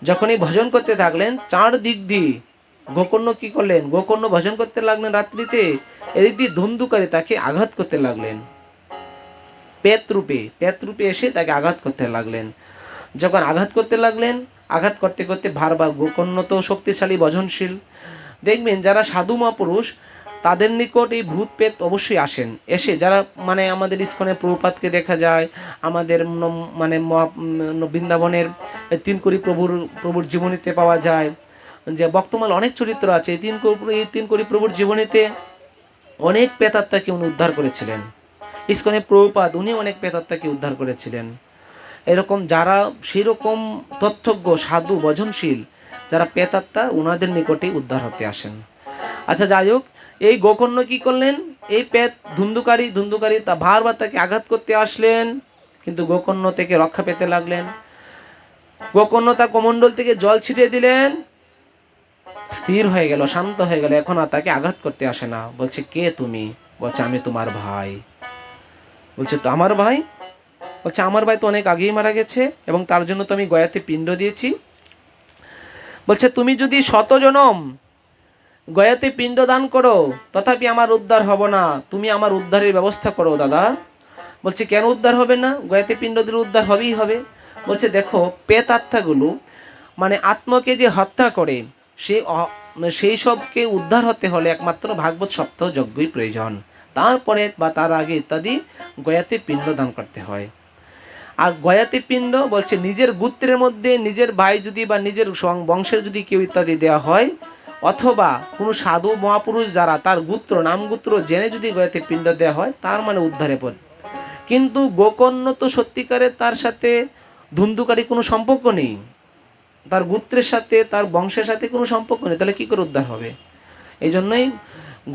যখনই ভজন করতে থাকলেন, 4 দিক দিয়ে গোকর্ণ কি করলেন, গোকর্ণ ভজন করতে লাগলেন রাত্রিতে। এদিক দিয়ে ধুন্ধুকারী তাকে আঘাত করতে লাগলেন, পেত রূপে এসে তাকে আঘাত করতে লাগলেন। যখন আঘাত করতে লাগলেন, আঘাত করতে করতে বারবার, গোকর্ণ তো শক্তিশালী ভজনশীল। দেখবেন যারা সাধু মহাপুরুষ তাদের নিকট এই ভূত পেত অবশ্যই আসেন। এসে যারা মানে আমাদের ইস্কনে প্রভুপাদকে দেখা যায়, আমাদের মানে বৃন্দাবনের তিনকুরি প্রভুর জীবনীতে পাওয়া যায় যে বক্তমাল অনেক চরিত্র আছে। এই তিনকুরি প্রভুর জীবনীতে অনেক প্রেতাত্মাকে উনি উদ্ধার করেছিলেন। ইস্কনে প্রভুপাদ উনি অনেক প্রেতাত্মাকে উদ্ধার করেছিলেন। এরকম যারা সেরকম তথ্যজ্ঞ সাধু ভজনশীল যারা প্রেতাত্মা, ওনাদের নিকটেই উদ্ধার হতে আসেন। আচ্ছা যাই হোক, এই গোকর্ণ কি করলেন, এই পেত ধুন্ধুকারী তা বারবার তাকে আঘাত করতে আসলেন, কিন্তু গোকর্ণ থেকে রক্ষা পেতে লাগলেন। গোকর্ণ তা কমণ্ডল থেকে জল ছিটিয়ে দিলেন, স্থির হয়ে গেল, শান্ত হয়ে গেল, এখন আর তাকে আঘাত করতে আসে না। বলছে, কে তুমি? বলছে, আমি তোমার ভাই। বলছে, তো আমার ভাই? বলছে, আমার ভাই তো অনেক আগেই মারা গেছে এবং তার জন্য তো আমি গয়াতে পিণ্ড দিয়েছি। বলছে, তুমি যদি 100 জনম গয়াতে পিণ্ড দান করো তথাপি আমার উদ্ধার হব না, তুমি আমার উদ্ধারের ব্যবস্থা করো দাদা। বলছে, কেন উদ্ধার হবে না? গয়াতে পিণ্ড দিলে উদ্ধার হবেই হবে। বলছে, দেখো প্রেতাত্মাগুলো মানে আত্মাকে যে হত্যা করে, সেই সবকে উদ্ধার হতে হলে একমাত্র ভাগবত সপ্তাহ যজ্ঞই প্রয়োজন। তারপরে বা তার আগে ইত্যাদি গয়াতে পিণ্ড দান করতে হয়। আর গয়াতে পিণ্ড বলছে নিজের গোত্রের মধ্যে নিজের ভাই যদি বা নিজের বংশের যদি কেউ ইত্যাদি দেওয়া হয়, অথবা কোনো সাধু মহাপুরুষ যারা তার গোত্র নামগোত্র জেনে যদি গয়াতে পিণ্ড দেওয়া হয়, তার মানে উদ্ধারে পথ। কিন্তু গোকর্ণ তো সত্যিকারের তার সাথে ধুন্ধুকারী কোনো সম্পর্ক নেই, তার গোত্রের সাথে তার বংশের সাথে কোনো সম্পর্ক নেই, তাহলে কী করে উদ্ধার হবে? এই জন্যই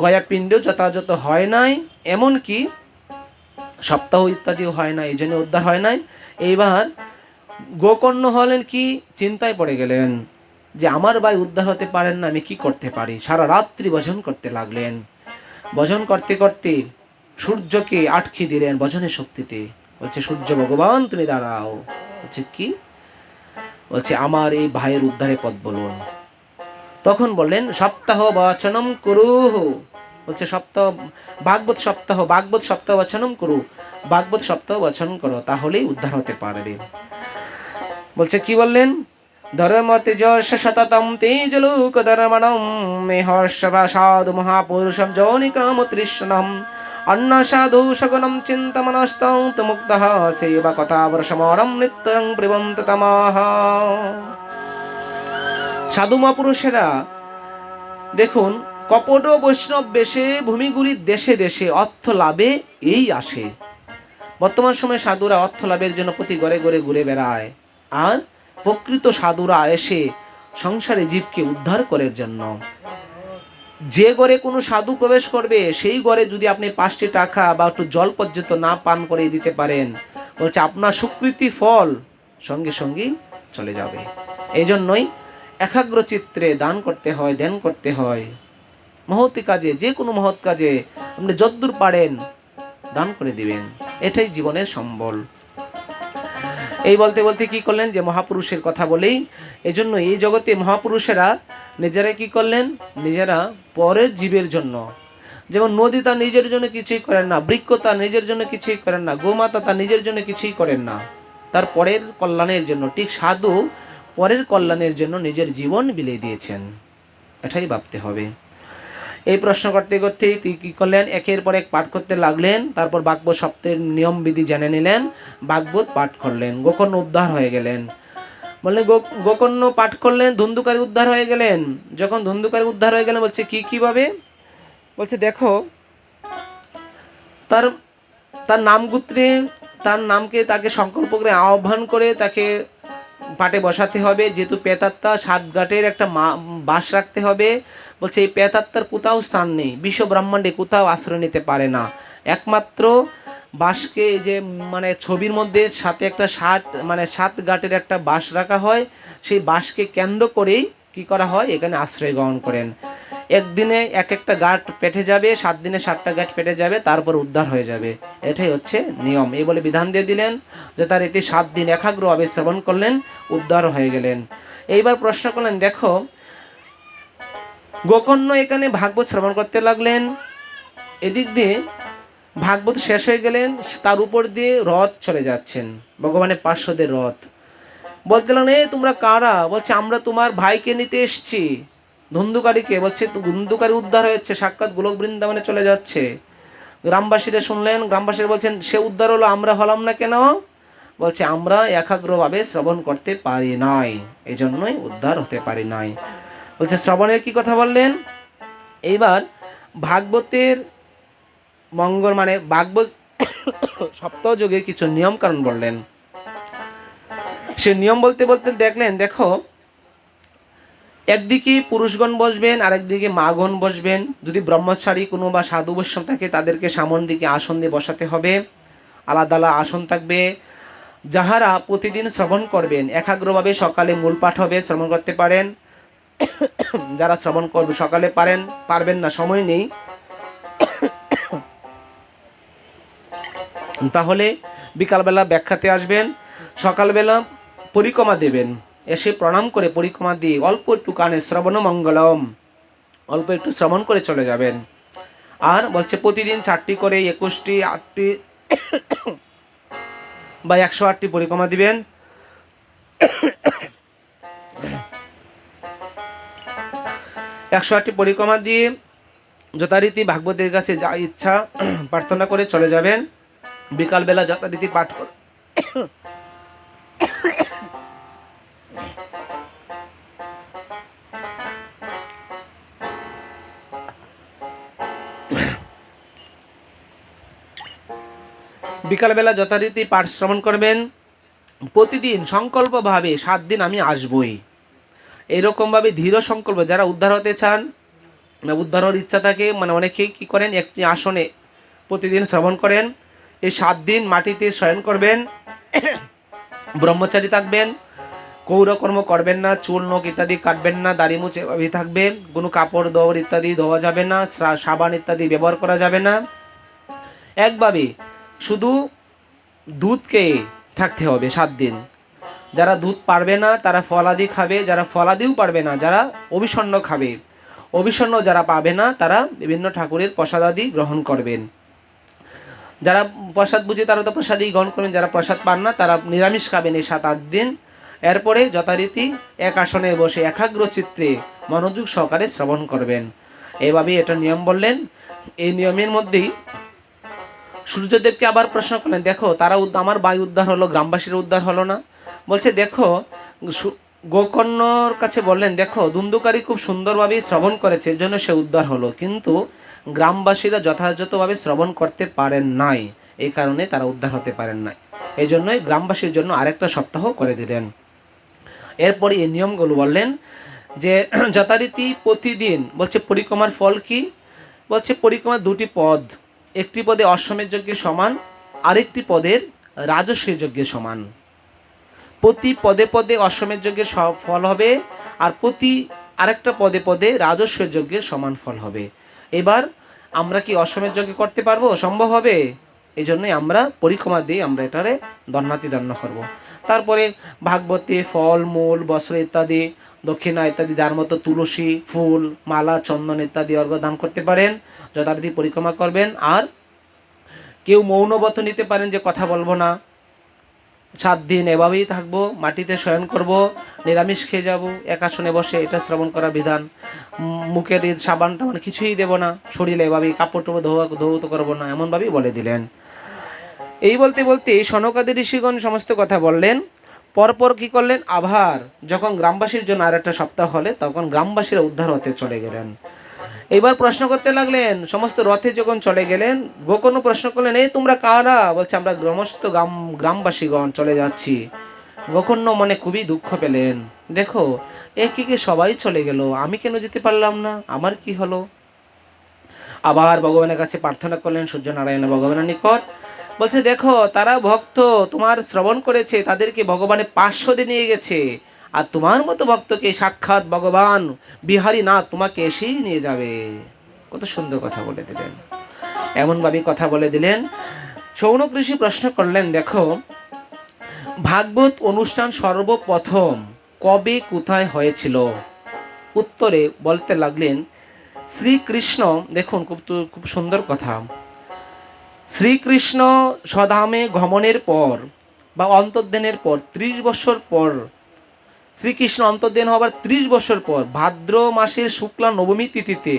গয়া পিণ্ড যথাযথ হয় নাই, এমনকি সপ্তাহ ইত্যাদিও হয় না, এই জন্য উদ্ধার হয় নাই। এইবার গোকর্ণ হলেন কি চিন্তায় পড়ে গেলেন যে আমার ভাই উদ্ধার হতে পারেন না, আমি কি করতে পারি? সারা রাত্রি ভজন করতে লাগলেন। ভজন করতে করতে সূর্যকে আটকে দিলেন ভজনের শক্তিতে। বলছে, সূর্য ভগবান তুমি দাঁড়াও। বলছে, কি? বলছে, আমার এই ভাইয়ের উদ্ধারে পথ বলুন। তখন বললেন, সপ্তাহ বচনম করু। বলছে, ভাগবত সপ্তাহ বচনম করু, ভাগবত সপ্তাহ বচন করো, তাহলেই উদ্ধার হতে পারবে। বলছে, কি বললেন? ধর্মতে যশ শততম তেজলোক ধর্মণম মে হর্ষবা সাধু মহাপুরুষম যৌনিক্রম তৃষ্ণম অন্ন সাধু সগুণম চিন্তমনস্তং মুক্তঃ সেবা কথাবর্ষমরম নিত্যং প্রিবন্ত তমঃ। সাধু মহাপুরুষেরা দেখুন কপট বৈষ্ণব বেশে ভূমিগুলির দেশে দেশে অর্থ লাভে এই আসে। বর্তমান সময়ে সাধুরা অর্থ লাভের জন্য প্রতি ঘরে ঘরে ঘুরে বেড়ায়, আর প্রকৃত সাধুরা এসে সংসারে জীবকে উদ্ধার করার জন্য। যে ঘরে কোনো সাধু প্রবেশ করবে সেই ঘরে যদি আপনি 5টি টাকা বা একটু জল পর্যন্ত না পান করে দিতে পারেন, বলছে আপনার সুকৃতি ফল সঙ্গে সঙ্গেই চলে যাবে। এই জন্যই একাগ্র চিত্রে দান করতে হয়, ধ্যান করতে হয়। মহৎ কাজে, যে কোনো মহৎ কাজে আপনি যদ্দূর পারেন দান করে দিবেন, এটাই জীবনের সম্বল। এই বলতে বলতে কি করলেন, যে মহাপুরুষের কথা বলেই, এজন্য এই জগতে মহাপুরুষেরা নিজেরা কি করলেন, নিজেরা পরের জীবের জন্য, যেমন নদী তার নিজের জন্য কিছুই করেন না, বৃক্ষ তার নিজের জন্য কিছুই করেন না, গোমাতা তার নিজের জন্য কিছুই করেন না, তার পরের কল্যাণের জন্য। ঠিক সাধু পরের কল্যাণের জন্য নিজের জীবন বিলিয়ে দিয়েছেন, এটাই ভাবতে হবে। এই প্রশ্ন করতে করতে তিনি কী করলেন, একের পর এক পাঠ করতে লাগলেন। তারপর বাগবত সপ্তাহের নিয়মবিধি জেনে নিলেন, বাগবত পাঠ করলেন, গোকর্ণ উদ্ধার হয়ে গেলেন। বললেন গোকর্ণ পাঠ করলেন, ধুন্ধুকারী উদ্ধার হয়ে গেলেন। যখন ধুন্ধুকারী উদ্ধার হয়ে গেলেন, বলছে কিভাবে, বলছে দেখো তার তার নামগুত্রে, তার নামকে তাকে সংকল্প করে আহ্বান করে তাকে পাটে বসাতে হবে। যেহেতু পেতাত্মা 7 ঘাটের একটা বাস রাখতে হবে। বলছে এই পেতাত্মার কোথাও স্থান নেই, বিশ্ব ব্রহ্মাণ্ডে কোথাও আশ্রয় নিতে পারে না। একমাত্র বাসকে যে মানে ছবির মধ্যে সাথে একটা 7 ঘাটের একটা বাস রাখা হয়, সেই বাসকে কেন্দ্র করেই কি করা হয়, এখানে আশ্রয় গ্রহণ করেন। একদিনে এক একটা ঘাট পেটে যাবে, 7 দিনে 7টা ঘাট পেটে যাবে, তারপর উদ্ধার হয়ে যাবে। এটাই হচ্ছে নিয়ম। এই বলে বিধান দিয়ে দিলেন, যে তার এতে 7 দিন একাগ্রভাবে শ্রবণ করলেন, উদ্ধার হয়ে গেলেন। এইবার প্রশ্ন করলেন, দেখো গোকর্ণ এখানে ভাগবত শ্রবণ করতে লাগলেন, এদিক দিয়ে ভাগবত শেষ হয়ে গেলেন, তার উপর দিয়ে রথ চলে যাচ্ছেন, ভগবানের পার্শ্বদের রথ। বলতে লাগলেন, তোমরা কারা? বলছে আমরা তোমার ভাইকে নিতে এসছি, ধুন্ধুকারীকে। বলছে ধুন্ধুকারী উদ্ধার হয়েছে, সাক্ষাৎ গোলক বৃন্দাবনে চলে যাচ্ছে। গ্রামবাসীরা শুনলেন, গ্রামবাসীরা বলছেন সে উদ্ধার হলো, আমরা হলাম না কেন? বলছে আমরা একাগ্রভাবে শ্রবণ করতে পারি নাই, এই জন্যই উদ্ধার হতে পারি নাই। বলছে শ্রবণের কি কথা বললেন? এইবার ভাগবতের মঙ্গল মানে ভাগবত সপ্তাহ যোগের কিছু নিয়ম কারণ বললেন। সে নিয়ম বলতে বলতে দেখলেন, দেখো একদিকে পুরুষগণ বসবেন, আরেকদিকে মাগণ বসবেন। যদি ব্রহ্মচারী কোনো বা সাধু বৈষ্ণব থাকে, তাদেরকে সামন দিকে আসন দিয়ে বসাতে হবে, আলাদা আলাদা আসন থাকবে। যাহারা প্রতিদিন শ্রবণ করবেন, একাগ্রভাবে সকালে মূল পাঠ হবে, শ্রবণ করতে পারেন। যারা শ্রবণ করবে সকালে পারবেন না, সময় নেই, তাহলে বিকালবেলা ব্যাখ্যাতে আসবেন। সকালবেলা পরিক্রমা দেবেন, এসে প্রণাম করে পরিক্রমা দিয়ে অল্প একটু কানে শ্রবণ মঙ্গলম, অল্প একটু শ্রবণ করে চলে যাবেন। আর বলছে প্রতিদিন 4টি করে 21টি 8টি বা 108টি পরিক্রমা দিবেন। 108টি পরিক্রমা দিয়ে যথারীতি ভাগবতের কাছে যা ইচ্ছা প্রার্থনা করে চলে যাবেন। বিকালবেলা যথারীতি পাঠ করে বিকালবেলা যথারীতি পাঠ শ্রবণ করবেন। প্রতিদিন সংকল্পভাবে 7 দিন আমি আসবই, এরকমভাবে দৃঢ় সংকল্প। যারা উদ্ধার হতে চান, উদ্ধার হওয়ার ইচ্ছা থাকে, মানে অনেকেই কী করেন, একটি আসনে প্রতিদিন শ্রবণ করেন। এই 7 দিন মাটিতে শয়ন করবেন, ব্রহ্মচারী থাকবেন, কৌরকর্ম করবেন না, চুল নখ ইত্যাদি কাটবেন না, দাড়ি মুছ এভাবেই থাকবে, কোনো কাপড় দৌড় ইত্যাদি ধোয়া যাবে না, সাবান ইত্যাদি ব্যবহার করা যাবে না। একভাবে শুধু দুধকে থাকতে হবে 7 দিন। যারা দুধ পারবে না তারা ফলাদি খাবে, যারা ফলাদিও পারবে না যারা অভিসন্ন খাবে, অভিসন্ন যারা পাবে না তারা বিভিন্ন ঠাকুরের প্রসাদাদি গ্রহণ করবেন। যারা প্রসাদ বুঝে তারা তো প্রসাদই গ্রহণ করবেন, যারা প্রসাদ পান না তারা নিরামিষ খাবেন এই 7-8 দিন। এরপরে যথারীতি এক আসনে বসে একাগ্র চিত্রে মনোযোগ সহকারে শ্রবণ করবেন। এভাবে এটা নিয়ম বললেন। এই নিয়মের মধ্যেই সূর্যদেবকে আবার প্রশ্ন করলেন, দেখো তারা আমার বায়ু উদ্ধার হলো, গ্রামবাসীর উদ্ধার হলো না? বলছে দেখো, গোকর্ণর কাছে বললেন, দেখো ধুন্ধুকারী খুব সুন্দরভাবে শ্রবণ করেছে, এর জন্য সে উদ্ধার হলো, কিন্তু গ্রামবাসীরা যথাযথভাবে শ্রবণ করতে পারেন নাই, এই কারণে তারা উদ্ধার হতে পারেন নাই। এই জন্যই গ্রামবাসীর জন্য আরেকটা সপ্তাহ করে দিলেন। এরপরে এই নিয়মগুলো বললেন যে যথারীতি প্রতিদিন, বলছে পরিক্রমার ফল কি? বলছে পরিক্রমার দুটি পদ, একটি পদে অশ্বমেধ যজ্ঞের সমান, আরেকটি পদের রাজস্বীয় যজ্ঞের সমান। প্রতি পদে পদে অশ্বমেধ যজ্ঞের ফল হবে, আর প্রতি আরেকটা পদে পদে রাজস্বীয় যজ্ঞের সমান ফল হবে। এবার আমরা কি অশ্বমেধ যজ্ঞ করতে পারবো? সম্ভব হবে? এই জন্যই আমরা পরিক্রমা দিয়ে আমরা এটারে দণ্ডাতি দণ্ড করবো। তারপরে ভাগবতে ফল মূল বস্ত্র ইত্যাদি, দক্ষিণা ইত্যাদি, যার মতো তুলসী ফুল মালা চন্দন ইত্যাদি অর্ঘ দান করতে পারেন, যথারীতি পরিক্রমা করবেন। আর কেউ মৌনব্রত নিতে পারেন, যে কথা বলবো না, 7 দিন এভাবেই থাকবো, মাটিতে শয়ন করব, নিরামিষ খেয়ে যাব, এক আসনে বসে, এটা শ্রবণ করা বিধান। মুখের সাবান টাবান কিছুই দেব না, শরীরে এভাবেই কাপড় টাপড় ধৌত করবো না, এমনভাবেই বলে দিলেন। এই বলতে বলতে সনকাদি ঋষিগণ সমস্ত কথা বললেন। পরপর কি করলেন, আবার যখন গ্রামবাসীর জন্য আর একটা সপ্তাহ হলে, তখন গ্রামবাসীরা উদ্ধার হতে চলে গেলেন। এবার প্রশ্ন করতে লাগলেন, সমস্ত রথে যখন চলে গেলেন, গোকর্ণ প্রশ্ন করলেন, এই তোমরা কারা? বলছে আমরা সমস্ত গ্রামবাসীগণ চলে যাচ্ছি। গোকর্ণ মনে খুবই দুঃখ পেলেন, দেখো একে সবাই চলে গেল, আমি কেন যেতে পারলাম না, আমার কি হলো? আবার ভগবানের কাছে প্রার্থনা করলেন, সূর্যনারায়ণ ভগবানের নিকট। বলছে দেখো তারা ভক্ত তোমার শ্রবণ করেছে, তাদেরকে ভগবানের পার্শ্বদে নিয়ে গেছে, আর তোমার মতো ভক্তকে সাক্ষাৎ ভগবান বিহারী না তোমাকে এসেই নিয়ে যাবে। কত সুন্দর কথা বলে দিলেন, এমনভাবে কথা বলে দিলেন। শৌনক ঋষি প্রশ্ন করলেন, দেখো ভাগবত অনুষ্ঠান সর্বপ্রথম কবে কোথায় হয়েছিল? উত্তরে বলতে লাগলেন, শ্রীকৃষ্ণ, দেখুন খুব সুন্দর কথা, শ্রীকৃষ্ণ স্বধামে গমনের পর বা অন্তর্ধানের পর 30 বছর পর, শ্রীকৃষ্ণ অন্তর্ধান হবার 30 বছর পর ভাদ্র মাসের শুক্লা নবমী তিথিতে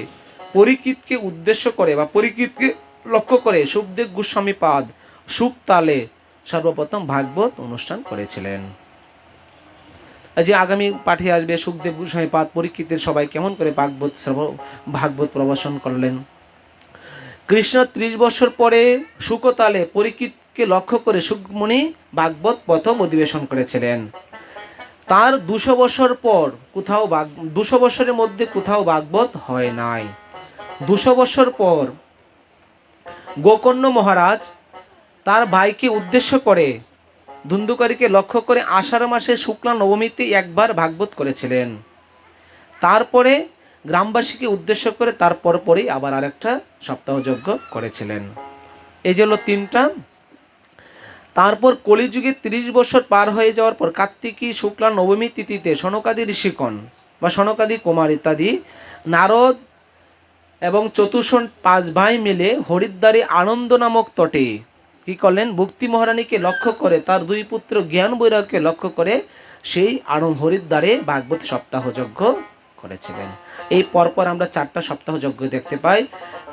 পরীক্ষিতকে উদ্দেশ্য করে বা পরীক্ষিতকে লক্ষ্য করে সুখদেব গোস্বামী পাদ সুখতালে সর্বপ্রথম ভাগবত অনুষ্ঠান করেছিলেন। যে আগামী পাঠে আসবে, সুখদেব গোস্বামী পাদ পরীক্ষিতের সবাই কেমন করে ভাগবত প্রবচন করলেন। কৃষ্ণ 30 বছর পরে সুকতালে পরীক্ষিতকে লক্ষ্য করে সুখমুনি ভাগবত প্রথম অধিবেশন করেছিলেন। তার 200 বছর পর 200 বছরের মধ্যে কোথাও ভাগবত হয় নাই। 200 বছর পর গোকর্ণ মহারাজ তার ভাইকে উদ্দেশ্য করে, ধুন্ধুকারীকে লক্ষ্য করে আষাঢ় মাসে শুক্লা নবমীতে একবার ভাগবত করেছিলেন। তারপরে গ্রামবাসীকে উদ্দেশ্য করে তারপর পরেই আবার আরেকটা সপ্তাহ যজ্ঞ করেছিলেন। এই যে হলো 3টা। তারপর কলিযুগে 30 বছর পার হয়ে যাওয়ার পর কার্তিকী শুক্লা নবমী তিথিতে সনকাদি ঋষিগণ বা সনকাদি কুমার ইত্যাদি নারদ এবং চতুর্ষণ 5 ভাই মিলে হরিদ্বারে আনন্দ নামক তটে কি করলেন, ভক্তি মহারানীকে লক্ষ্য করে, তার 2 পুত্র জ্ঞান বৈরাগকে লক্ষ্য করে সেই হরিদ্বারে ভাগবত সপ্তাহ যজ্ঞ করেছিলেন। এই পরপর আমরা 4টা সপ্তাহ যজ্ঞ দেখতে পাই।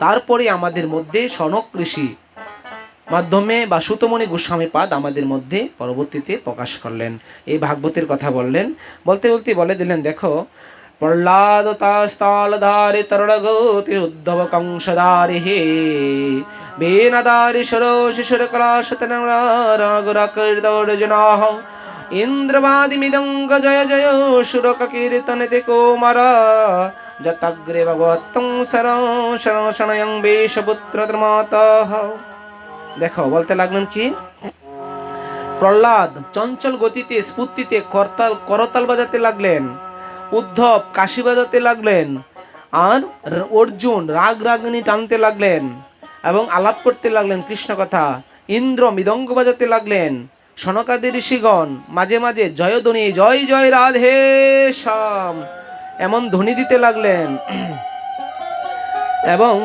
তারপরে আমাদের মধ্যে সনক ঋষি মাধ্যমে বা সুতমণি গোস্বামী পাদ আমাদের মধ্যে পরবর্তীতে প্রকাশ করলেন, এই ভাগবতের কথা বললেন। বলতে বলতে বলে দিলেন, দেখো প্রহ্লাদ তাস্তালধারে তরণগতি উদ্ধব কংসদারে হে বেনাদারি সরো শিশুর কলাশতনরাগরাকৃতর্জনাহ ইন্দ্রবাদি মৃদঙ্গ জয় জয় সুরক কীর্তনেতে কোমারা যতগ্রে ভগবত্তং শরণয়ং বেশপুত্র মাতাহ। দেখো বলতে লাগলেন কি, প্রহ্লাদ চঞ্চল গতিতে স্ফূর্তিতে করতাল বাজাতে লাগলেন, উদ্ধব কাশি বাজাতে লাগলেন, আর অর্জুন রাগ রাগিনী টানতে লাগলেন এবং আলাপ করতে লাগলেন কৃষ্ণ কথা। ইন্দ্র মৃদঙ্গ বাজাতে লাগলেন, সনকাদি ঋষিগণ মাঝে মাঝে জয়ধ্বনি জয় জয় রাধে শ্যাম এমন ধ্বনি দিতে লাগলেন এবং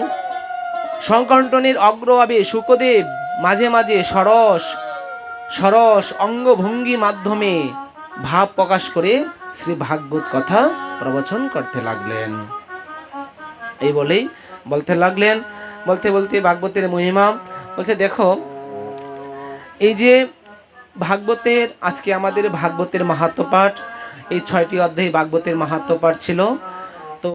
সংকণ্ঠনীর অগ্রভাবে শুকদেব মাঝে মাঝে সরস অঙ্গভঙ্গি মাধ্যমে ভাব প্রকাশ করে শ্রী ভাগবত কথা প্রবচন করতে লাগলেন। এই বলেই বলতে লাগলেন, বলতে বলতে ভাগবতের মহিমা বলছে দেখো, এই যে ভাগবতের, আজকে আমাদের ভাগবতের মাহাত্ম্য পাঠ, এই 6টি অধ্যায় ভাগবতের মাহাত্ম্য পাঠ ছিল।